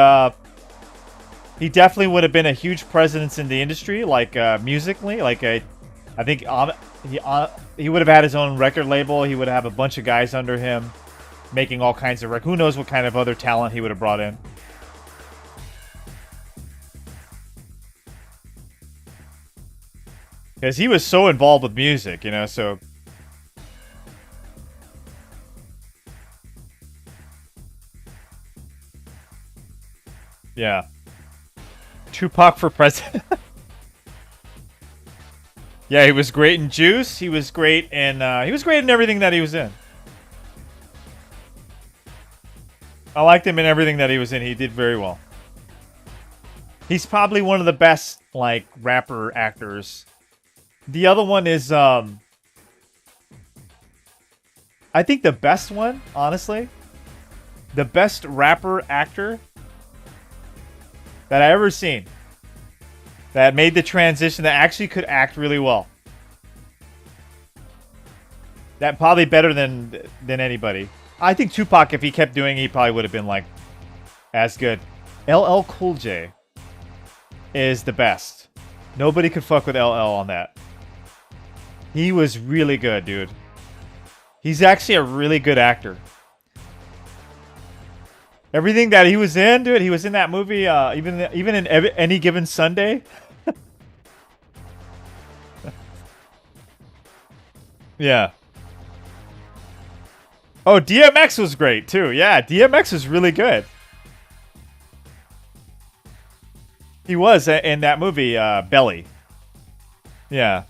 he definitely would have been a huge presence in the industry, like musically. Like I think he would have had his own record label. He would have a bunch of guys under him, making all kinds of records. Who knows what kind of other talent he would have brought in? Because he was so involved with music, you know. So. Yeah. Tupac for president. Yeah, he was great in Juice. He was great in everything that he was in. I liked him in everything that he was in. He did very well. He's probably one of the best like rapper actors. The other one is I think the best one, honestly. The best rapper actor that I ever seen, that made the transition, that actually could act really well. That probably better than anybody. I think Tupac, if he kept doing it, he probably would have been like as good. LL Cool J is the best. Nobody could fuck with LL on that. He was really good, dude. He's actually a really good actor. Everything that he was in, dude, he was in that movie, even in Any Given Sunday. Yeah. Oh, DMX was great, too. Yeah, DMX was really good. He was in that movie, Belly. Yeah.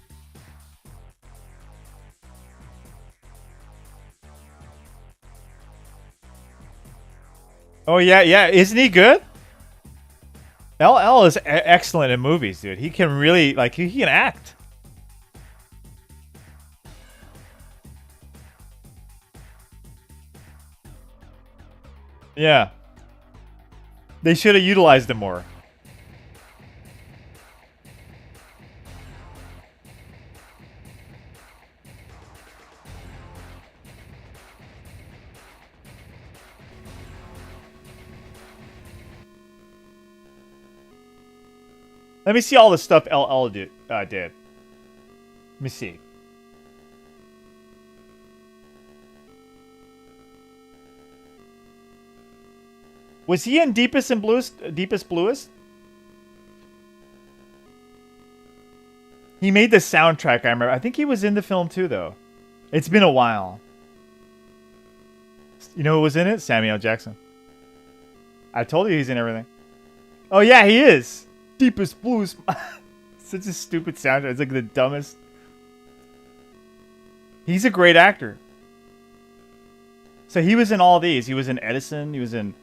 Oh, yeah, yeah. Isn't he good? LL is excellent in movies, dude. He can really, like, he can act. Yeah. They should have utilized him more. Let me see all the stuff LL did. Let me see. Was he in Deepest Bluest? He made the soundtrack, I remember. I think he was in the film too, though. It's been a while. You know who was in it? Samuel L. Jackson. I told you he's in everything. Oh yeah, he is. Deepest Blues. Such a stupid soundtrack. It's like the dumbest. He's a great actor. So he was in all these. He was in Edison. He was in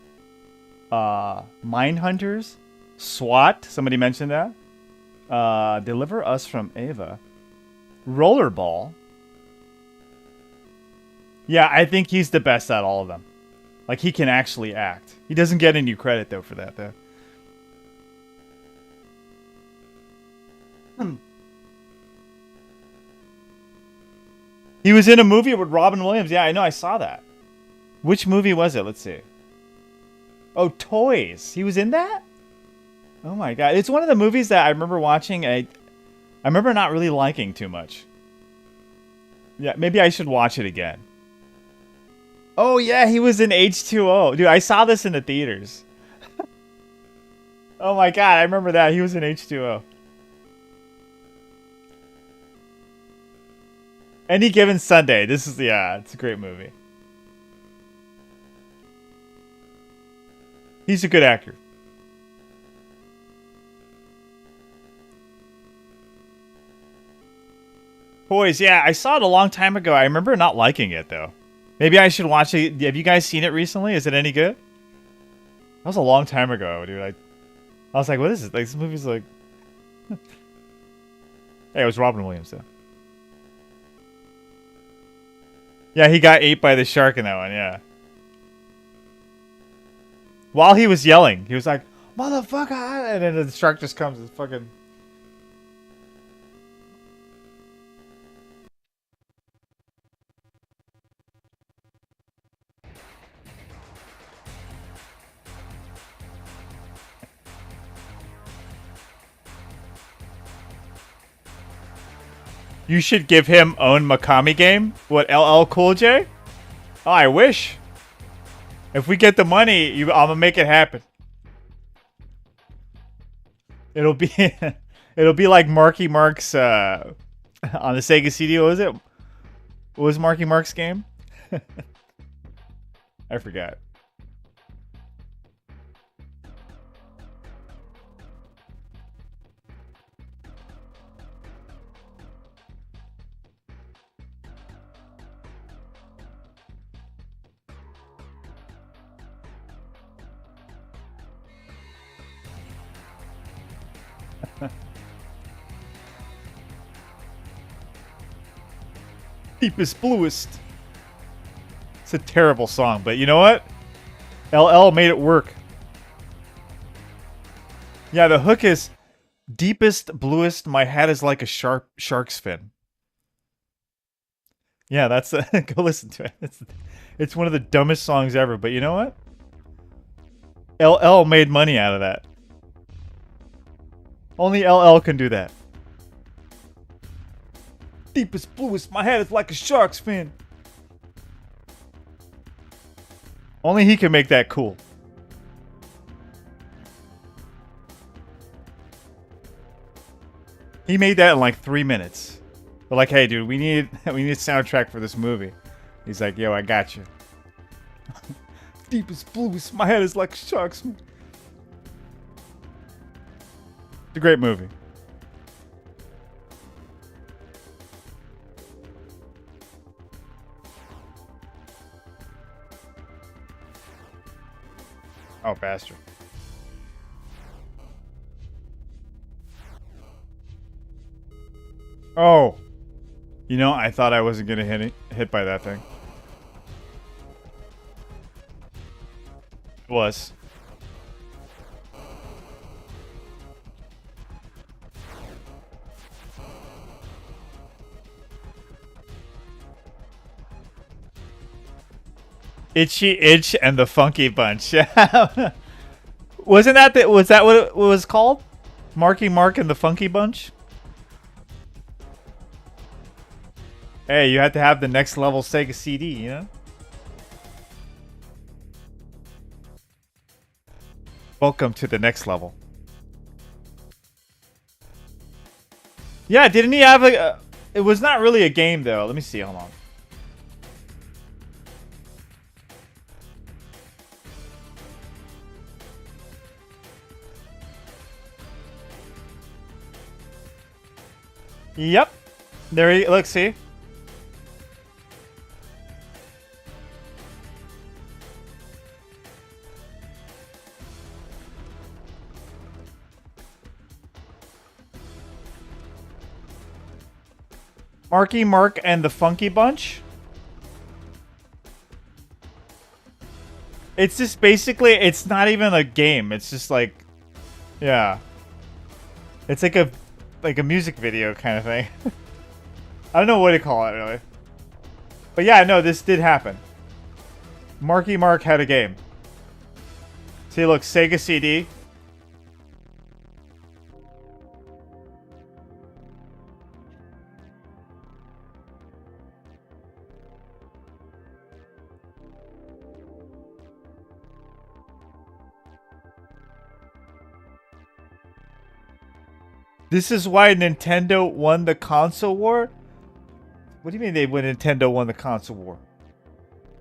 Mindhunters. SWAT. Somebody mentioned that. Deliver Us from Ava. Rollerball. Yeah, I think he's the best at all of them. Like, he can actually act. He doesn't get any credit, though, for that, though. He was in a movie with Robin Williams. Yeah, I know. I saw that. Which movie was it? Let's see. Oh, Toys. He was in that? Oh, my God. It's one of the movies that I remember watching. I remember not really liking too much. Yeah, maybe I should watch it again. Oh, yeah, he was in H2O. Dude, I saw this in the theaters. Oh, my God, I remember that. He was in H2O. Any Given Sunday. This is, yeah, it's a great movie. He's a good actor. Boys, yeah, I saw it a long time ago. I remember not liking it, though. Maybe I should watch it. Have you guys seen it recently? Is it any good? That was a long time ago, dude. I was like, what is it? Like, this movie's like... Hey, it was Robin Williams, though. Yeah, he got ate by the shark in that one, yeah. While he was yelling, he was like, motherfucker! And then the shark just comes and fucking... You should give him own Makami game? What, LL Cool J? Oh, I wish. If we get the money, I'm gonna make it happen. It'll be it'll be like Marky Mark's on the Sega CD. What was it? What was Marky Mark's game? I forgot. Deepest Bluest. It's a terrible song, but you know what? LL made it work. Yeah, the hook is deepest, bluest, my hat is like a shark's fin. Yeah, that's go listen to it. It's one of the dumbest songs ever, but you know what? LL made money out of that. Only LL can do that. Deepest bluest, my head is like a shark's fin. Only he can make that cool. He made that in like 3 minutes. They're like, hey dude, we need a soundtrack for this movie. He's like, yo, I got you. Deepest bluest, my head is like a shark's fin. It's a great movie. Oh, bastard. Oh. You know, I thought I wasn't going to hit by that thing. It was. Itchy Itch and the Funky Bunch. Wasn't that was that what it was called? Marky Mark and the Funky Bunch? Hey, you had to have the next level Sega CD, you know? Welcome to the next level. Yeah, didn't he have a... it was not really a game, though. Let me see, hold on. Yep. There he... look, see? Marky Mark and the Funky Bunch. It's just basically, it's not even a game. It's just like, yeah. It's like a music video kind of thing. I don't know what to call it really. But yeah, no, this did happen. Marky Mark had a game. See, look, Sega CD. This is why Nintendo won the console war? What do you mean Nintendo won the console war?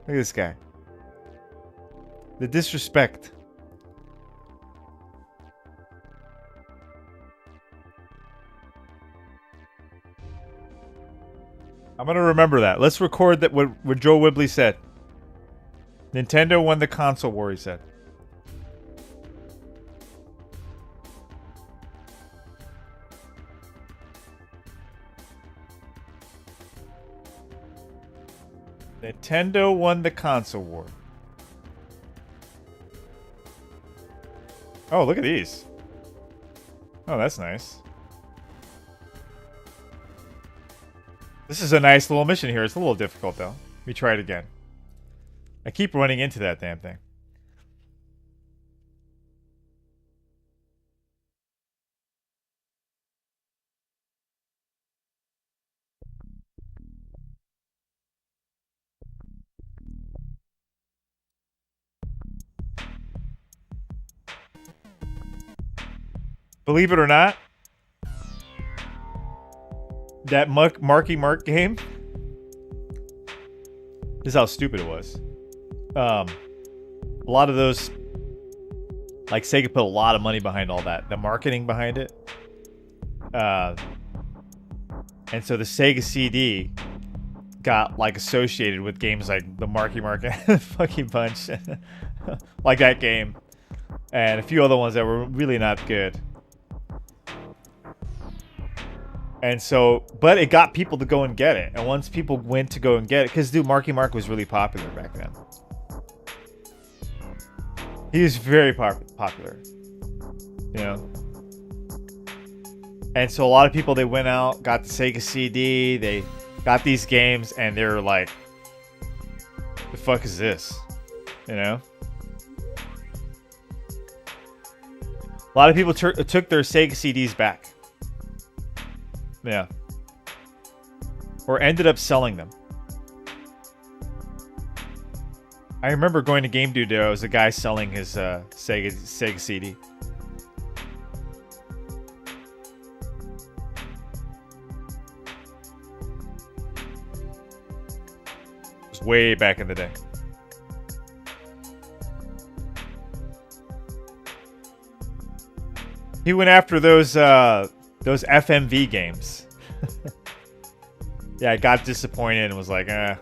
Look at this guy. The disrespect. I'm gonna remember that. Let's record that what Joe Wibley said. Nintendo won the console war, he said. Nintendo won the console war. Oh, look at these. Oh, that's nice. This is a nice little mission here. It's a little difficult, though. Let me try it again. I keep running into that damn thing. Believe it or not, that Marky Mark game, this is how stupid it was. A lot of those, like Sega put a lot of money behind all that, the marketing behind it. And so the Sega CD got like associated with games like the Marky Mark and Funky Bunch, like that game, and a few other ones that were really not good. And so, but it got people to go and get it. And once people went to go and get it, because dude, Marky Mark was really popular back then. He was very popular, you know. And so a lot of people, they went out, got the Sega CD, they got these games, and they were like, "The fuck is this?" You know. A lot of people took their Sega CDs back. Yeah. Or ended up selling them. I remember going to Game Dude. There was a guy selling his Sega CD. It was way back in the day. He went after those FMV games. Yeah, I got disappointed and was like, eh.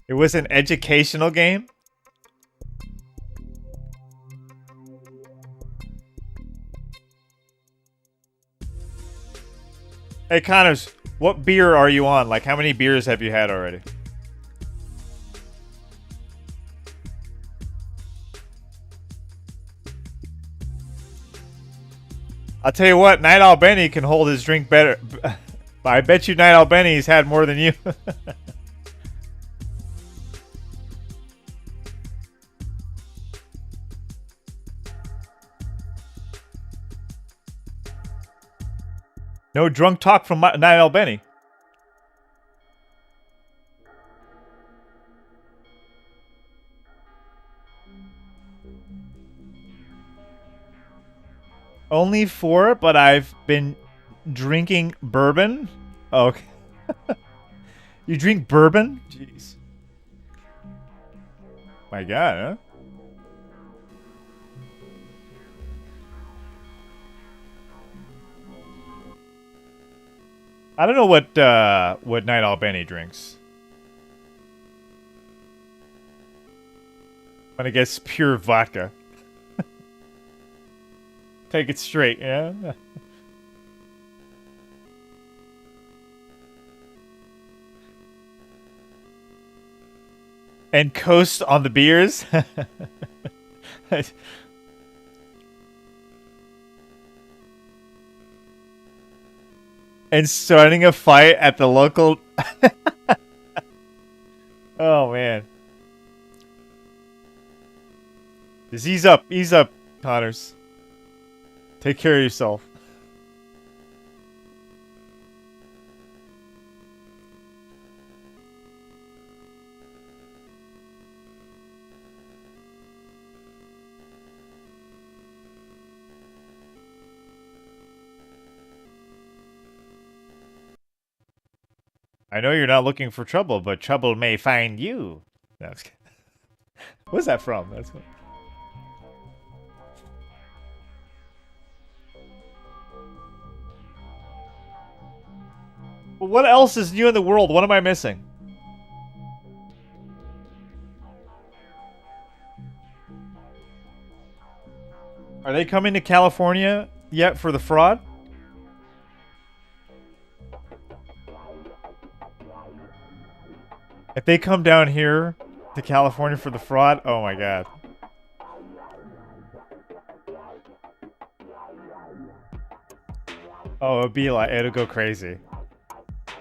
It was an educational game? Hey, Connors, what beer are you on? Like, how many beers have you had already? I'll tell you what, Night Owl Benny can hold his drink better. I bet you Night Owl Benny's had more than you. No drunk talk from Night Owl Benny. Only 4, but I've been drinking bourbon. Oh, okay. You drink bourbon? Jeez. My God, huh? I don't know what Night Owl Benny drinks. But I guess pure vodka. Take it straight, yeah? And coast on the beers? And starting a fight at the local... Oh, man. Just ease up, Connors. Take care of yourself. I know you're not looking for trouble, but trouble may find you. No, what's that from? That's what... Well, what else is new in the world? What am I missing? Are they coming to California yet for the fraud? If they come down here to California for the fraud, oh my god. Oh, it'd be like, it'll go crazy.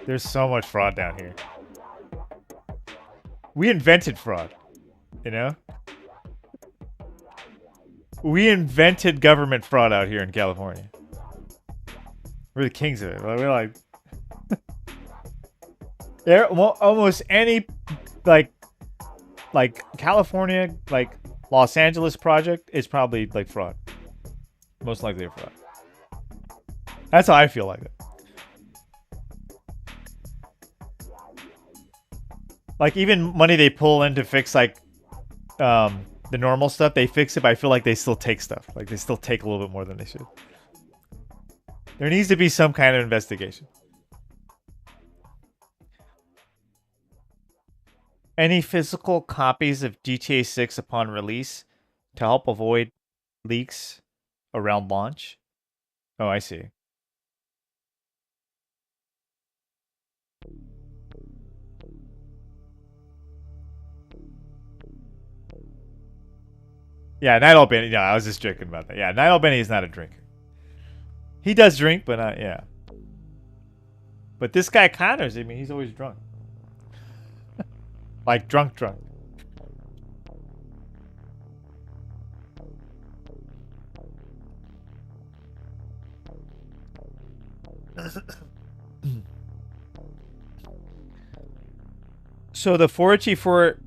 There's so much fraud down here. We invented fraud, you know? We invented government fraud out here in California. We're the kings of it. We're like... There, well, almost any, like California, like Los Angeles project is probably like fraud. Most likely a fraud. That's how I feel like it. Like even money they pull in to fix like the normal stuff, they fix it, but I feel like they still take stuff. Like they still take a little bit more than they should. There needs to be some kind of investigation. Any physical copies of GTA 6 upon release to help avoid leaks around launch? Oh, I see. Yeah, Night Owl Benny. Yeah, I was just joking about that. Yeah, Night Owl Benny is not a drinker. He does drink, but not, yeah. But this guy Connors, I mean, he's always drunk. Like drunk. So the 4G4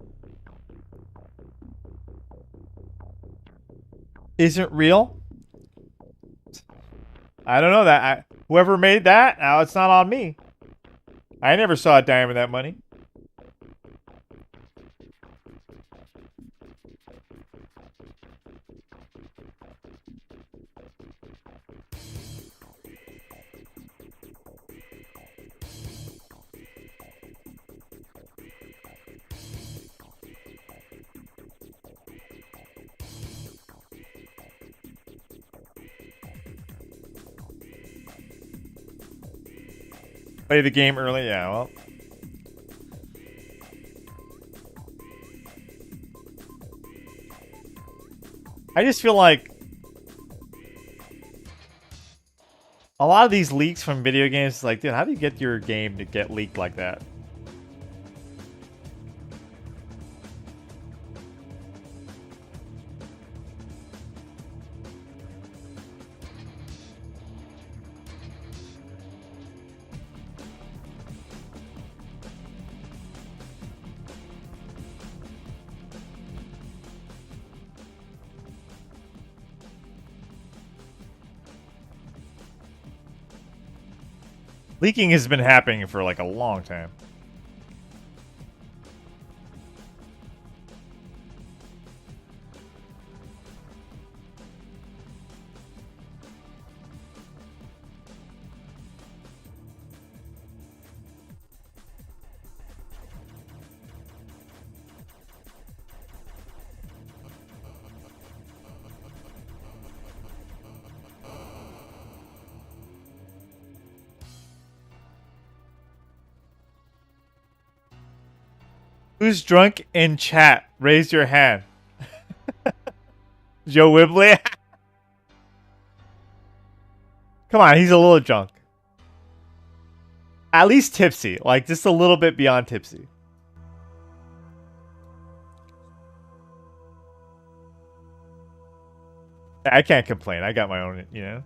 isn't real? I don't know that. Whoever made that, now it's not on me. I never saw a dime of that money. Play the game early? Yeah, well. I just feel like a lot of these leaks from video games, like, dude, how do you get your game to get leaked like that? Leaking has been happening for like a long time. Who's drunk in chat? Raise your hand. Joe Wibley? Come on, he's a little drunk. At least tipsy. Like, just a little bit beyond tipsy. I can't complain. I got my own, you know?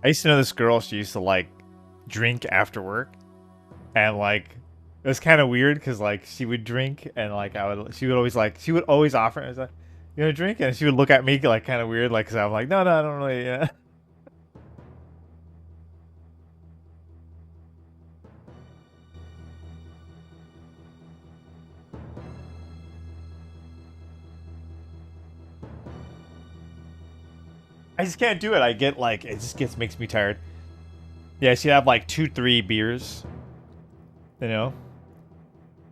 I used to know this girl, she used to, like, drink after work. And, like, it was kind of weird because, like, she would drink and, like, she would always offer. I was like, you know, drink? And she would look at me, like, kind of weird, like, because I'm like, no, I don't really, yeah. I just can't do it. I get, like, it just makes me tired. Yeah, she'd have, like, 2-3 beers, you know,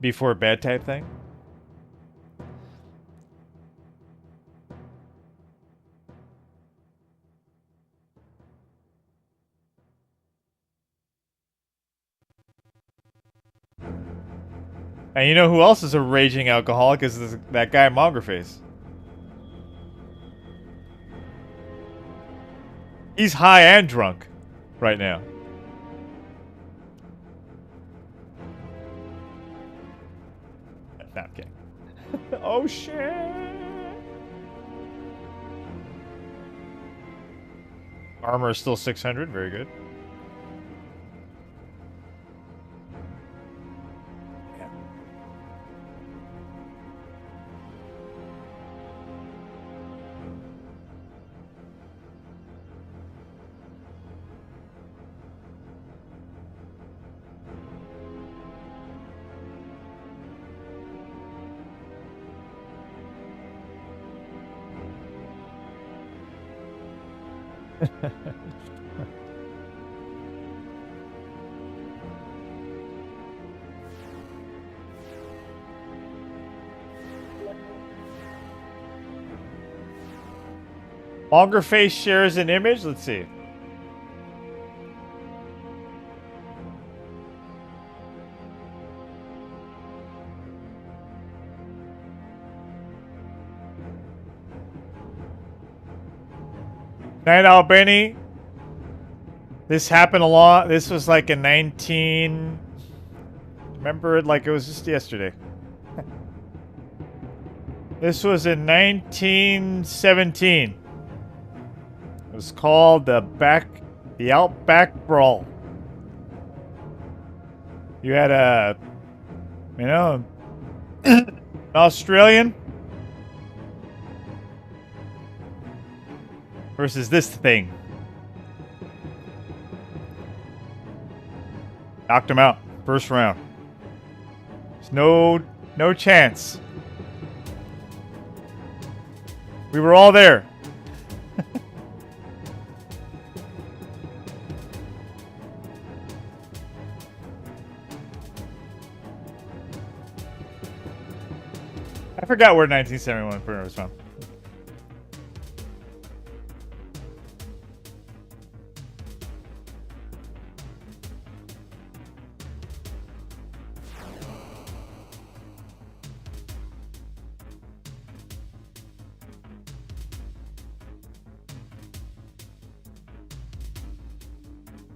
before bed type thing. And you know who else is a raging alcoholic? Is that guy Mongerface. He's high and drunk right now. No, I'm kidding. Oh, shit. Armor is still 600. Very good. Mongerface shares an image. Let's see. Night Albany. This happened a lot. This was like in 19. Remember it like it was just yesterday. This was in 1917. It was called the Outback Brawl. You had a, you know, an Australian versus this thing. Knocked him out first round. There's no chance. We were all there. I forgot where 1971 printer was from.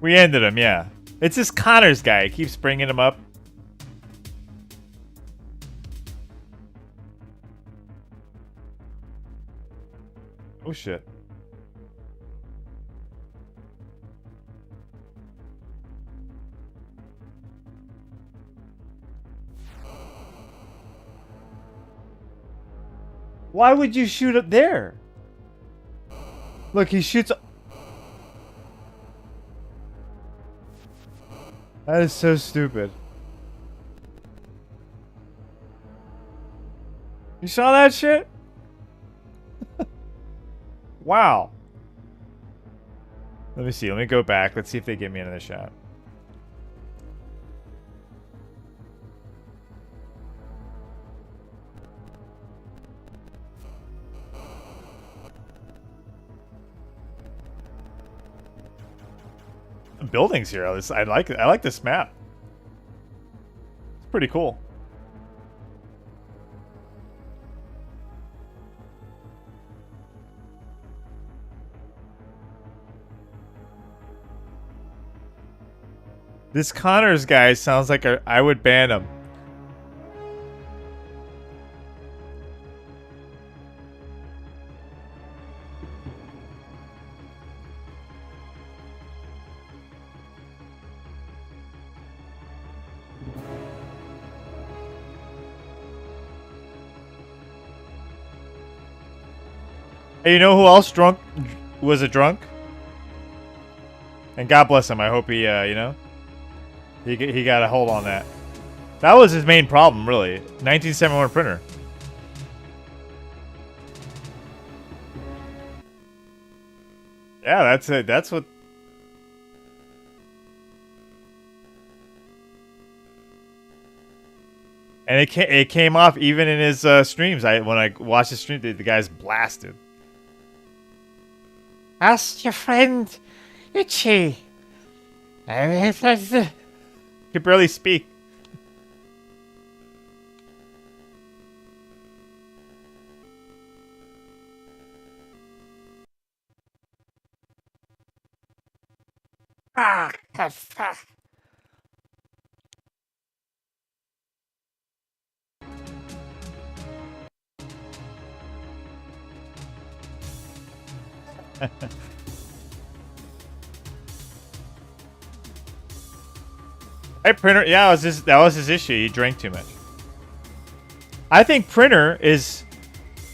We ended him, yeah. It's this Connors guy. He keeps bringing him up. Oh, shit. Why would you shoot up there? Look, he shoots... That is so stupid. You saw that shit? Wow. Let me see. Let me go back. Let's see if they give me another shot. buildings here. I like it. I like this map. It's pretty cool. This Connors guy sounds like I would ban him. Hey, you know who else was a drunk? And God bless him. I hope he, you know, he got a hold on that. That was his main problem, really. 1971 printer. Yeah, that's it. That's what. And it came off even in his streams. When I watched his stream, the guy's blasted. Ask your friend, Itchy. He could barely speak. Hey, Printer. Yeah, that was his issue. He drank too much. I think Printer is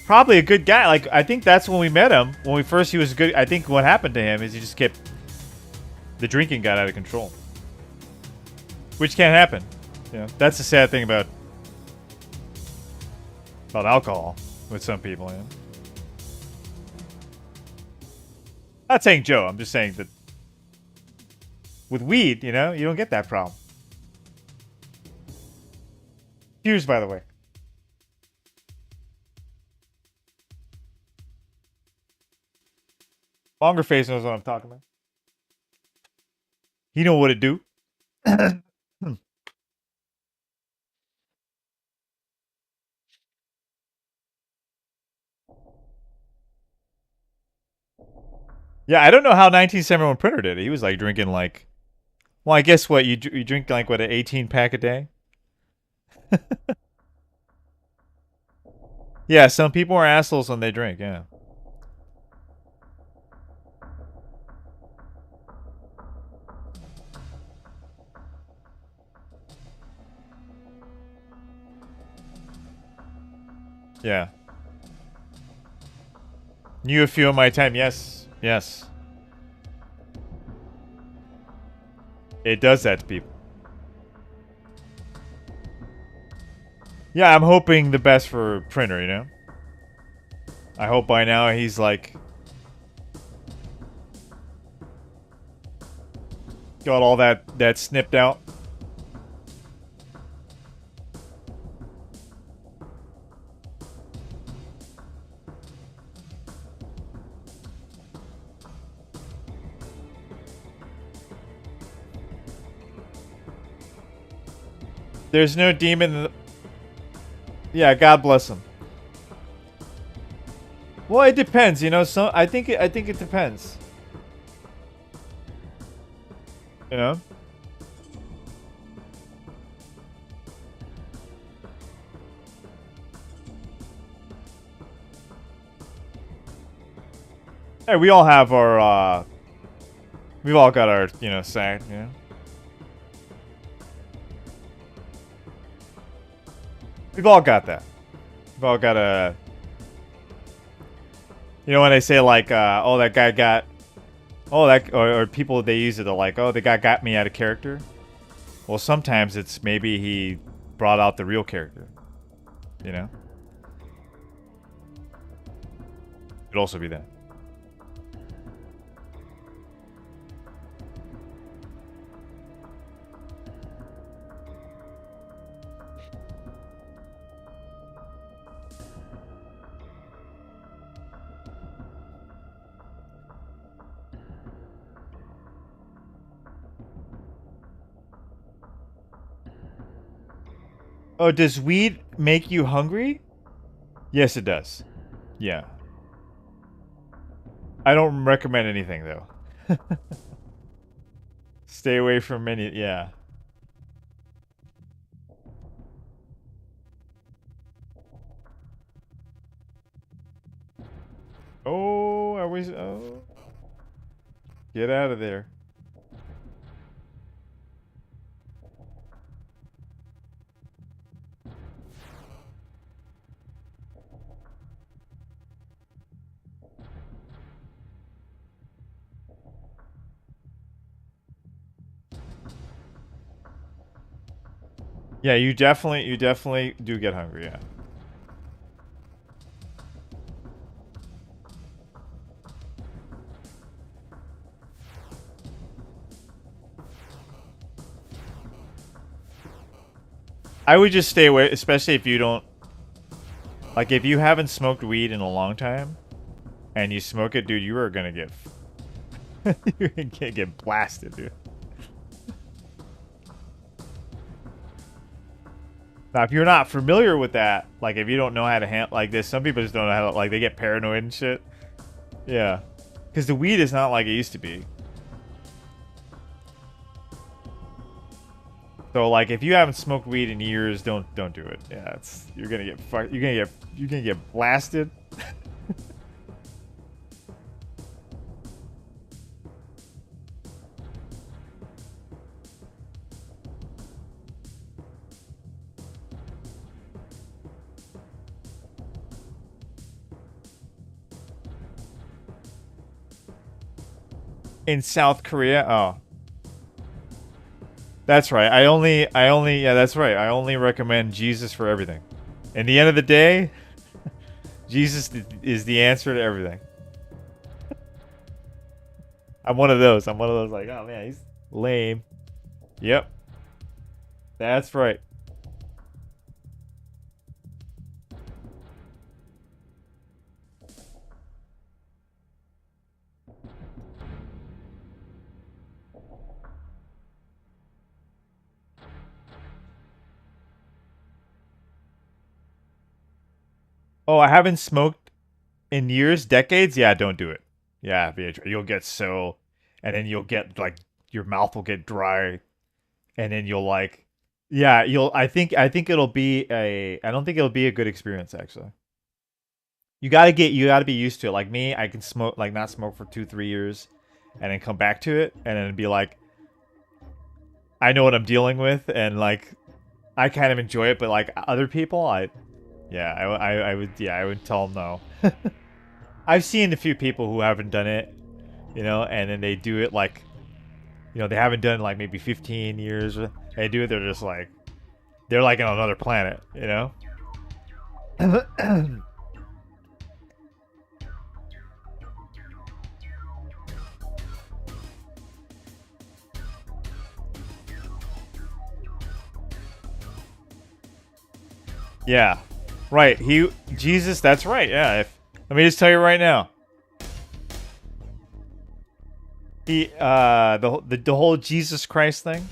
probably a good guy. Like, I think that's when we met him. He was good. I think what happened to him is he just kept... The drinking got out of control. Which can't happen. You know, that's the sad thing about alcohol with some people, you know? Not saying Joe. I'm just saying that with weed, you know, you don't get that problem. Cheers, by the way. Longer face knows what I'm talking about. He know what to do. Yeah, I don't know how 1971 Printer did it. He was like drinking like... Well, I guess what? You drink like, what, an 18 pack a day? Yeah, some people are assholes when they drink, yeah. Yeah. Knew a few of my time. Yes. Yes. It does that to people. Yeah, I'm hoping the best for Printer, you know? I hope by now he's like... Got all that snipped out. There's no demon... Yeah, God bless him. Well, it depends, you know. So I think it depends. You know. Hey, we all have our. We've all got our, you know, sack, you know. We've all got that. We've all got a... You know when they say like, oh, that guy got... Oh, that... Or people, they use it, they're like, oh, the guy got me out of character. Well, sometimes it's maybe he brought out the real character. You know? Could also be that. Oh, does weed make you hungry? Yes, it does. Yeah. I don't recommend anything though. Stay away from any. Yeah. Oh, I was. Oh. Get out of there. Yeah, you definitely do get hungry, yeah. I would just stay away, especially if you don't... Like, if you haven't smoked weed in a long time, and you smoke it, dude, you are gonna get... you're gonna get blasted, dude. Now, if you're not familiar with that, like, if you don't know how to handle... Like, there's some people just don't know how to... Like, they get paranoid and shit. Yeah. Because the weed is not like it used to be. So, like, if you haven't smoked weed in years, don't do it. Yeah, it's... You're gonna get fucked... You're gonna get blasted. In South Korea? Oh. That's right. Yeah, that's right. I only recommend Jesus for everything. In the end of the day, Jesus is the answer to everything. I'm one of those. I'm one of those like, oh man, he's lame. Yep. That's right. Oh, I haven't smoked in years, decades? Yeah, don't do it. Yeah, you'll get so... And then you'll get, like, your mouth will get dry. And then you'll, like... Yeah, I think it'll be a... I don't think it'll be a good experience, actually. You gotta be used to it. Like me, I can smoke, like, not smoke for 2-3 years. And then come back to it. And then be like... I know what I'm dealing with. And, like... I kind of enjoy it, but, like, other people, Yeah, I would tell them no. I've seen a few people who haven't done it, you know, and then they do it like, you know, they haven't done it like maybe 15 years. They do it, they're just like, they're like on another planet, you know? Yeah. Right. Jesus, that's right. Yeah. Let me just tell you right now. The whole Jesus Christ thing.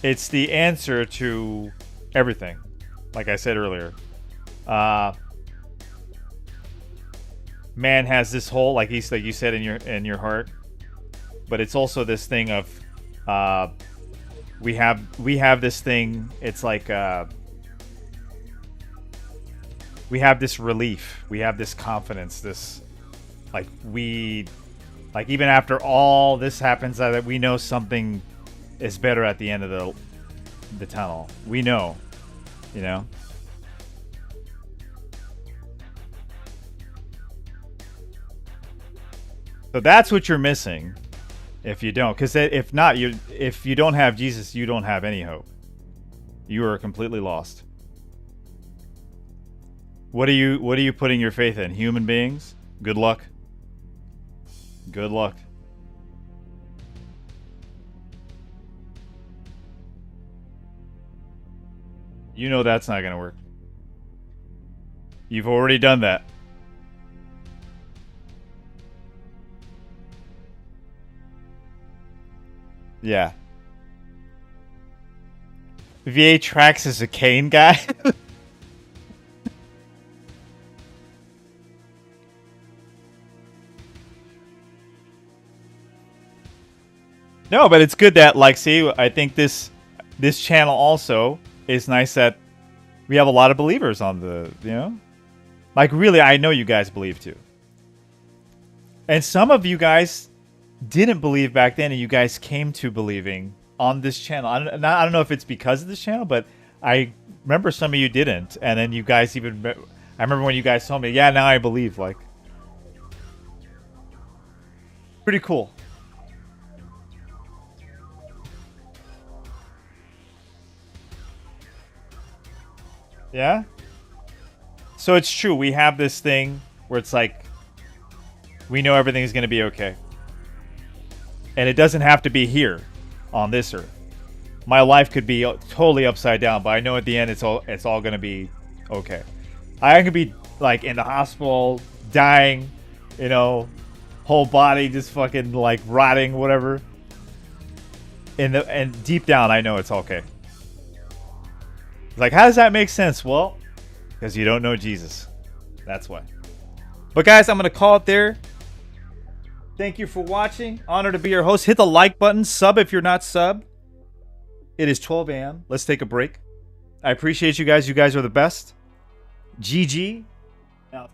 It's the answer to everything. Like I said earlier. Man has this whole, like you said in your heart. But it's also this thing of we have this thing, it's like we have this relief. We have this confidence. This, like, even after all this happens, that we know something is better at the end of the tunnel. We know, you know. So that's what you're missing, if you don't. Because if not, if you don't have Jesus, you don't have any hope. You are completely lost. What are you putting your faith in? Human beings? Good luck. Good luck. You know that's not gonna work. You've already done that. Yeah. VA tracks as a Kane guy. No, but it's good that, like, see, I think this channel also is nice that we have a lot of believers on the, you know? Like, really, I know you guys believe too. And some of you guys didn't believe back then, and you guys came to believing on this channel. I don't know if it's because of this channel, but I remember some of you didn't. And then you guys even... I remember when you guys told me, yeah, now I believe, like... Pretty cool. Yeah? So it's true. We have this thing where it's like, we know everything's going to be okay. And it doesn't have to be here on this earth. My life could be totally upside down, but I know at the end it's all going to be okay. I could be like in the hospital, dying, you know, whole body just fucking like rotting, whatever. And deep down, I know it's okay. Like, how does that make sense? Well, because you don't know Jesus. That's why. But guys, I'm going to call it there. Thank you for watching. Honor to be your host. Hit the like button. Sub if you're not sub. It is 12 a.m. Let's take a break. I appreciate you guys. You guys are the best. GG. Now